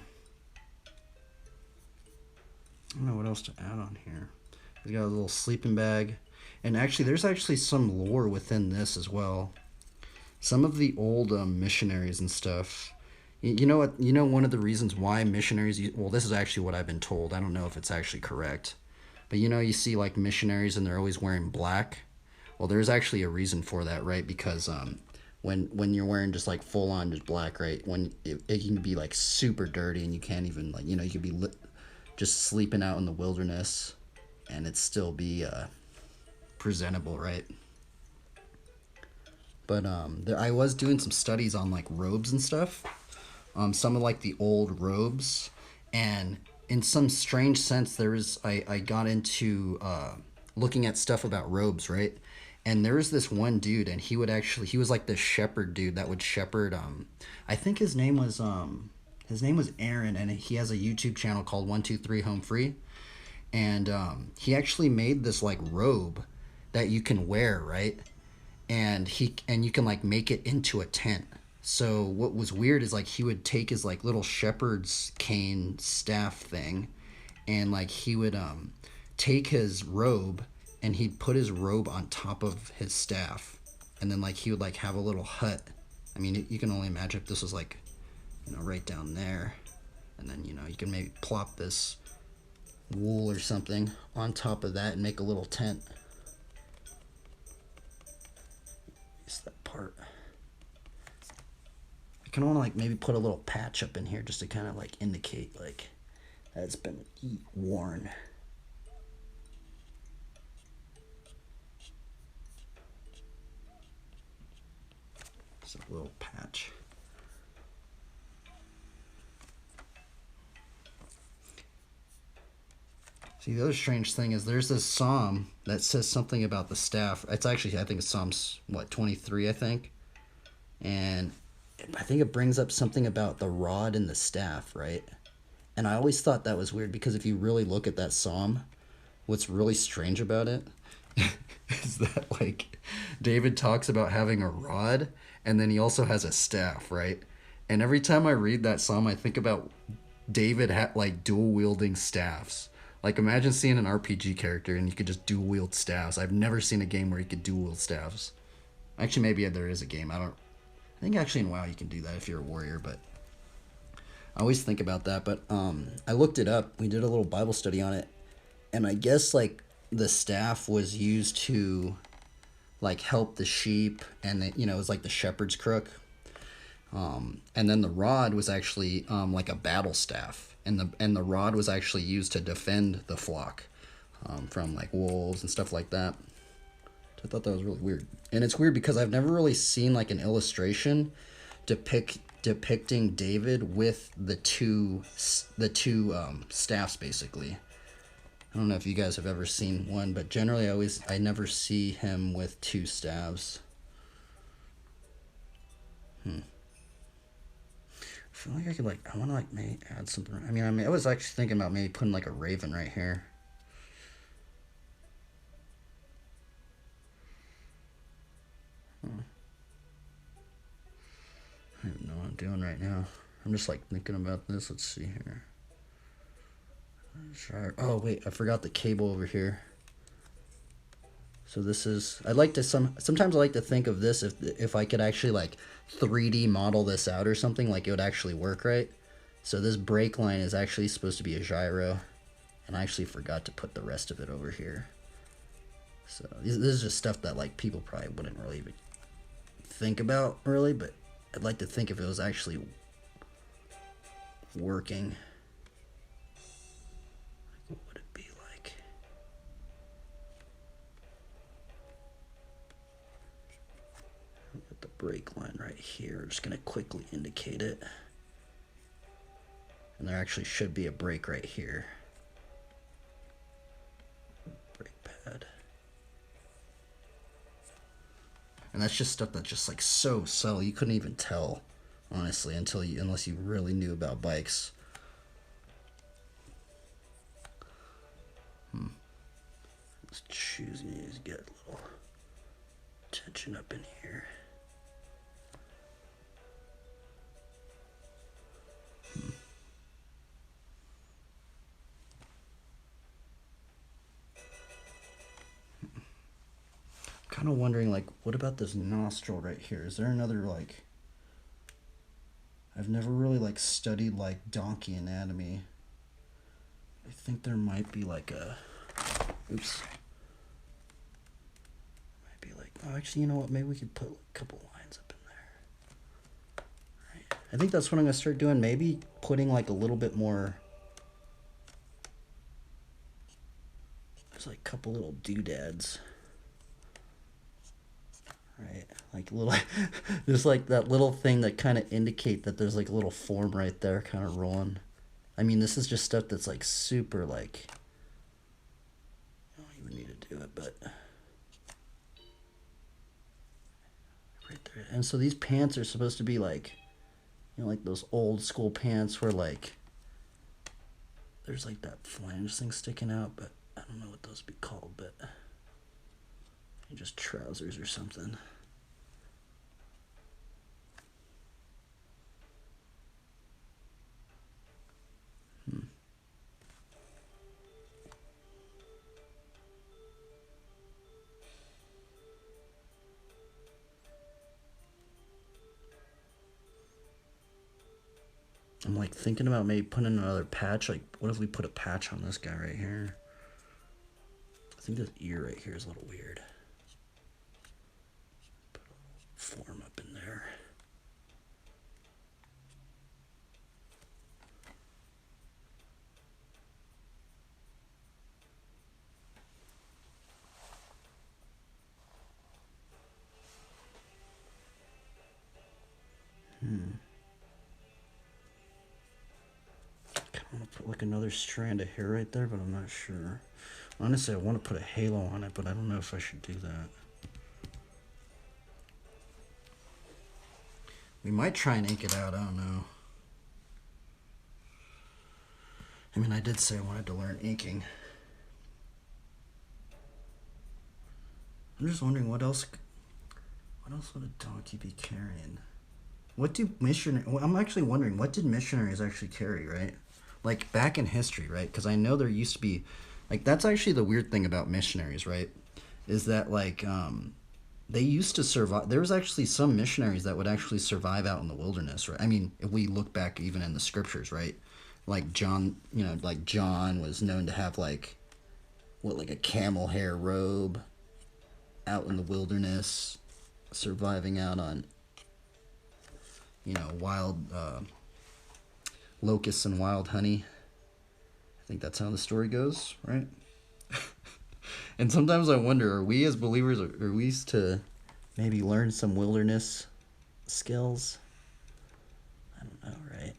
I don't know what else to add on here. We got a little sleeping bag. And actually, there's actually some lore within this as well. Some of the old missionaries and stuff. You know what? You know one of the reasons why missionaries... Well, this is actually what I've been told. I don't know if it's actually correct. But you know, you see like missionaries and they're always wearing black. Well, there's actually a reason for that, right? Because when you're wearing just like full on just black, right? When it can be like super dirty and you can't even like, you know, you could be just sleeping out in the wilderness and it still be presentable, right? But I was doing some studies on like robes and stuff. Some of like the old robes, and in some strange sense I got into looking at stuff about robes, right? And there was this one dude, and he was like this shepherd dude that would shepherd. I think his name was Aaron, and he has a YouTube channel called 123 Home Free, and he actually made this like robe that you can wear, right? And you can like make it into a tent. So what was weird is like he would take his like little shepherd's cane staff thing, and like he would take his robe and he'd put his robe on top of his staff, and then like he would like have a little hut. I mean, you can only imagine if this was like, you know, right down there, and then you know you can maybe plop this wool or something on top of that and make a little tent. It's that part. I kind of want to like maybe put a little patch up in here just to kind of like indicate like that it's been worn. Just a little patch. See, the other strange thing is there's this psalm that says something about the staff. It's actually, I think it's Psalms, 23, I think. And I think it brings up something about the rod and the staff, right? And I always thought that was weird because if you really look at that psalm, what's really strange about it is that, like, David talks about having a rod, and then he also has a staff, right? And every time I read that psalm, I think about David like dual wielding staffs. Like imagine seeing an RPG character and you could just dual wield staffs. I've never seen a game where you could dual wield staffs. Actually, maybe there is a game. I don't. I think actually in WoW you can do that if you're a warrior, but I always think about that. But I looked it up. We did a little Bible study on it, and I guess like the staff was used to like help the sheep, and it was like the shepherd's crook. And then the rod was actually like a battle staff, and the rod was actually used to defend the flock from like wolves and stuff like that. So I thought that was really weird, and it's weird because I've never really seen like an illustration depicting David with the two staffs basically. I don't know if you guys have ever seen one, but generally I never see him with two staves. I feel like I want to like maybe add something. I mean, I was actually thinking about maybe putting like a raven right here. I don't know what I'm doing right now. I'm just like thinking about this. Let's see here. Oh wait, I forgot the cable over here. So this is, I'd like to sometimes I like to think of this if I could actually like 3D model this out or something, like it would actually work right. So this brake line is actually supposed to be a gyro, and I actually forgot to put the rest of it over here. So this is just stuff that like people probably wouldn't really even think about really, but I'd like to think if it was actually working. What would it be like? Got the brake line right here. I'm just gonna quickly indicate it. And there actually should be a brake right here. Brake pad. And that's just stuff that's just like so subtle. You couldn't even tell, honestly, unless you really knew about bikes. Just choosing to get a little tension up in here. Kind of wondering, like, what about this nostril right here? Is there another, like, I've never really like studied like donkey anatomy. I think there might be like a, oops, might be like, oh, actually, you know what, maybe we could put a couple lines up in there. Right. I think that's what I'm gonna start doing. Maybe putting like a little bit more, there's like a couple little doodads. Right, like little, there's like that little thing that kind of indicate that there's like a little form right there kind of rolling. I mean, this is just stuff that's like super like, I don't even need to do it, but right there. And so these pants are supposed to be like, like those old school pants where like, there's like that flange thing sticking out, but I don't know what those be called, but just trousers or something. I'm like thinking about maybe putting another patch. Like, what if we put a patch on this guy right here? I think this ear right here is a little weird. Put a little form up in there. I want to put like another strand of hair right there, but I'm not sure. Honestly, I want to put a halo on it, but I don't know if I should do that. We might try and ink it out, I don't know. I mean, I did say I wanted to learn inking. I'm just wondering what else would a donkey be carrying? What do missionaries, I'm actually wondering, what did missionaries actually carry, right? Like back in history, right? Because I know there used to be, like, that's actually the weird thing about missionaries, right? Is that like they used to survive. There was actually some missionaries that would actually survive out in the wilderness, right? I mean, if we look back even in the scriptures, right? Like John, like John was known to have like what, like a camel hair robe out in the wilderness, surviving out on wild locusts and wild honey. I think that's how the story goes, right? And sometimes I wonder, are we as believers, are we to maybe learn some wilderness skills? I don't know, right?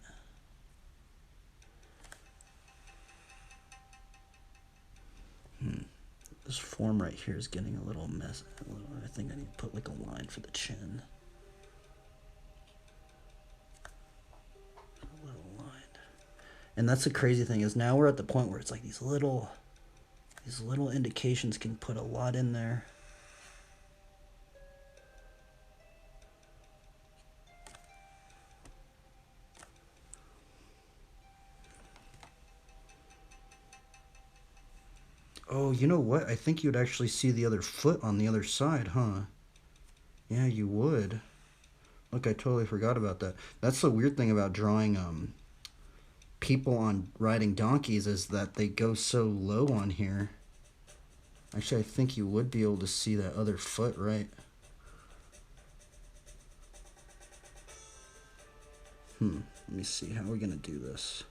This form right here is getting a little messy. I think I need to put like a line for the chin. A little line. And that's the crazy thing, is now we're at the point where it's like these little indications can put a lot in there. Oh, you know what? I think you'd actually see the other foot on the other side, huh? Yeah, you would. Look, I totally forgot about that. That's the weird thing about drawing people on riding donkeys, is that they go so low on here. Actually, I think you would be able to see that other foot, right? Let me see. How are we going to do this?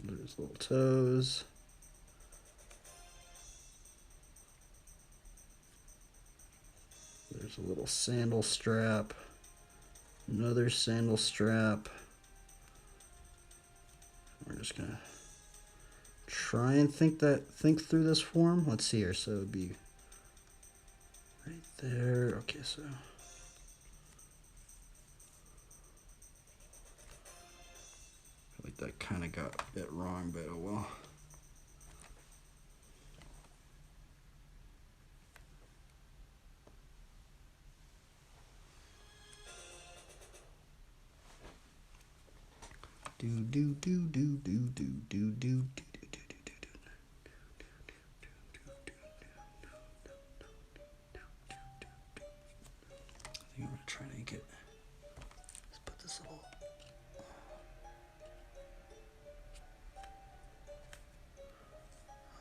There's little toes. There's a little sandal strap. Another sandal strap. We're just gonna try and think through this form. Let's see here. So it would be right there. Okay, so I feel like that kind of got a bit wrong, but oh well. Do do do do do do do do. I think I'm gonna try to get. Let's put this little.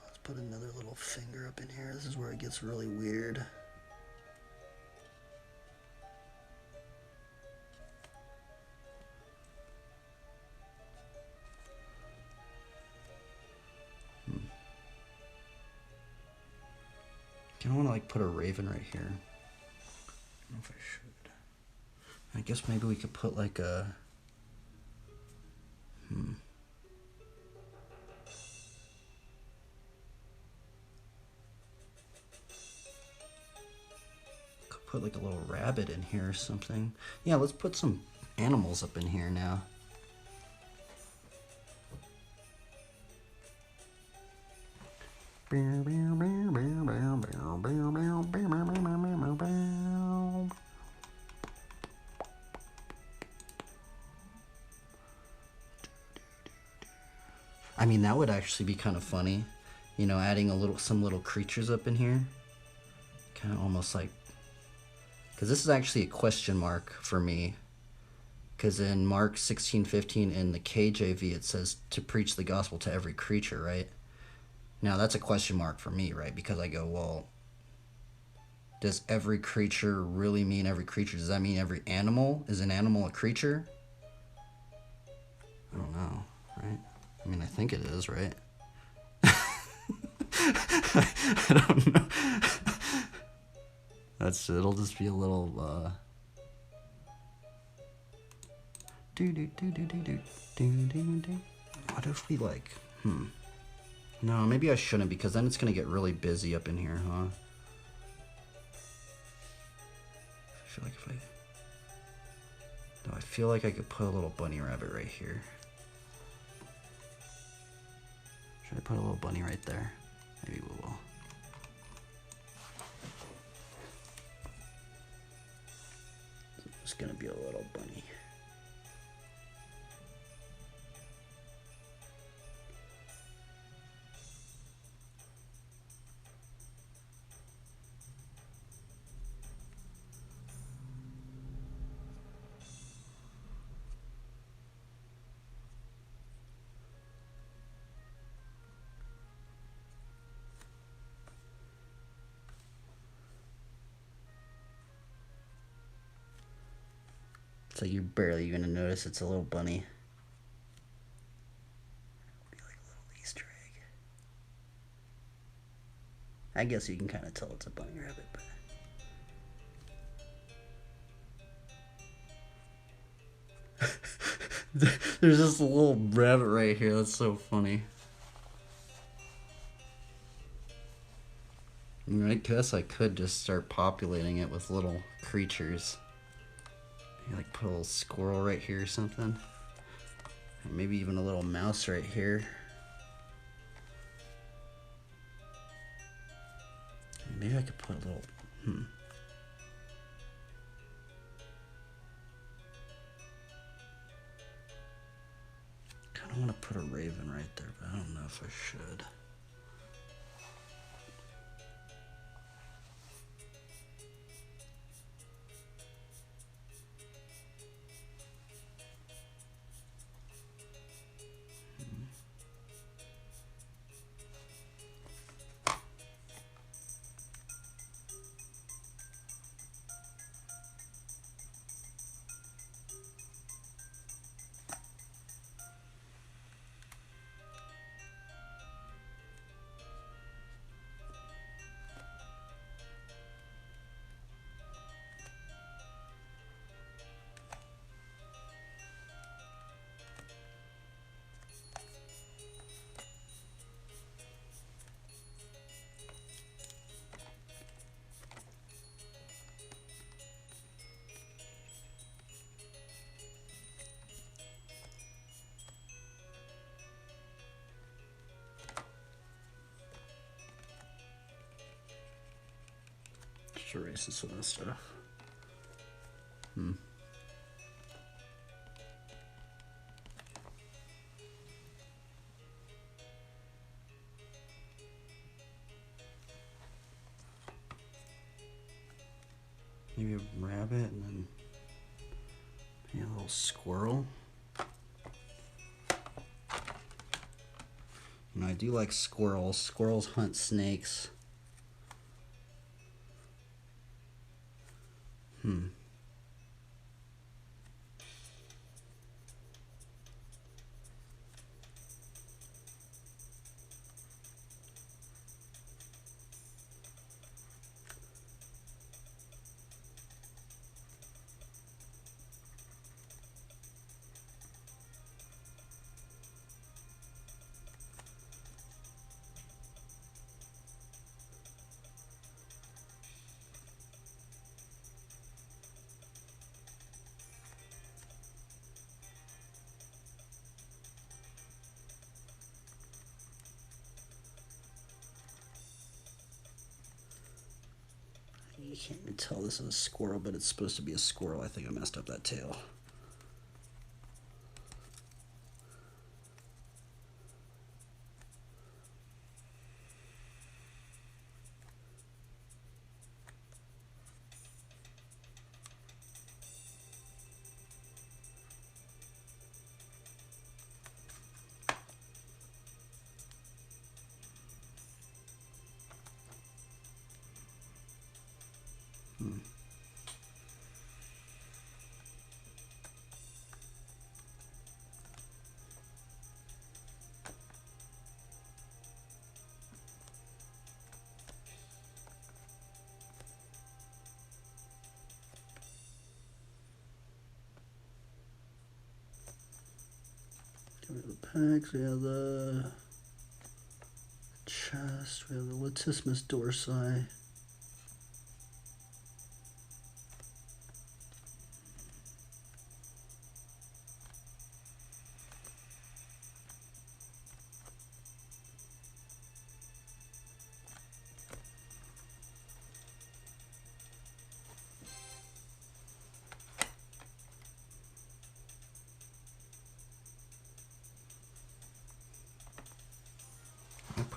Let's put another little finger up in here. This is where it gets really weird. I want to like put a raven right here. I don't know if I should. I guess maybe we could put like a. Could put like a little rabbit in here or something. Yeah, let's put some animals up in here now. I mean, that would actually be kind of funny, adding some little creatures up in here. Kind of almost like, because this is actually a question mark for me. Because in Mark 16:15 in the KJV, it says to preach the gospel to every creature, right? Now, that's a question mark for me, right? Because I go, well, does every creature really mean every creature? Does that mean every animal? Is an animal a creature? I don't know, right? I mean, I think it is, right? I don't know. It'll just be a little, What if we No, maybe I shouldn't, because then it's gonna get really busy up in here, huh? I feel like I could put a little bunny rabbit right here. Should I put a little bunny right there? Maybe we will. bunny. So you're barely gonna notice it's a little bunny. Be like a little Easter egg. I guess you can kind of tell it's a bunny rabbit, but. There's just a little rabbit right here. That's so funny. I guess I could just start populating it with little creatures. Maybe like put a little squirrel right here or something. Or maybe even a little mouse right here. Maybe I could put a little. Kind of want to put a raven right there, but I don't know if I should. Just erase some of this stuff. Maybe a rabbit and then maybe a little squirrel. You know, I do like squirrels. Squirrels hunt snakes. You can't even tell this is a squirrel, but it's supposed to be a squirrel. I think I messed up that tail. We have the pecs, we have the chest, we have the latissimus dorsi.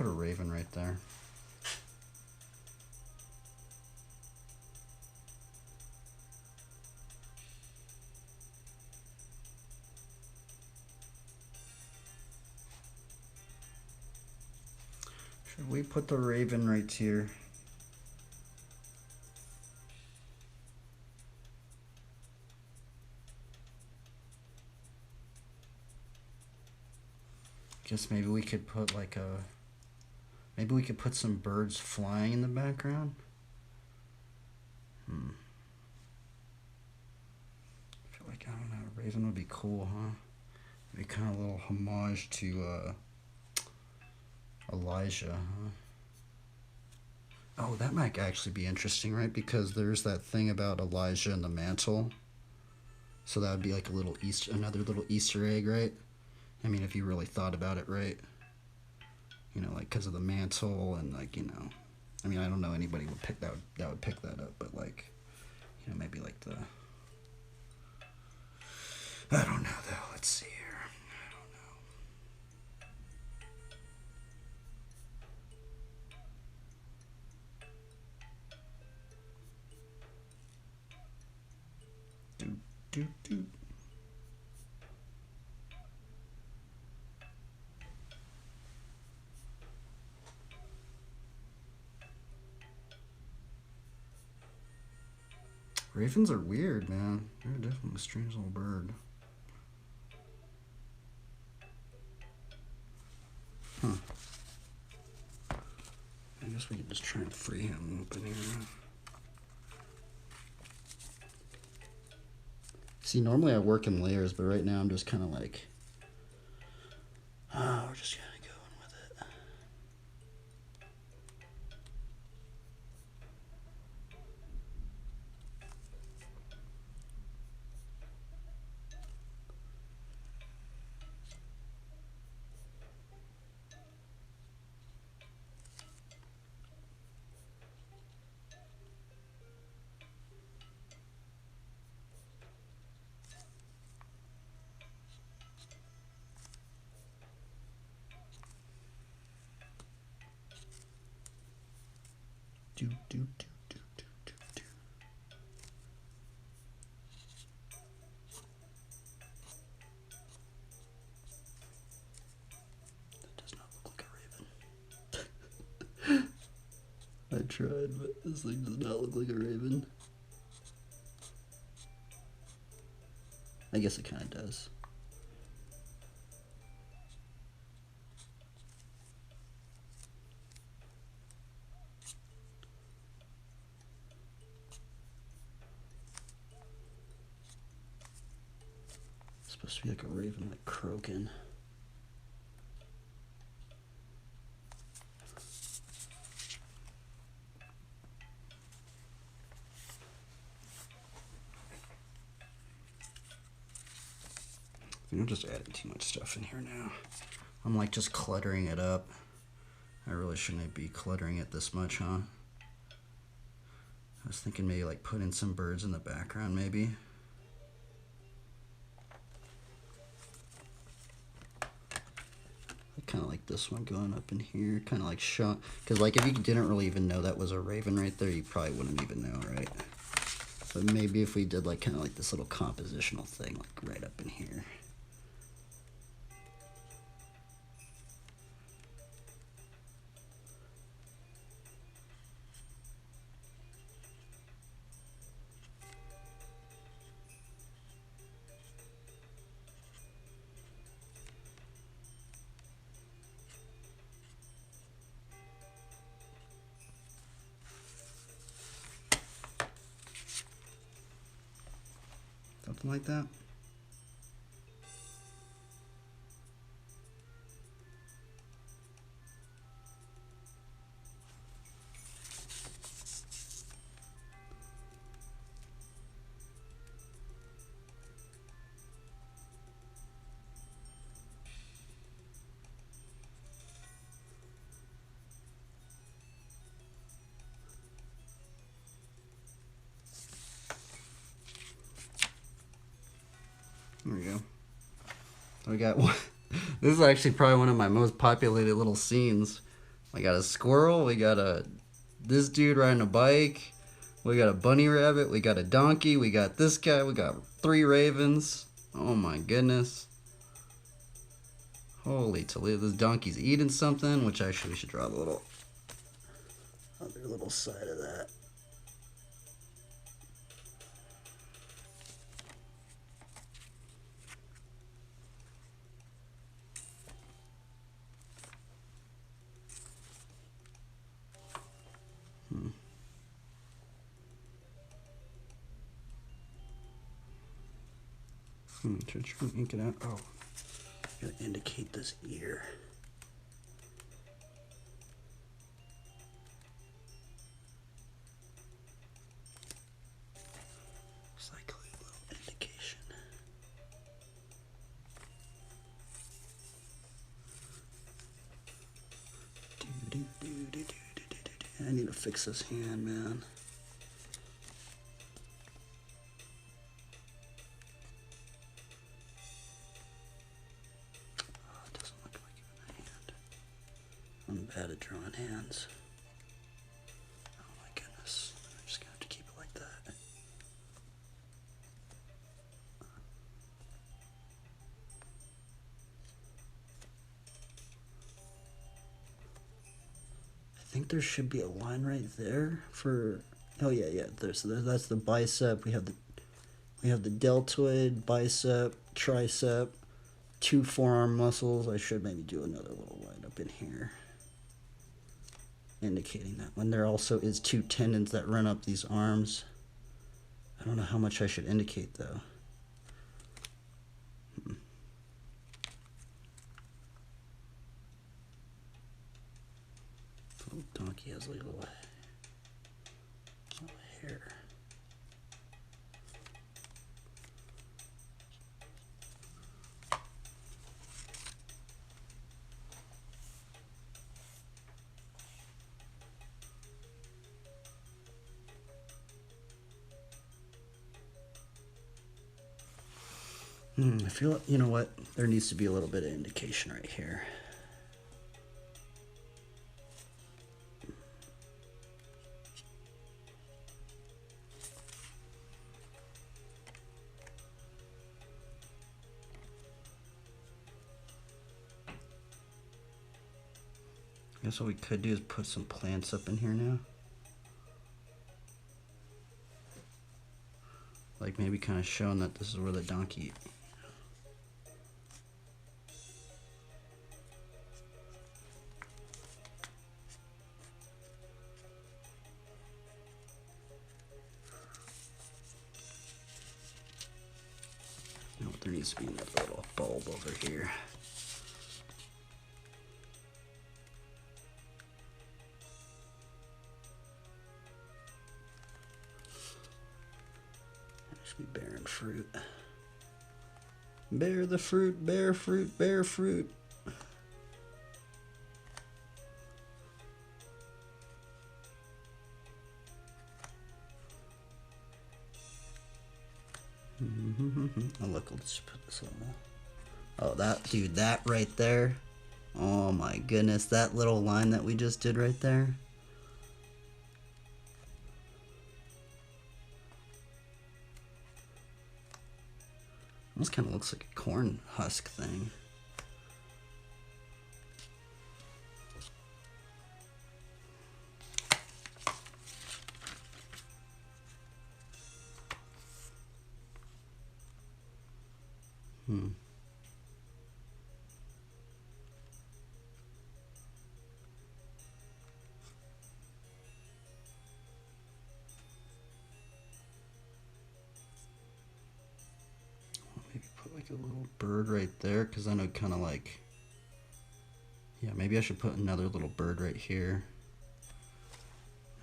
put a raven right there. Should we put the raven right here? Guess maybe we could put like a... Maybe we could put some birds flying in the background. I feel like, I don't know, raven would be cool, huh? Maybe kind of a little homage to Elijah, huh? Oh, that might actually be interesting, right? Because there's that thing about Elijah and the mantle. So that would be like a little another little Easter egg, right? I mean, if you really thought about it, right? You know, like because of the mantle and like, you know, I mean, I don't know anybody would pick that would pick that up, but like, you know, maybe like the, I don't know though. Let's see here. I don't know. Do. Ravens are weird, man. They're definitely a strange little bird. Huh. I guess we could just try and free him open here. See, normally I work in layers, but right now I'm just kind of like, oh, we're just kind of going with it. Do. That does not look like a raven. I tried, but this thing does not look like a raven. I guess it kind of does. It's supposed to be like a raven, like croaking. I think I'm just adding too much stuff in here now. I'm like just cluttering it up. I really shouldn't be cluttering it this much, huh? I was thinking maybe like put in some birds in the background, maybe. Kind of like this one going up in here, kind of like shot. Because like if you didn't really even know that was a raven right there, you probably wouldn't even know, right? But maybe if we did like kind of like this little compositional thing, like right up in here. Something like that. There we go. We got one. This is actually probably one of my most populated little scenes. We got a squirrel. We got this dude riding a bike. We got a bunny rabbit. We got a donkey. We got this guy. We got 3 ravens. Oh my goodness. Holy Toledo. This donkey's eating something, which actually we should draw a little other little side of that. Try to ink it out. Oh, gotta indicate this ear. It's like a little indication. I need to fix this hand, man. I'm bad at drawing hands. Oh my goodness. I'm just gonna have to keep it like that. I think there should be a line right there for, oh yeah, that's the bicep. We have the deltoid, bicep, tricep, 2 forearm muscles. I should maybe do another little line up in here, indicating that when there also is 2 tendons that run up these arms. I don't know how much I should indicate though. The little donkey has like a little hair. I feel, you know what? There needs to be a little bit of indication right here. I guess what we could do is put some plants up in here now. Like maybe kind of showing that this is where the donkey. You know, there needs to be another little bulb over here. Be bearing fruit. Bear the fruit, bear fruit, bear fruit. Oh look, let's just put this on. Oh that dude, that right there. Oh my goodness, that little line that we just did right there. Almost kind of looks like a corn husk thing. A little bird right there, because then it kind of like, yeah, maybe I should put another little bird right here.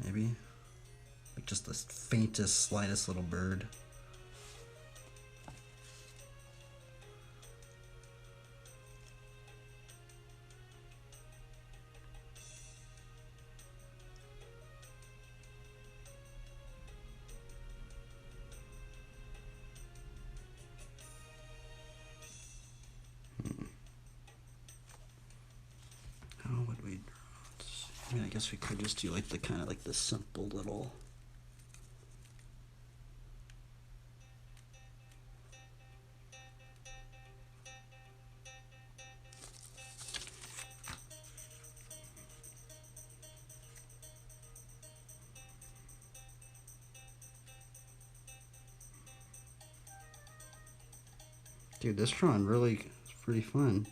Maybe like just the faintest, slightest little bird. How would we draw? Let's see. I mean, I guess we could just do like the kind of like the simple little. Dude, this drawing really is pretty fun.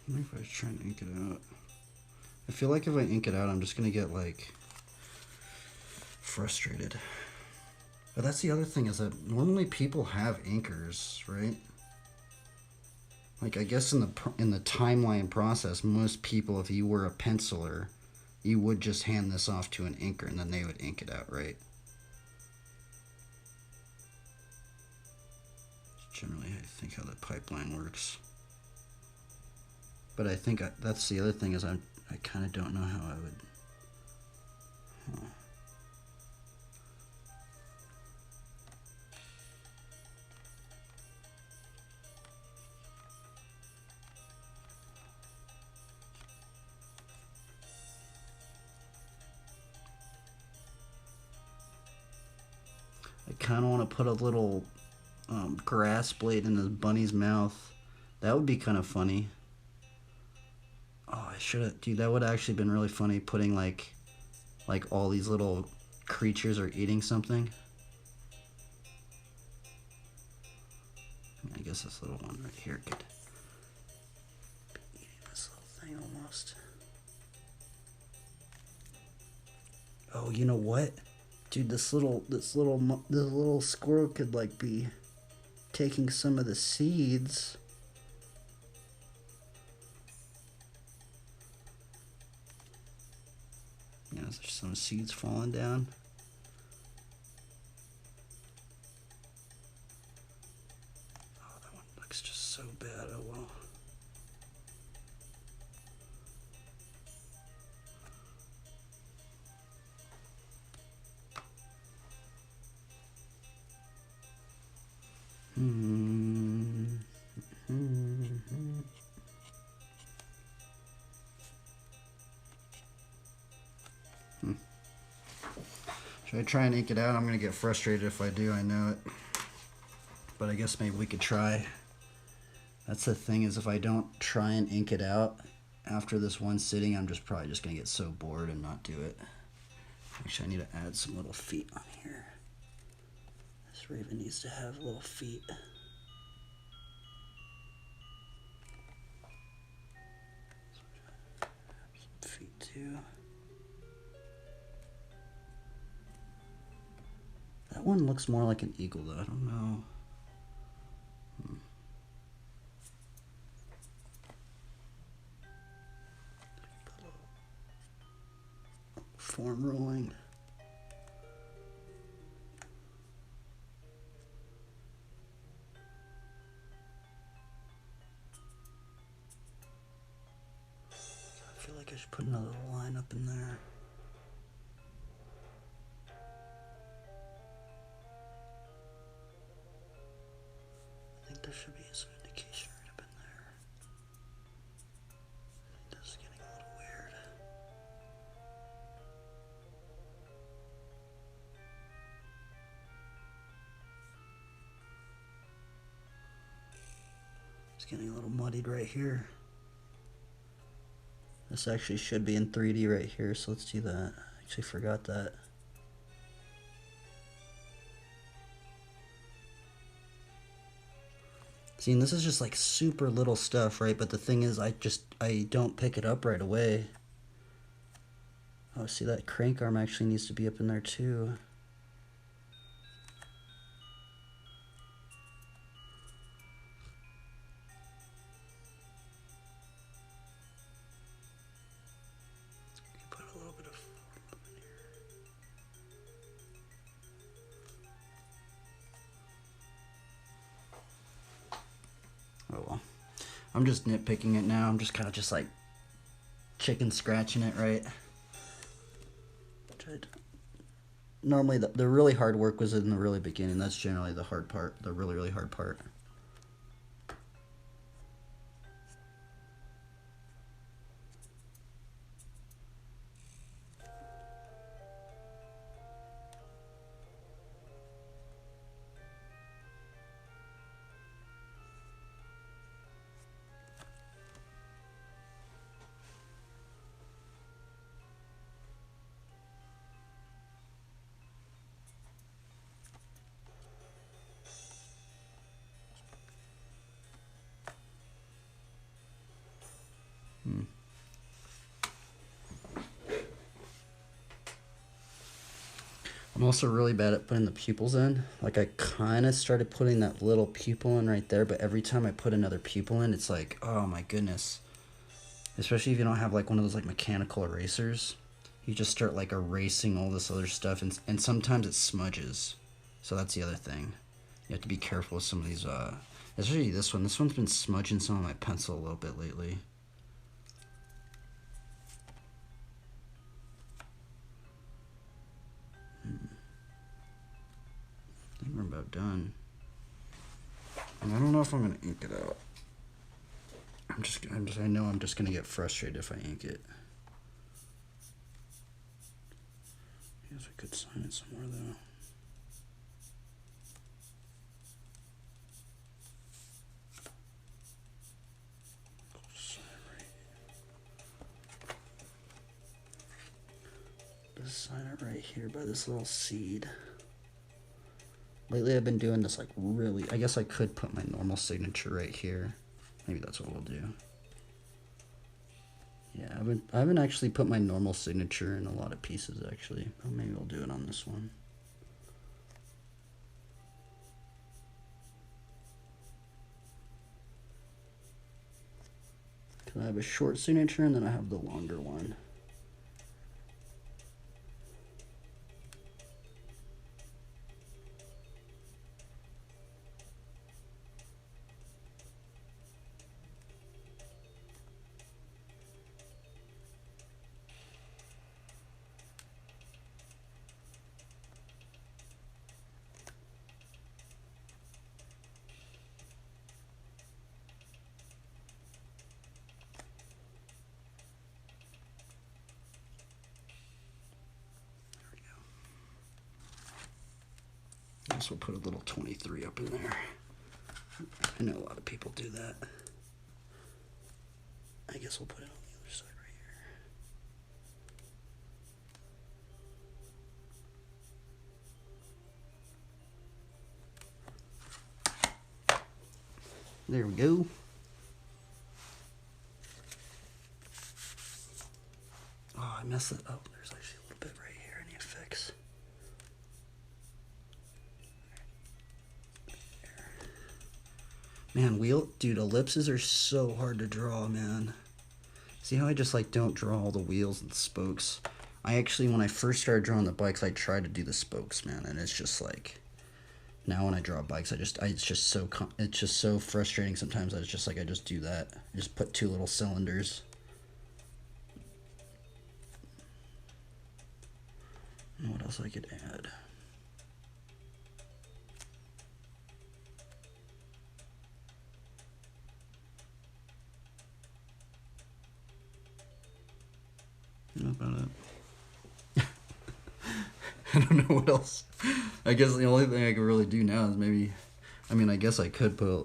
I wonder if I was trying to ink it out. I feel like if I ink it out, I'm just gonna get like frustrated. But that's the other thing, is that normally people have inkers, right? Like, I guess in the timeline process, most people, if you were a penciler, you would just hand this off to an inker and then they would ink it out, right? That's generally, I think, how the pipeline works. But I think that's the other thing, is I kind of don't know how I would. Huh. I kind of want to put a little grass blade in this bunny's mouth. That would be kind of funny. Oh, I should have, dude. That would have actually been really funny. Putting like all these little creatures are eating something. I guess this little one right here could be eating this little thing almost. Oh, you know what? Dude, this little squirrel could like be taking some of the seeds. You know, there's some seeds falling down. Oh, that one looks just so bad. Oh well. Should I try and ink it out? I'm gonna get frustrated if I do, I know it. But I guess maybe we could try. That's the thing, is if I don't try and ink it out after this one sitting, I'm just probably just gonna get so bored and not do it. Actually, I need to add some little feet on here. This raven needs to have little feet. Some feet too. That one looks more like an eagle though, I don't know. Form rolling. I feel like I should put another line up in there. I think there should be some indication right up in there. I think this is getting a little weird. It's getting a little muddied right here. This actually should be in 3D right here, so let's do that. I actually forgot that. See, and this is just like super little stuff, right? But the thing is, I don't pick it up right away. Oh, see, that crank arm actually needs to be up in there too. Put a little bit of form in here. Oh well. I'm just nitpicking it now. I'm just kind of just like chicken scratching it, right? Normally the really hard work was in the really beginning. That's generally the hard part, the really, really hard part. I'm also really bad at putting the pupils in. Like I kind of started putting that little pupil in right there, but every time I put another pupil in, it's like, oh my goodness. Especially if you don't have like one of those like mechanical erasers. You just start like erasing all this other stuff, and sometimes it smudges. So that's the other thing. You have to be careful with some of these, especially this one. This one's been smudging some of my pencil a little bit lately. I think we're about done. And I don't know if I'm gonna ink it out. I know I'm just gonna get frustrated if I ink it. I guess I could sign it somewhere though. Just sign it right here by this little seed. Lately I've been doing this like really, I guess I could put my normal signature right here. Maybe that's what we'll do. Yeah, I haven't actually put my normal signature in a lot of pieces actually. But maybe I'll do it on this one. Cause I have a short signature and then I have the longer one. I guess we'll put a little 23 up in there. I know a lot of people do that. I guess we'll put it on the other side right here. There we go. Oh, I messed it up. There's actually a little bit right here in the effects. Man, dude, ellipses are so hard to draw, man. See how I just like don't draw all the wheels and spokes? I actually, when I first started drawing the bikes, I tried to do the spokes, man, and it's just like, now when I draw bikes, it's just so frustrating sometimes. I just do that. I just put two little cylinders. And what else I could add? How about it? I don't know what else. I guess the only thing I can really do now is maybe, I mean, I guess I could put, a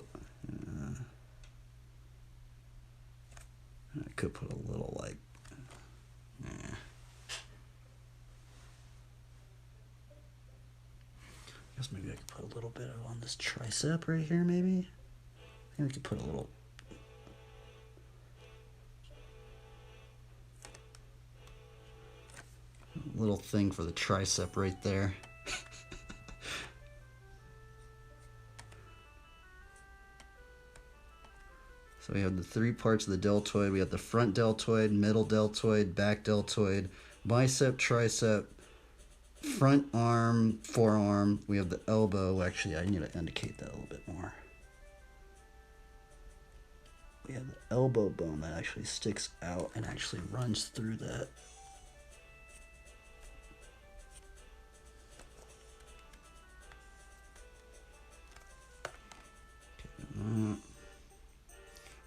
little like, I guess maybe I could put a little bit on this tricep right here, maybe. Maybe we could put a little thing for the tricep right there. So we have the three parts of the deltoid. We have the front deltoid, middle deltoid, back deltoid, bicep, tricep, front arm, forearm. We have the elbow. Actually, I need to indicate that a little bit more. We have the elbow bone that actually sticks out and actually runs through that.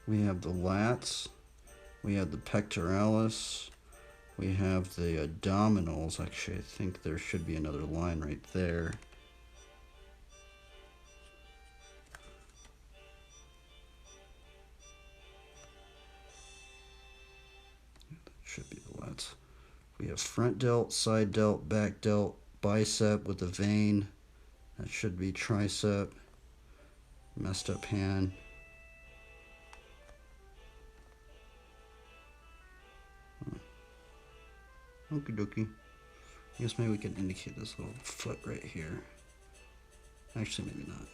We have the lats. We have the pectoralis. We have the abdominals. Actually, I think there should be another line right there. That should be the lats. We have front delt, side delt, back delt, bicep with a vein. That should be tricep. Messed up hand. Okie dokie. I guess maybe we can indicate this little foot right here. Actually, maybe not.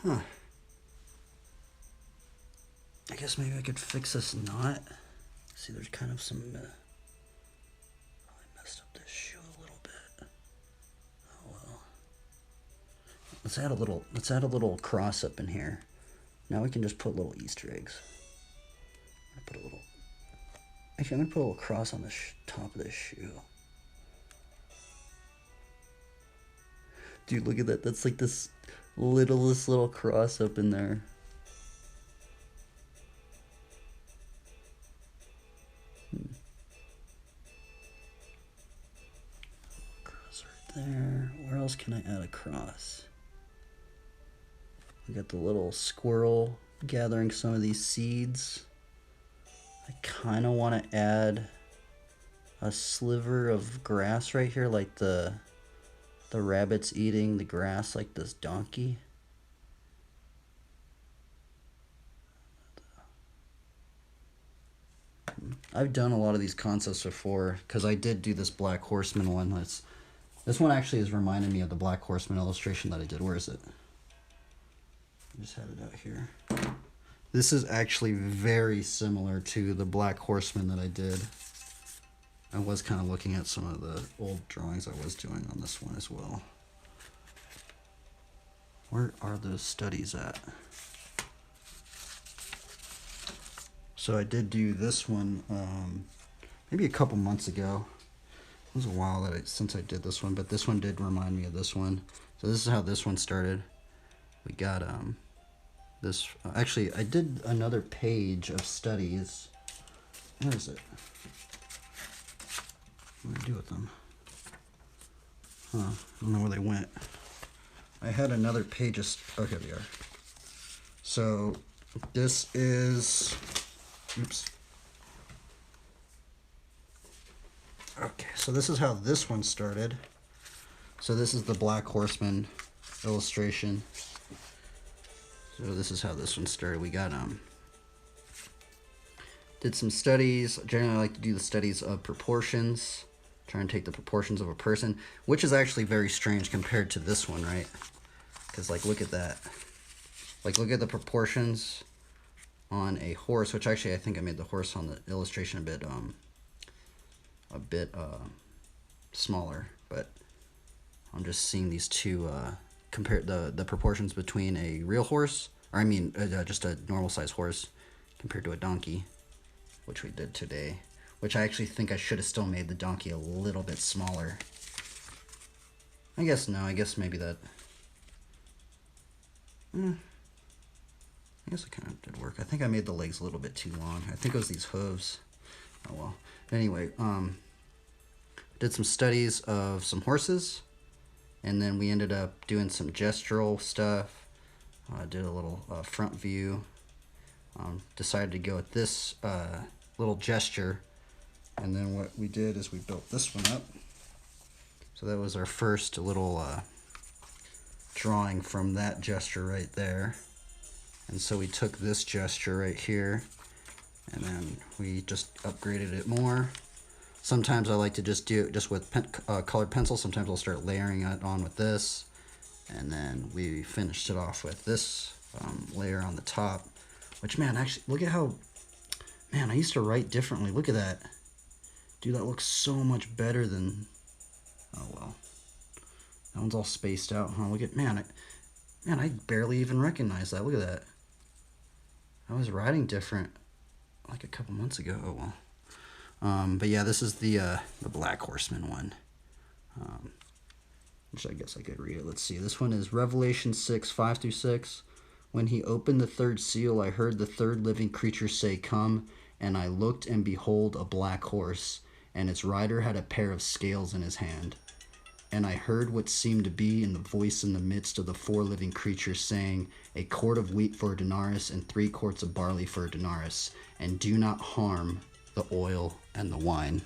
Huh. I guess maybe I could fix this knot. See, there's kind of some... I messed up this shoe a little bit. Oh well. Let's add a little cross up in here. Now we can just put little Easter eggs. Put a little... Actually, I'm gonna put a little cross on the top of this shoe. Dude, look at that. That's like this littlest little cross up in there. Cross right there. Where else can I add a cross? We got the little squirrel gathering some of these seeds. I kind of want to add a sliver of grass right here, like the rabbit's eating the grass like this donkey. I've done a lot of these concepts before because I did do this Black Horseman one. This one actually is reminding me of the Black Horseman illustration that I did. Where is it? I just had it out here. This is actually very similar to the Black Horseman that I did. I was kind of looking at some of the old drawings I was doing on this one as well. Where are those studies at? So I did do this one maybe a couple months ago. It was a while since I did this one, but this one did remind me of this one. So this is how this one started. We got this. Actually, I did another page of studies. Where is it? What did I do with them? Huh? I don't know where they went. I had another page of. Oh, here we are. So this is. Oops. Okay, so this is how this one started. So this is the Black Horseman illustration. So this is how this one started. We got did some studies. Generally I like to do the studies of proportions. Try and take the proportions of a person, which is actually very strange compared to this one, right? Because like look at that. Like look at the proportions on a horse, which actually I think I made the horse on the illustration a bit smaller, but I'm just seeing these two compare the proportions between a real horse, or I mean just a normal size horse compared to a donkey, which we did today, which I actually think I should have still made the donkey a little bit smaller. I guess no, I guess maybe that I guess it kind of did work. I think I made the legs a little bit too long. I think it was these hooves. Oh well. Anyway, did some studies of some horses, and then we ended up doing some gestural stuff. Did a little front view. Decided to go with this little gesture, and then what we did is we built this one up. So that was our first little drawing from that gesture right there. And so we took this gesture right here, and then we just upgraded it more. Sometimes I like to just do it just with colored pencil. Sometimes I'll start layering it on with this. And then we finished it off with this layer on the top. Which, man, actually, look at how... Man, I used to write differently. Look at that. Dude, that looks so much better than... Oh, well. That one's all spaced out, huh? Look at... Man, I barely even recognize that. Look at that. I was riding different like a couple months ago. Oh well. But yeah, this is the Black Horseman one. Um, which I guess I could read it. Let's see. This one is Revelation 6, 5 through 6. When he opened the third seal, I heard the third living creature say, "Come," and I looked, and behold, a black horse, and its rider had a pair of scales in his hand. And I heard what seemed to be in the voice in the midst of the four living creatures saying, "A quart of wheat for a denarius, and 3 quarts of barley for a denarius, and do not harm the oil and the wine."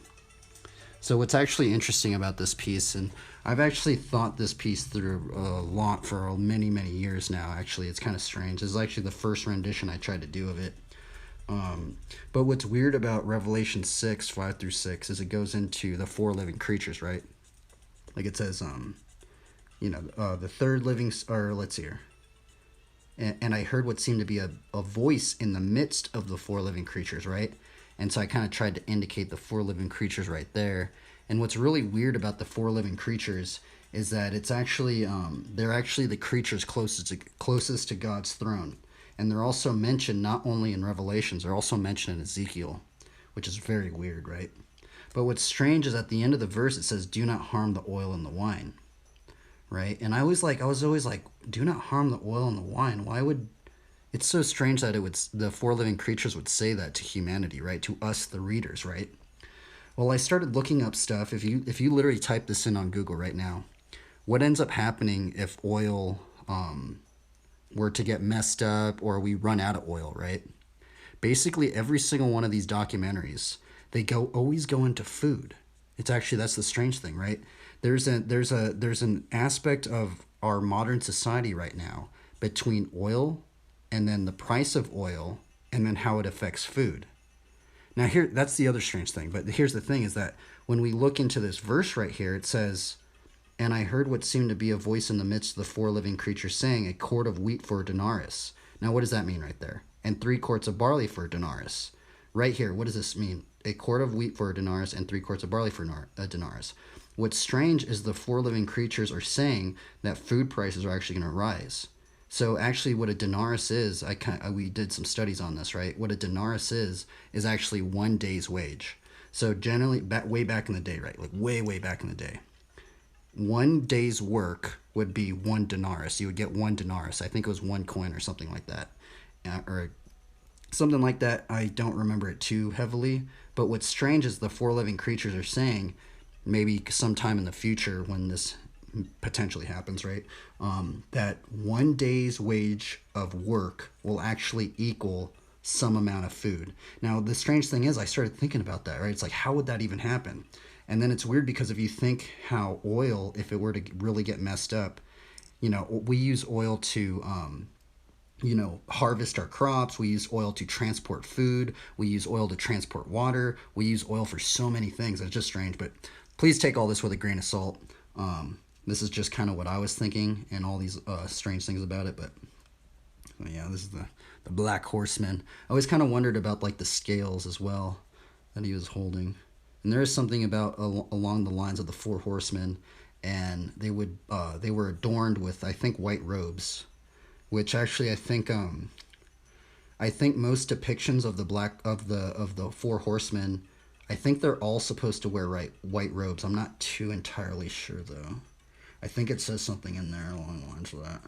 So what's actually interesting about this piece, and I've actually thought this piece through a lot for many, many years now. Actually, it's kind of strange. This is actually the first rendition I tried to do of it. But what's weird about Revelation 6, 5 through 6 is it goes into the four living creatures, right? Like it says, the third living, or let's see here. And I heard what seemed to be a voice in the midst of the four living creatures, right? And so I kind of tried to indicate the four living creatures right there. And what's really weird about the four living creatures is that it's actually they're actually the creatures closest to God's throne, and they're also mentioned not only in Revelations, they're also mentioned in Ezekiel, which is very weird, right? But what's strange is at the end of the verse it says, "Do not harm the oil and the wine," right? And I was always like, "Do not harm the oil and the wine." Why would it's so strange that the four living creatures would say that to humanity, right? To us, the readers, right? Well, I started looking up stuff. If you literally type this in on Google right now, what ends up happening if oil were to get messed up or we run out of oil, right? Basically, every single one of these documentaries, they always go into food. It's actually that's the strange thing, right? There's an aspect of our modern society right now between oil and then the price of oil and then how it affects food. Now here that's the other strange thing, but here's the thing is that when we look into this verse right here, it says, "And I heard what seemed to be a voice in the midst of the four living creatures saying, a quart of wheat for a denarius." Now what does that mean right there? "And 3 quarts of barley for a denarius." Right here, what does this mean? A quart of wheat for a denarius and 3 quarts of barley for a denarius. What's strange is the four living creatures are saying that food prices are actually going to rise. So actually what a denarius is, we did some studies on this, right? What a denarius is actually 1 day's wage. So generally, way back in the day, right? Like way back in the day, 1 day's work would be 1 denarius. You would get 1 denarius. I think it was 1 coin or something like that. Or something like that. I don't remember it too heavily. But what's strange is the four living creatures are saying maybe sometime in the future when this potentially happens, right? That 1 day's wage of work will actually equal some amount of food. Now, the strange thing is I started thinking about that, right? It's like, how would that even happen? And then it's weird because if you think how oil, if it were to really get messed up, we use oil to, harvest our crops. We use oil to transport food. We use oil to transport water. We use oil for so many things. It's just strange, but please take all this with a grain of salt. This is just kind of what I was thinking and all these strange things about it. But yeah, this is the Black Horseman. I always kind of wondered about like the scales as well that he was holding. And there is something about along the lines of the four horsemen, and they were adorned with, I think, white robes, which actually I think most depictions of the four horsemen, I think they're all supposed to wear white robes. I'm not too entirely sure though. I think it says something in there along the lines of that.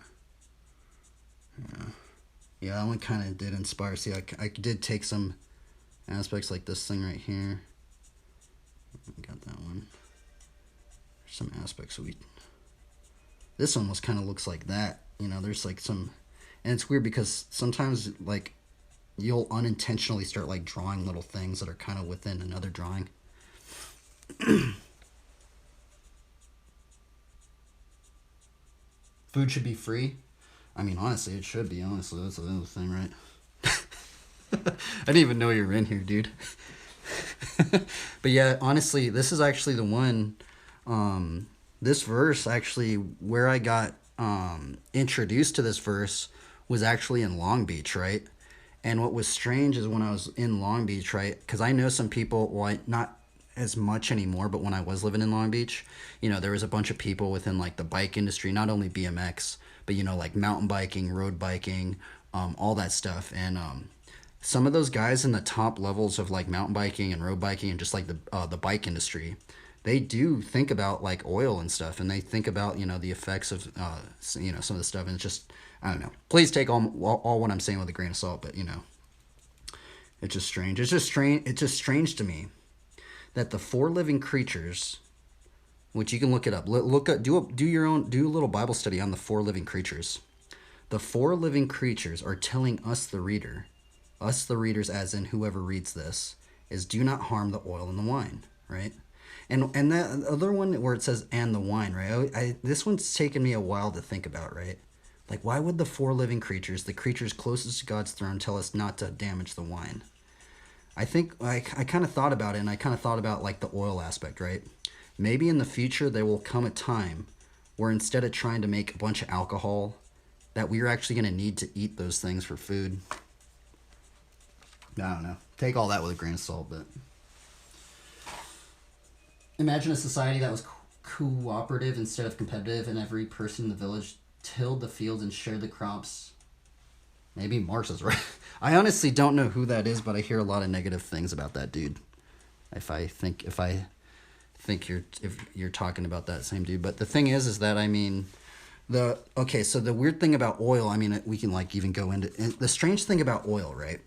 Yeah, that one kind of did inspire. See, I did take some aspects like this thing right here. Got that one. Some aspects this almost kind of looks like that. There's like some, and it's weird because sometimes like you'll unintentionally start like drawing little things that are kind of within another drawing. Food should be free. I mean, honestly, it should be. Honestly, that's the other thing, right? I didn't even know you were in here, dude. But yeah, honestly, this is actually the one. This verse actually, where I got introduced to this verse was actually in Long Beach, right? And what was strange is when I was in Long Beach, right? Because I know some people, well, not as much anymore, but when I was living in Long Beach, there was a bunch of people within like the bike industry, not only BMX, but like mountain biking, road biking, all that stuff. And some of those guys in the top levels of like mountain biking and road biking and just like the bike industry, they do think about like oil and stuff, and they think about the effects of some of the stuff, and it's just, I don't know. Please take all what I'm saying with a grain of salt, but it's just strange. It's just strange. It's just strange to me that the four living creatures, which you can look it up, look up, do a little Bible study on the four living creatures. The four living creatures are telling us the readers, as in whoever reads this, is do not harm the oil and the wine, right? And that other one where it says and the wine, right? This one's taken me a while to think about, right? Like, why would the four living creatures, the creatures closest to God's throne, tell us not to damage the wine? I think I kind of thought about it, and I kind of thought about like the oil aspect, right? Maybe in the future there will come a time where instead of trying to make a bunch of alcohol, that we're actually going to need to eat those things for food. I don't know. Take all that with a grain of salt, but imagine a society that was cooperative instead of competitive, and every person in the village tilled the fields and shared the crops. Maybe Marx is right. I honestly don't know who that is, but I hear a lot of negative things about that dude. If I think you're talking about that same dude, but the thing is that, I mean, so the weird thing about oil, I mean, we can like even go into the strange thing about oil, right?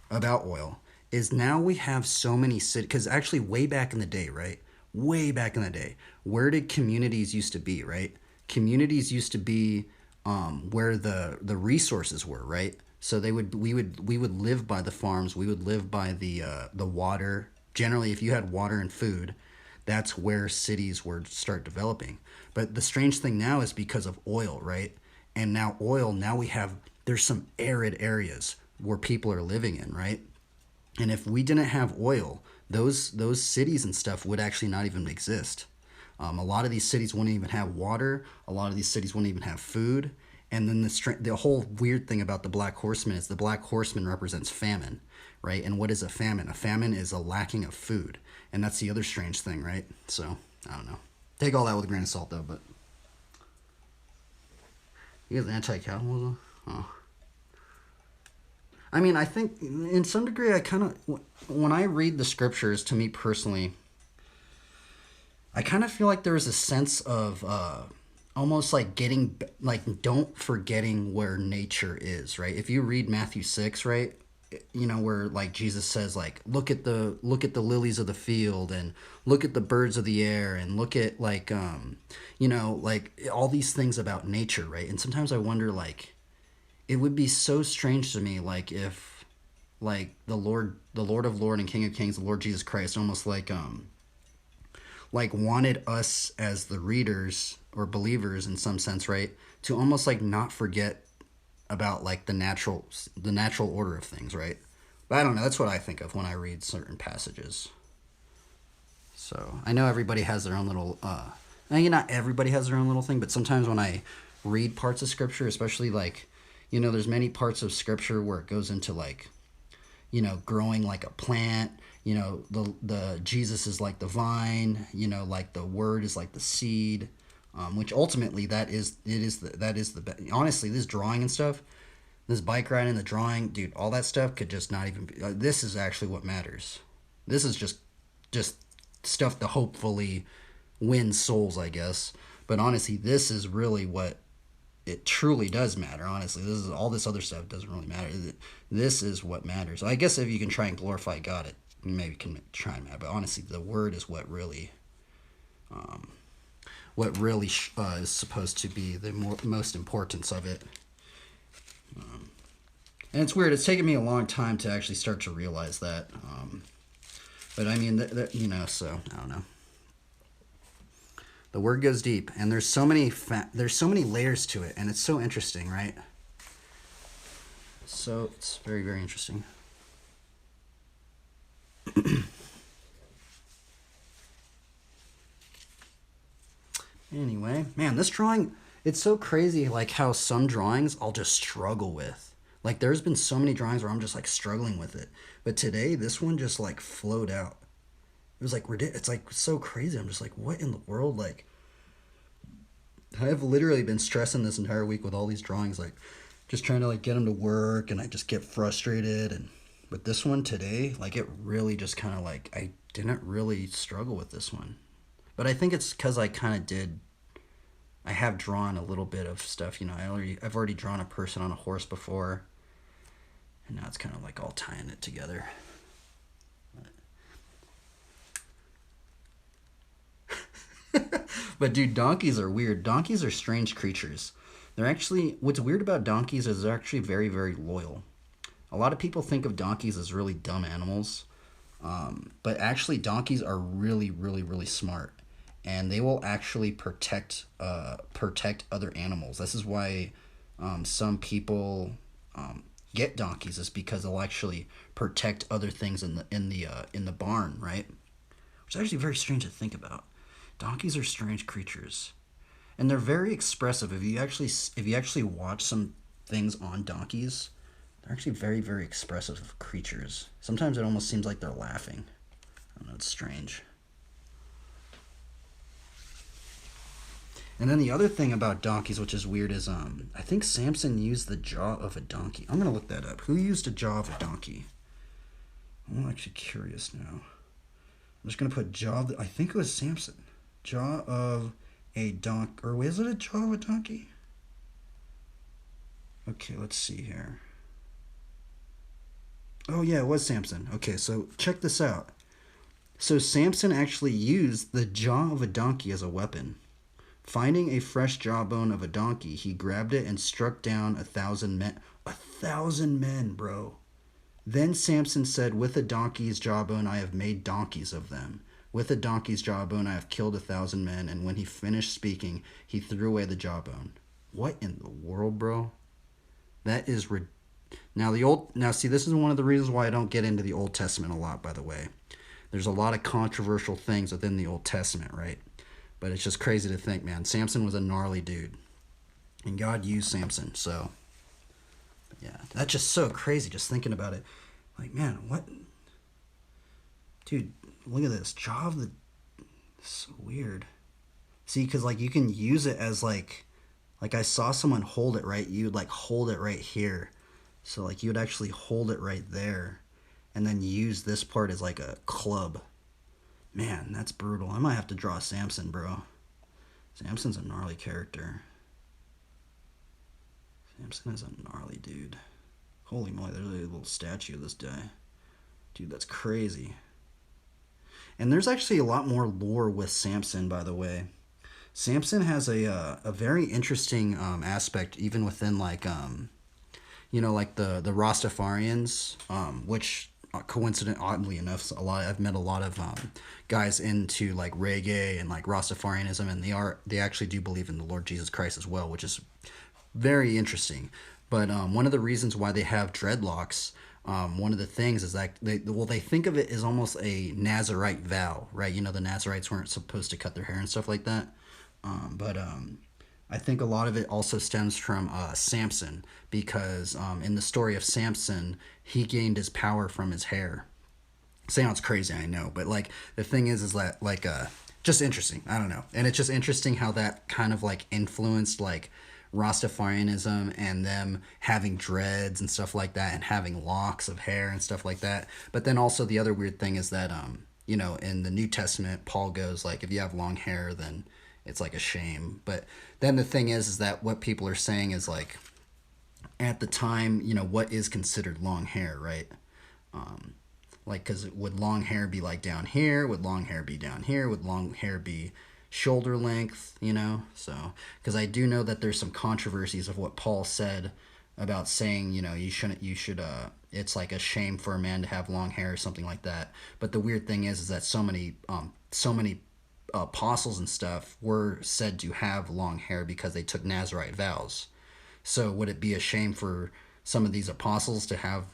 About oil is now we have so many cities, because actually way back in the day, right? Way back in the day, where did communities used to be, right? Communities used to be where the resources were, right? So we would live by the farms, we would live by the water. Generally, if you had water and food, that's where cities would start developing. But the strange thing now is because of oil, right? And now there's some arid areas where people are living in, right? And if we didn't have oil, those cities and stuff would actually not even exist. A lot of these cities wouldn't even have water. A lot of these cities wouldn't even have food. And then the whole weird thing about the Black Horseman is the Black Horseman represents famine, right? And what is a famine? A famine is a lacking of food. And that's the other strange thing, right? So, I don't know. Take all that with a grain of salt, though, but... You guys anti-capitalism? Oh. I mean, I think, in some degree, I kind of... When I read the scriptures, to me personally, I kind of feel like there is a sense of... almost like don't forgetting where nature is, right? If you read Matthew 6, right, where like Jesus says like look at the lilies of the field and look at the birds of the air and look at like like all these things about nature, right? And sometimes I wonder, like, it would be so strange to me, like, if like the Lord of Lord and King of Kings, the Lord Jesus Christ, almost like wanted us as the readers or believers in some sense, right, to almost like not forget about like the natural order of things, right? But I don't know, that's what I think of when I read certain passages. So I know everybody has their own little not everybody has their own little thing, but sometimes when I read parts of scripture, especially like there's many parts of scripture where it goes into like growing like a plant. The Jesus is like the vine, like the word is like the seed, which ultimately honestly, this drawing and stuff, this bike ride and the drawing, dude, all that stuff could just not even be, this is actually what matters. This is just stuff to hopefully win souls, I guess. But honestly, this is really what it truly does matter. Honestly, this is all this other stuff doesn't really matter. This is what matters. I guess if you can try and glorify God, it maybe can try and matter. But honestly, the word is what really is supposed to be the most importance of it. And it's weird. It's taken me a long time to actually start to realize that. But I mean, so I don't know. The word goes deep, and there's so many layers to it, and it's so interesting, right? So it's very, very interesting. Anyway, man, this drawing, it's so crazy, like how some drawings I'll just struggle with. Like, there's been so many drawings where I'm just like struggling with it. But today, this one just like flowed out. It was like ridiculous. It's like so crazy. I'm just like, what in the world? Like, I've literally been stressing this entire week with all these drawings, like just trying to like get them to work, and I just get frustrated, and But this one today, like it really just kind of like I didn't really struggle with this one. But I think it's because I kind of did. I have drawn a little bit of stuff, you know. I've already drawn a person on a horse before, and now it's kind of like all tying it together. But dude, donkeys are weird. Donkeys are strange creatures. They're actually what's weird about donkeys is they're actually very very loyal. A lot of people think of donkeys as really dumb animals, but actually donkeys are really really really smart, and they will actually protect other animals. This is why some people get donkeys is because they'll actually protect other things in the barn, right? Which is actually very strange to think about. Donkeys are strange creatures, and they're very expressive. If you actually watch some things on donkeys, they're actually very very expressive creatures. Sometimes it almost seems like they're laughing. I don't know. It's strange. And then the other thing about donkeys, which is weird, is I think Samson used the jaw of a donkey. I'm gonna look that up. Who used a jaw of a donkey? I'm actually curious now. I'm just gonna put jaw. I think it was Samson. Jaw of a donkey, or is it a jaw of a donkey? Okay, let's see here. Oh yeah, it was Samson. Okay, so check this out. So Samson actually used the jaw of a donkey as a weapon. Finding a fresh jawbone of a donkey, he grabbed it and struck down 1,000 men. 1,000 men, bro. Then Samson said, "With a donkey's jawbone I have made donkeys of them. With a donkey's jawbone I have killed 1,000 men." And when he finished speaking, he threw away the jawbone. What in the world, bro? That is now see, this is one of the reasons why I don't get into the Old Testament a lot, by the way. There's a lot of controversial things within the Old Testament, right? But it's just crazy to think, man. Samson was a gnarly dude, and God used Samson. So, yeah, that's just so crazy. Just thinking about it, like, man, what, dude? Look at this jaw of the. So weird. See, because like you can use it as like I saw someone hold it right. You would like hold it right here, so like you would actually hold it right there, and then use this part as like a club. Man, that's brutal. I might have to draw Samson, bro. Samson's a gnarly character. Samson is a gnarly dude. Holy moly, there's a little statue of this guy. Dude, that's crazy. And there's actually a lot more lore with Samson, by the way. Samson has a very interesting aspect, even within like like the Rastafarians, which coincident oddly enough I've met a lot of guys into like reggae and like Rastafarianism, and they actually do believe in the Lord Jesus Christ as well, which is very interesting. But one of the reasons why they have dreadlocks, one of the things is that they think of it as almost a Nazarite vow, right? You know, the Nazarites weren't supposed to cut their hair and stuff like that. But I think a lot of it also stems from Samson, because in the story of Samson, he gained his power from his hair. Sounds crazy, I know, but like the thing is that like just interesting. I don't know, and it's just interesting how that kind of like influenced like Rastafarianism and them having dreads and stuff like that, and having locks of hair and stuff like that. But then also the other weird thing is that in the New Testament, Paul goes like, if you have long hair, then it's like a shame. But then the thing is that what people are saying is like, at the time, what is considered long hair, right? Like, because would long hair be like down here? Would long hair be down here? Would long hair be shoulder length? So because I do know that there's some controversies of what Paul said about saying, you should it's like a shame for a man to have long hair or something like that. But the weird thing is that so many apostles and stuff were said to have long hair because they took Nazarite vows. So would it be a shame for some of these apostles to have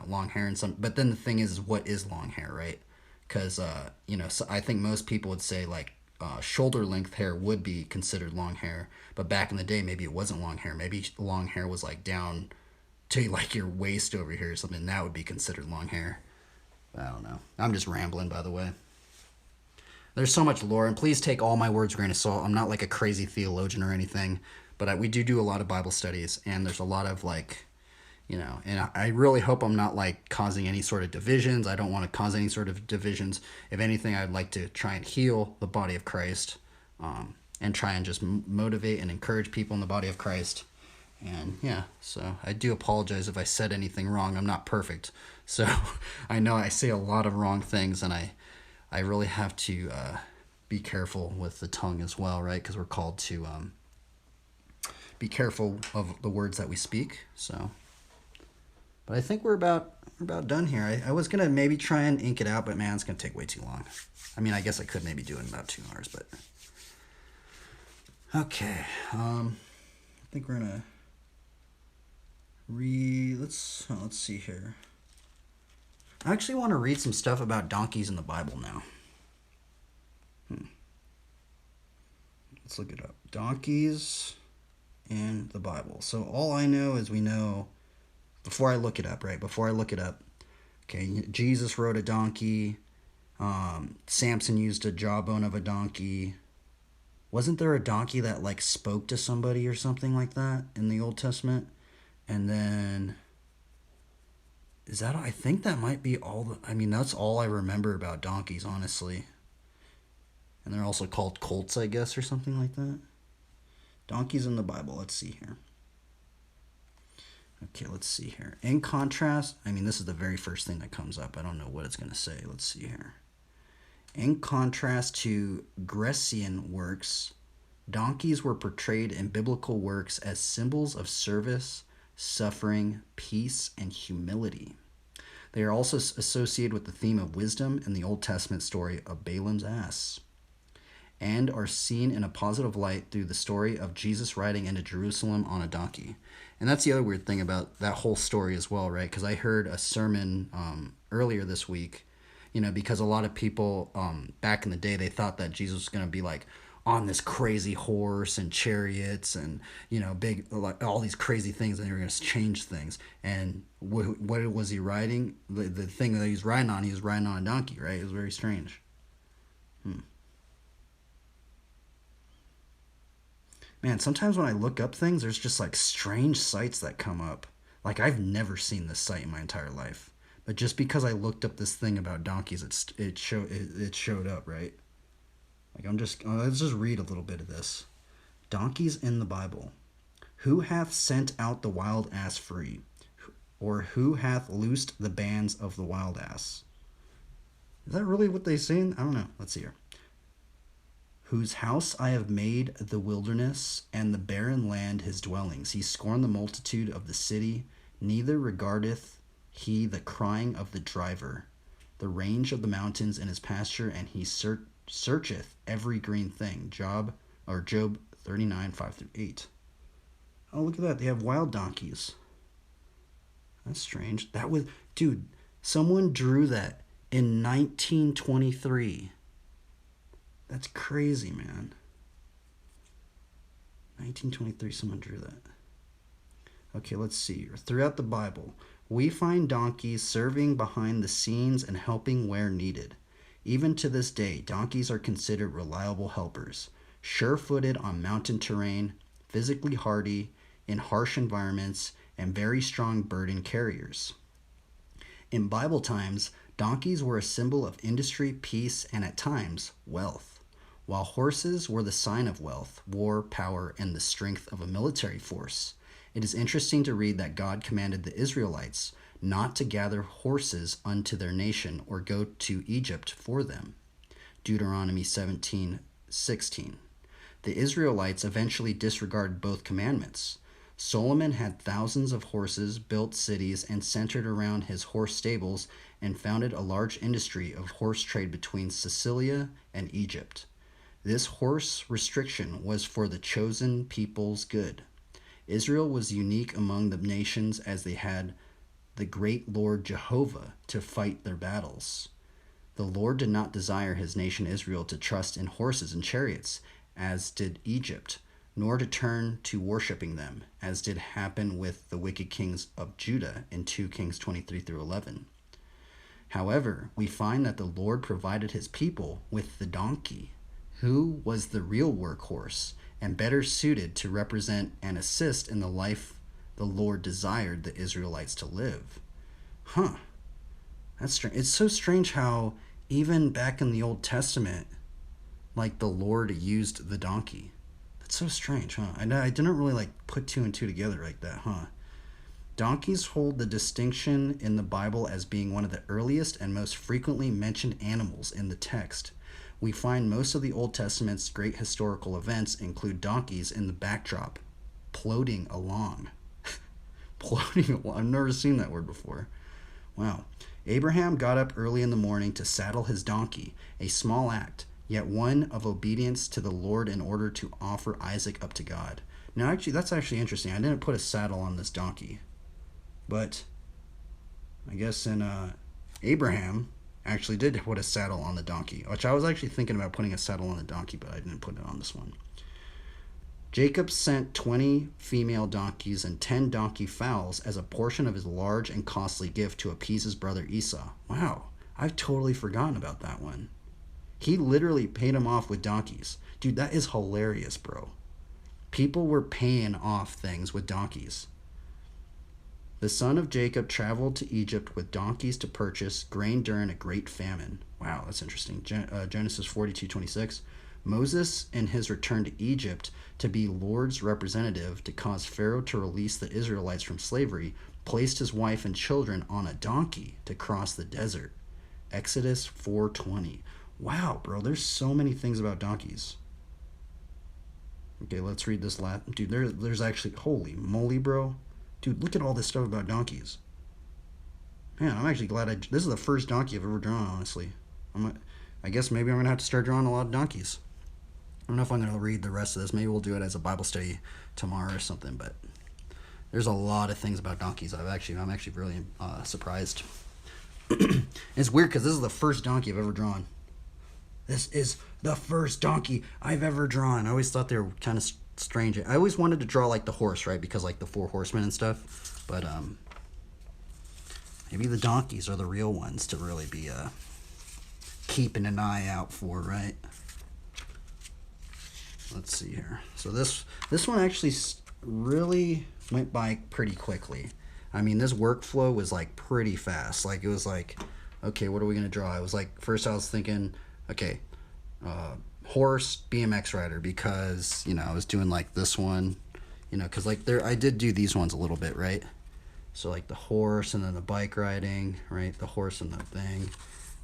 long hair and some? But then the thing is what is long hair, right? Because so I think most people would say like shoulder length hair would be considered long hair, but back in the day maybe it wasn't long hair. Maybe long hair was like down to like your waist over here or something. That would be considered long hair. I don't know. I'm just rambling, by the way. There's so much lore, and please take all my words with a grain of salt. I'm not like a crazy theologian or anything, but we do a lot of Bible studies, and there's a lot of like, And I really hope I'm not like causing any sort of divisions. I don't want to cause any sort of divisions. If anything, I'd like to try and heal the body of Christ, and try and just motivate and encourage people in the body of Christ. And yeah, so I do apologize if I said anything wrong. I'm not perfect. So I know I say a lot of wrong things, and I really have to be careful with the tongue as well, right? Because we're called to be careful of the words that we speak. So, but I think we're about done here. I was going to maybe try and ink it out, but man, it's going to take way too long. I mean, I guess I could maybe do it in about 2 hours, but okay. I think we're going to let's see here. I actually want to read some stuff about donkeys in the Bible now. Let's look it up. Donkeys in the Bible. So all I know is we know, before I look it up, okay, Jesus rode a donkey. Samson used a jawbone of a donkey. Wasn't there a donkey that like spoke to somebody or something like that in the Old Testament? And then, I think that might be all. That's all I remember about donkeys, honestly. And they're also called colts, I guess, or something like that. Donkeys in the Bible. Let's see here. Okay, let's see here. In contrast, this is the very first thing that comes up. I don't know what it's going to say. Let's see here. In contrast to Grecian works, donkeys were portrayed in biblical works as symbols of service, suffering, peace, and humility. They are also associated with the theme of wisdom in the Old Testament story of Balaam's ass, and are seen in a positive light through the story of Jesus riding into Jerusalem on a donkey. And that's the other weird thing about that whole story as well, right? Because I heard a sermon earlier this week, because a lot of people back in the day, they thought that Jesus was going to be like on this crazy horse and chariots and, big, like all these crazy things, and they were going to change things. And what was he riding? The thing that he was riding on a donkey, right? It was very strange. Man, sometimes when I look up things, there's just like strange sites that come up. Like I've never seen this site in my entire life, but just because I looked up this thing about donkeys, it showed up, right? Like let's just read a little bit of this. Donkeys in the Bible. Who hath sent out the wild ass free? Or who hath loosed the bands of the wild ass? Is that really what they say? I don't know. Let's see here. Whose house I have made the wilderness, and the barren land his dwellings. He scorned the multitude of the city, neither regardeth he the crying of the driver. The range of the mountains in his pasture, and he searcheth every green thing. Job 39, 5-8. Oh, look at that. They have wild donkeys. That's strange. Dude, someone drew that in 1923. That's crazy, man. 1923, someone drew that. Okay, let's see. Throughout the Bible, we find donkeys serving behind the scenes and helping where needed. Even to this day, donkeys are considered reliable helpers, sure-footed on mountain terrain, physically hardy in harsh environments, and very strong burden carriers. In Bible times, donkeys were a symbol of industry, peace, and at times, wealth, while horses were the sign of wealth, war, power, and the strength of a military force. It is interesting to read that God commanded the Israelites not to gather horses unto their nation or go to Egypt for them. Deuteronomy 17:16. The Israelites eventually disregarded both commandments. Solomon had thousands of horses, built cities, and centered around his horse stables, and founded a large industry of horse trade between Sicilia and Egypt. This horse restriction was for the chosen people's good. Israel was unique among the nations as they had the great Lord Jehovah to fight their battles. The Lord did not desire his nation Israel to trust in horses and chariots, as did Egypt, nor to turn to worshiping them, as did happen with the wicked kings of Judah in 2 Kings 23-11. However, we find that the Lord provided his people with the donkey, who was the real workhorse and better suited to represent and assist in the the Lord desired the Israelites to live. Huh. That's strange. It's so strange how even back in the Old Testament, like the Lord used the donkey. That's so strange, huh? I didn't really like put two and two together like that, huh? Donkeys hold the distinction in the Bible as being one of the earliest and most frequently mentioned animals in the text. We find most of the Old Testament's great historical events include donkeys in the backdrop, plodding along. Plodding along. I've never seen that word before. Wow. Abraham got up early in the morning to saddle his donkey, a small act, yet one of obedience to the Lord in order to offer Isaac up to God. Now, actually, that's actually interesting. I didn't put a saddle on this donkey. But I guess in Abraham actually did put a saddle on the donkey, which I was actually thinking about putting a saddle on the donkey, but I didn't put it on this one. Jacob sent 20 female donkeys and 10 donkey fowls as a portion of his large and costly gift to appease his brother Esau. Wow, I've totally forgotten about that one. He literally paid him off with donkeys. Dude, that is hilarious, bro. People were paying off things with donkeys. The son of Jacob traveled to Egypt with donkeys to purchase grain during a great famine. Wow, that's interesting. Genesis 42:26. Moses, in his return to Egypt to be Lord's representative to cause Pharaoh to release the Israelites from slavery, placed his wife and children on a donkey to cross the desert. Exodus 4:20. Wow, bro, there's so many things about donkeys. Okay, let's read this last. Dude, there's actually, holy moly, bro. Dude, look at all this stuff about donkeys. Man, I'm actually glad this is the first donkey I've ever drawn, honestly. I guess maybe I'm going to have to start drawing a lot of donkeys. I don't know if I'm going to read the rest of this. Maybe we'll do it as a Bible study tomorrow or something, but there's a lot of things about donkeys. I'm actually really surprised. It's weird because this is the first donkey I've ever drawn. This is the first donkey I've ever drawn. I always thought they were kind of strange. I always wanted to draw like the horse, right? Because like the four horsemen and stuff. But maybe the donkeys are the real ones to really be keeping an eye out for, right? Let's see here. So this one actually really went by pretty quickly. I mean, this workflow was like pretty fast. Like it was like, okay, what are we gonna draw? I was like, first I was thinking, okay, horse, BMX rider, because I was doing like this one, because like I did do these ones a little bit, right? So like the horse and then the bike riding, right? The horse and the thing.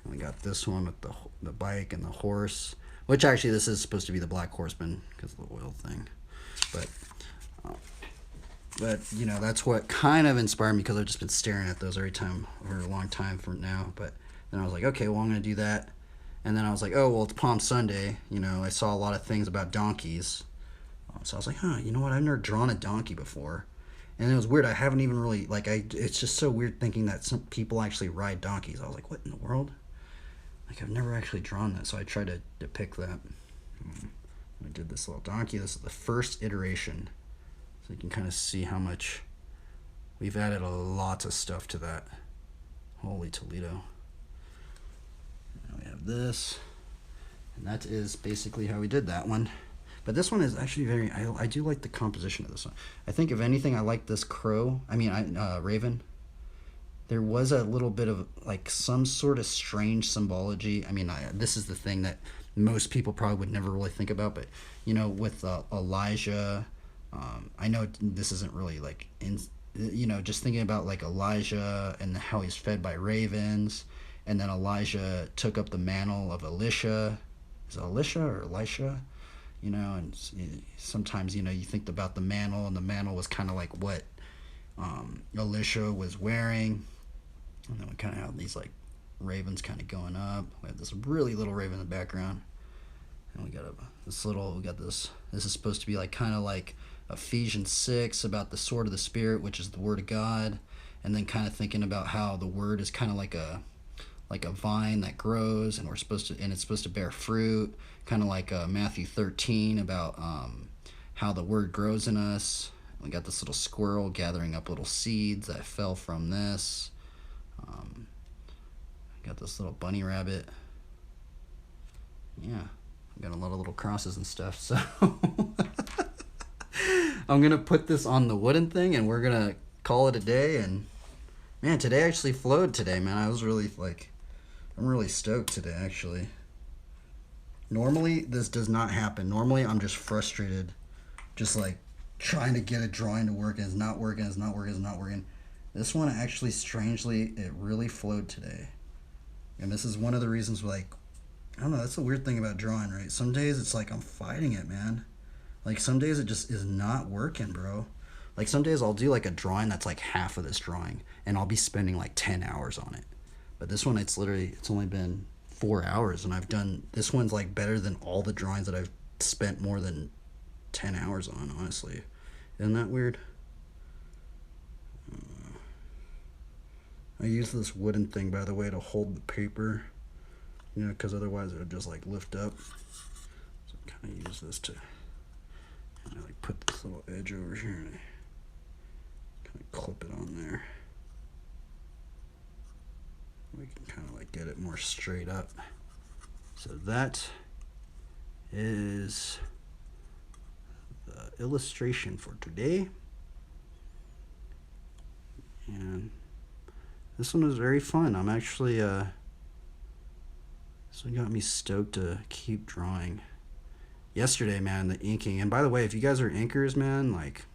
And we got this one with the bike and the horse, which actually this is supposed to be the Black Horseman because of the oil thing, but that's what kind of inspired me because I've just been staring at those every time for a long time from now. But then I was like, okay, well I'm gonna do that. And then I was like, oh, well, it's Palm Sunday. I saw a lot of things about donkeys. So I was like, you know what? I've never drawn a donkey before. And it was weird. I haven't even really, it's just so weird thinking that some people actually ride donkeys. I was like, what in the world? Like, I've never actually drawn that. So I tried to depict that. I did this little donkey. This is the first iteration. So you can kind of see how much we've added a lot of stuff to that. Holy Toledo. We have this, and that is basically how we did that one. But this one is actually I do like the composition of this one. I think if anything, I like this raven. There was a little bit of like some sort of strange symbology. I mean, this is the thing that most people probably would never really think about, but with Elijah, I know this isn't really like just thinking about like Elijah and how he's fed by ravens. And then Elijah took up the mantle of Elisha. Is it Elisha or Elisha? And sometimes, you think about the mantle, and the mantle was kind of like what Elisha was wearing. And then we kind of have these like ravens kind of going up. We have this really little raven in the background. And we got this is supposed to be like kind of like Ephesians 6 about the sword of the Spirit, which is the word of God. And then kind of thinking about how the word is kind of like a vine that grows, and it's supposed to bear fruit, kind of like Matthew 13 about how the word grows in us. We got this little squirrel gathering up little seeds that fell from this. Got this little bunny rabbit. Yeah, got a lot of little crosses and stuff. So I'm gonna put this on the wooden thing, and we're gonna call it a day. And man, today actually flowed today, man. I was really like, I'm really stoked today, actually. Normally, this does not happen. Normally, I'm just frustrated, just like trying to get a drawing to work, and it's not working, it's not working, it's not working. This one actually, strangely, it really flowed today. And this is one of the reasons, like, I don't know, that's the weird thing about drawing, right? Some days it's like I'm fighting it, man. Like, some days it just is not working, bro. Like, some days I'll do, like, a drawing that's, like, half of this drawing, and I'll be spending, like, 10 hours on it. But this one, it's only been 4 hours, and I've done, this one's, like, better than all the drawings that I've spent more than 10 hours on, honestly. Isn't that weird? I use this wooden thing, by the way, to hold the paper, you know, because otherwise it would just, like, lift up. So I kind of use this to, you know, like, put this little edge over here and kind of clip it on there. We can kind of, like, get it more straight up. So that is the illustration for today. And this one was very fun. I'm actually, this one got me stoked to keep drawing. Yesterday, man, the inking. And by the way, if you guys are inkers, man, like,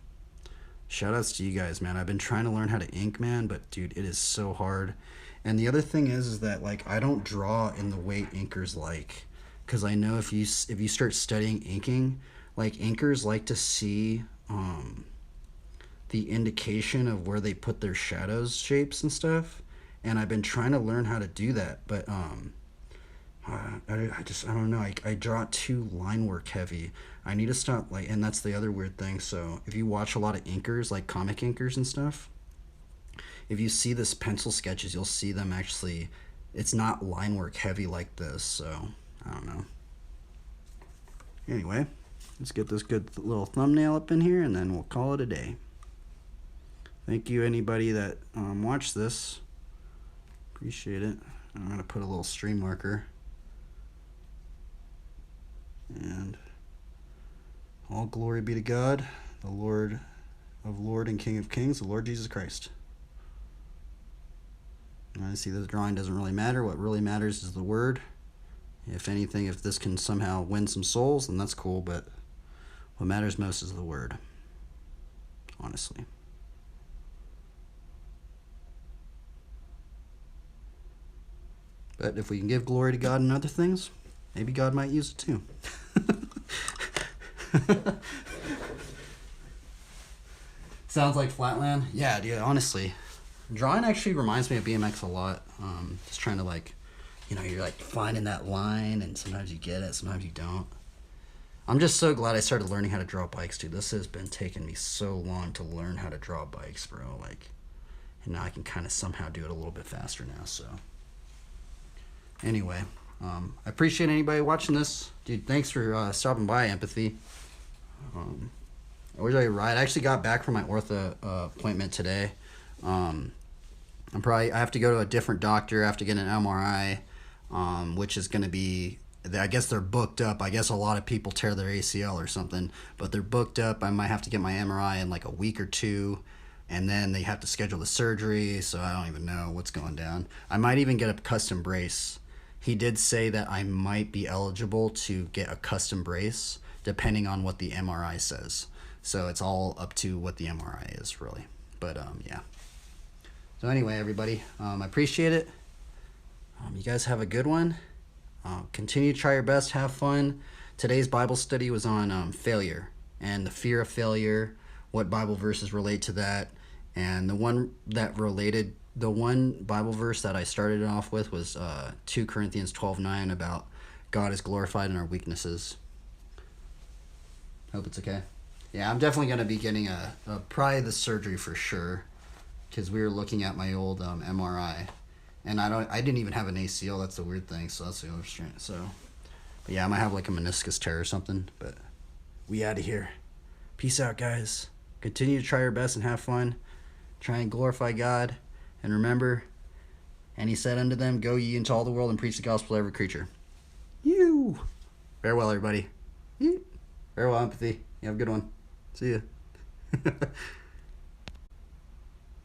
shout outs to you guys, man. I've been trying to learn how to ink, man, but dude, it is so hard. And the other thing is that, like, I don't draw in the way inkers like, because I know if you start studying inking, like, inkers like to see the indication of where they put their shadows, shapes, and stuff. And I've been trying to learn how to do that, but I don't know. I draw too line work heavy. I need to stop, like, and that's the other weird thing. So if you watch a lot of inkers, like comic inkers and stuff, if you see this pencil sketches, you'll see them actually, it's not line work heavy like this. So I don't know. Anyway, let's get this good little thumbnail up in here, and then we'll call it a day. Thank you, anybody that watched this. Appreciate it. I'm going to put a little stream marker. And all glory be to God, the Lord of Lords and King of Kings, the Lord Jesus Christ. I see this drawing doesn't really matter. What really matters is the word. If anything, if this can somehow win some souls, then that's cool, but what matters most is the word. Honestly. But if we can give glory to God in other things, maybe God might use it too. Sounds like Flatland? Yeah, dude, honestly. Drawing actually reminds me of BMX a lot. Just trying to, like, you know, you're like finding that line, and sometimes you get it, sometimes you don't. I'm just so glad I started learning how to draw bikes, dude. This has been taking me so long to learn how to draw bikes, bro. Like, and now I can kind of somehow do it a little bit faster now, so. Anyway, I appreciate anybody watching this. Dude, thanks for stopping by, Empathy. I wish I could ride. I actually got back from my ortho appointment today. I have to go to a different doctor. I have to get an MRI, which is going to be, I guess they're booked up. I guess a lot of people tear their ACL or something, but they're booked up. I might have to get my MRI in like a week or two, and then they have to schedule the surgery, so I don't even know what's going down. I might even get a custom brace. He did say that I might be eligible to get a custom brace depending on what the MRI says. So it's all up to what the MRI is, really. But, yeah. So anyway, everybody, I appreciate it. You guys have a good one. Continue to try your best, have fun. Today's Bible study was on failure and the fear of failure, what Bible verses relate to that. And the one Bible verse that I started off with was 2 Corinthians 12:9 about God is glorified in our weaknesses. Hope it's okay. Yeah, I'm definitely going to be getting probably the surgery for sure, because we were looking at my old MRI, and I didn't even have an ACL. That's the weird thing. So that's the other strand. So, but yeah, I might have like a meniscus tear or something. But we out of here. Peace out, guys. Continue to try your best and have fun. Try and glorify God. And remember, and he said unto them, go ye into all the world and preach the gospel to every creature. You. Farewell, everybody. Farewell, Empathy. You have a good one. See ya.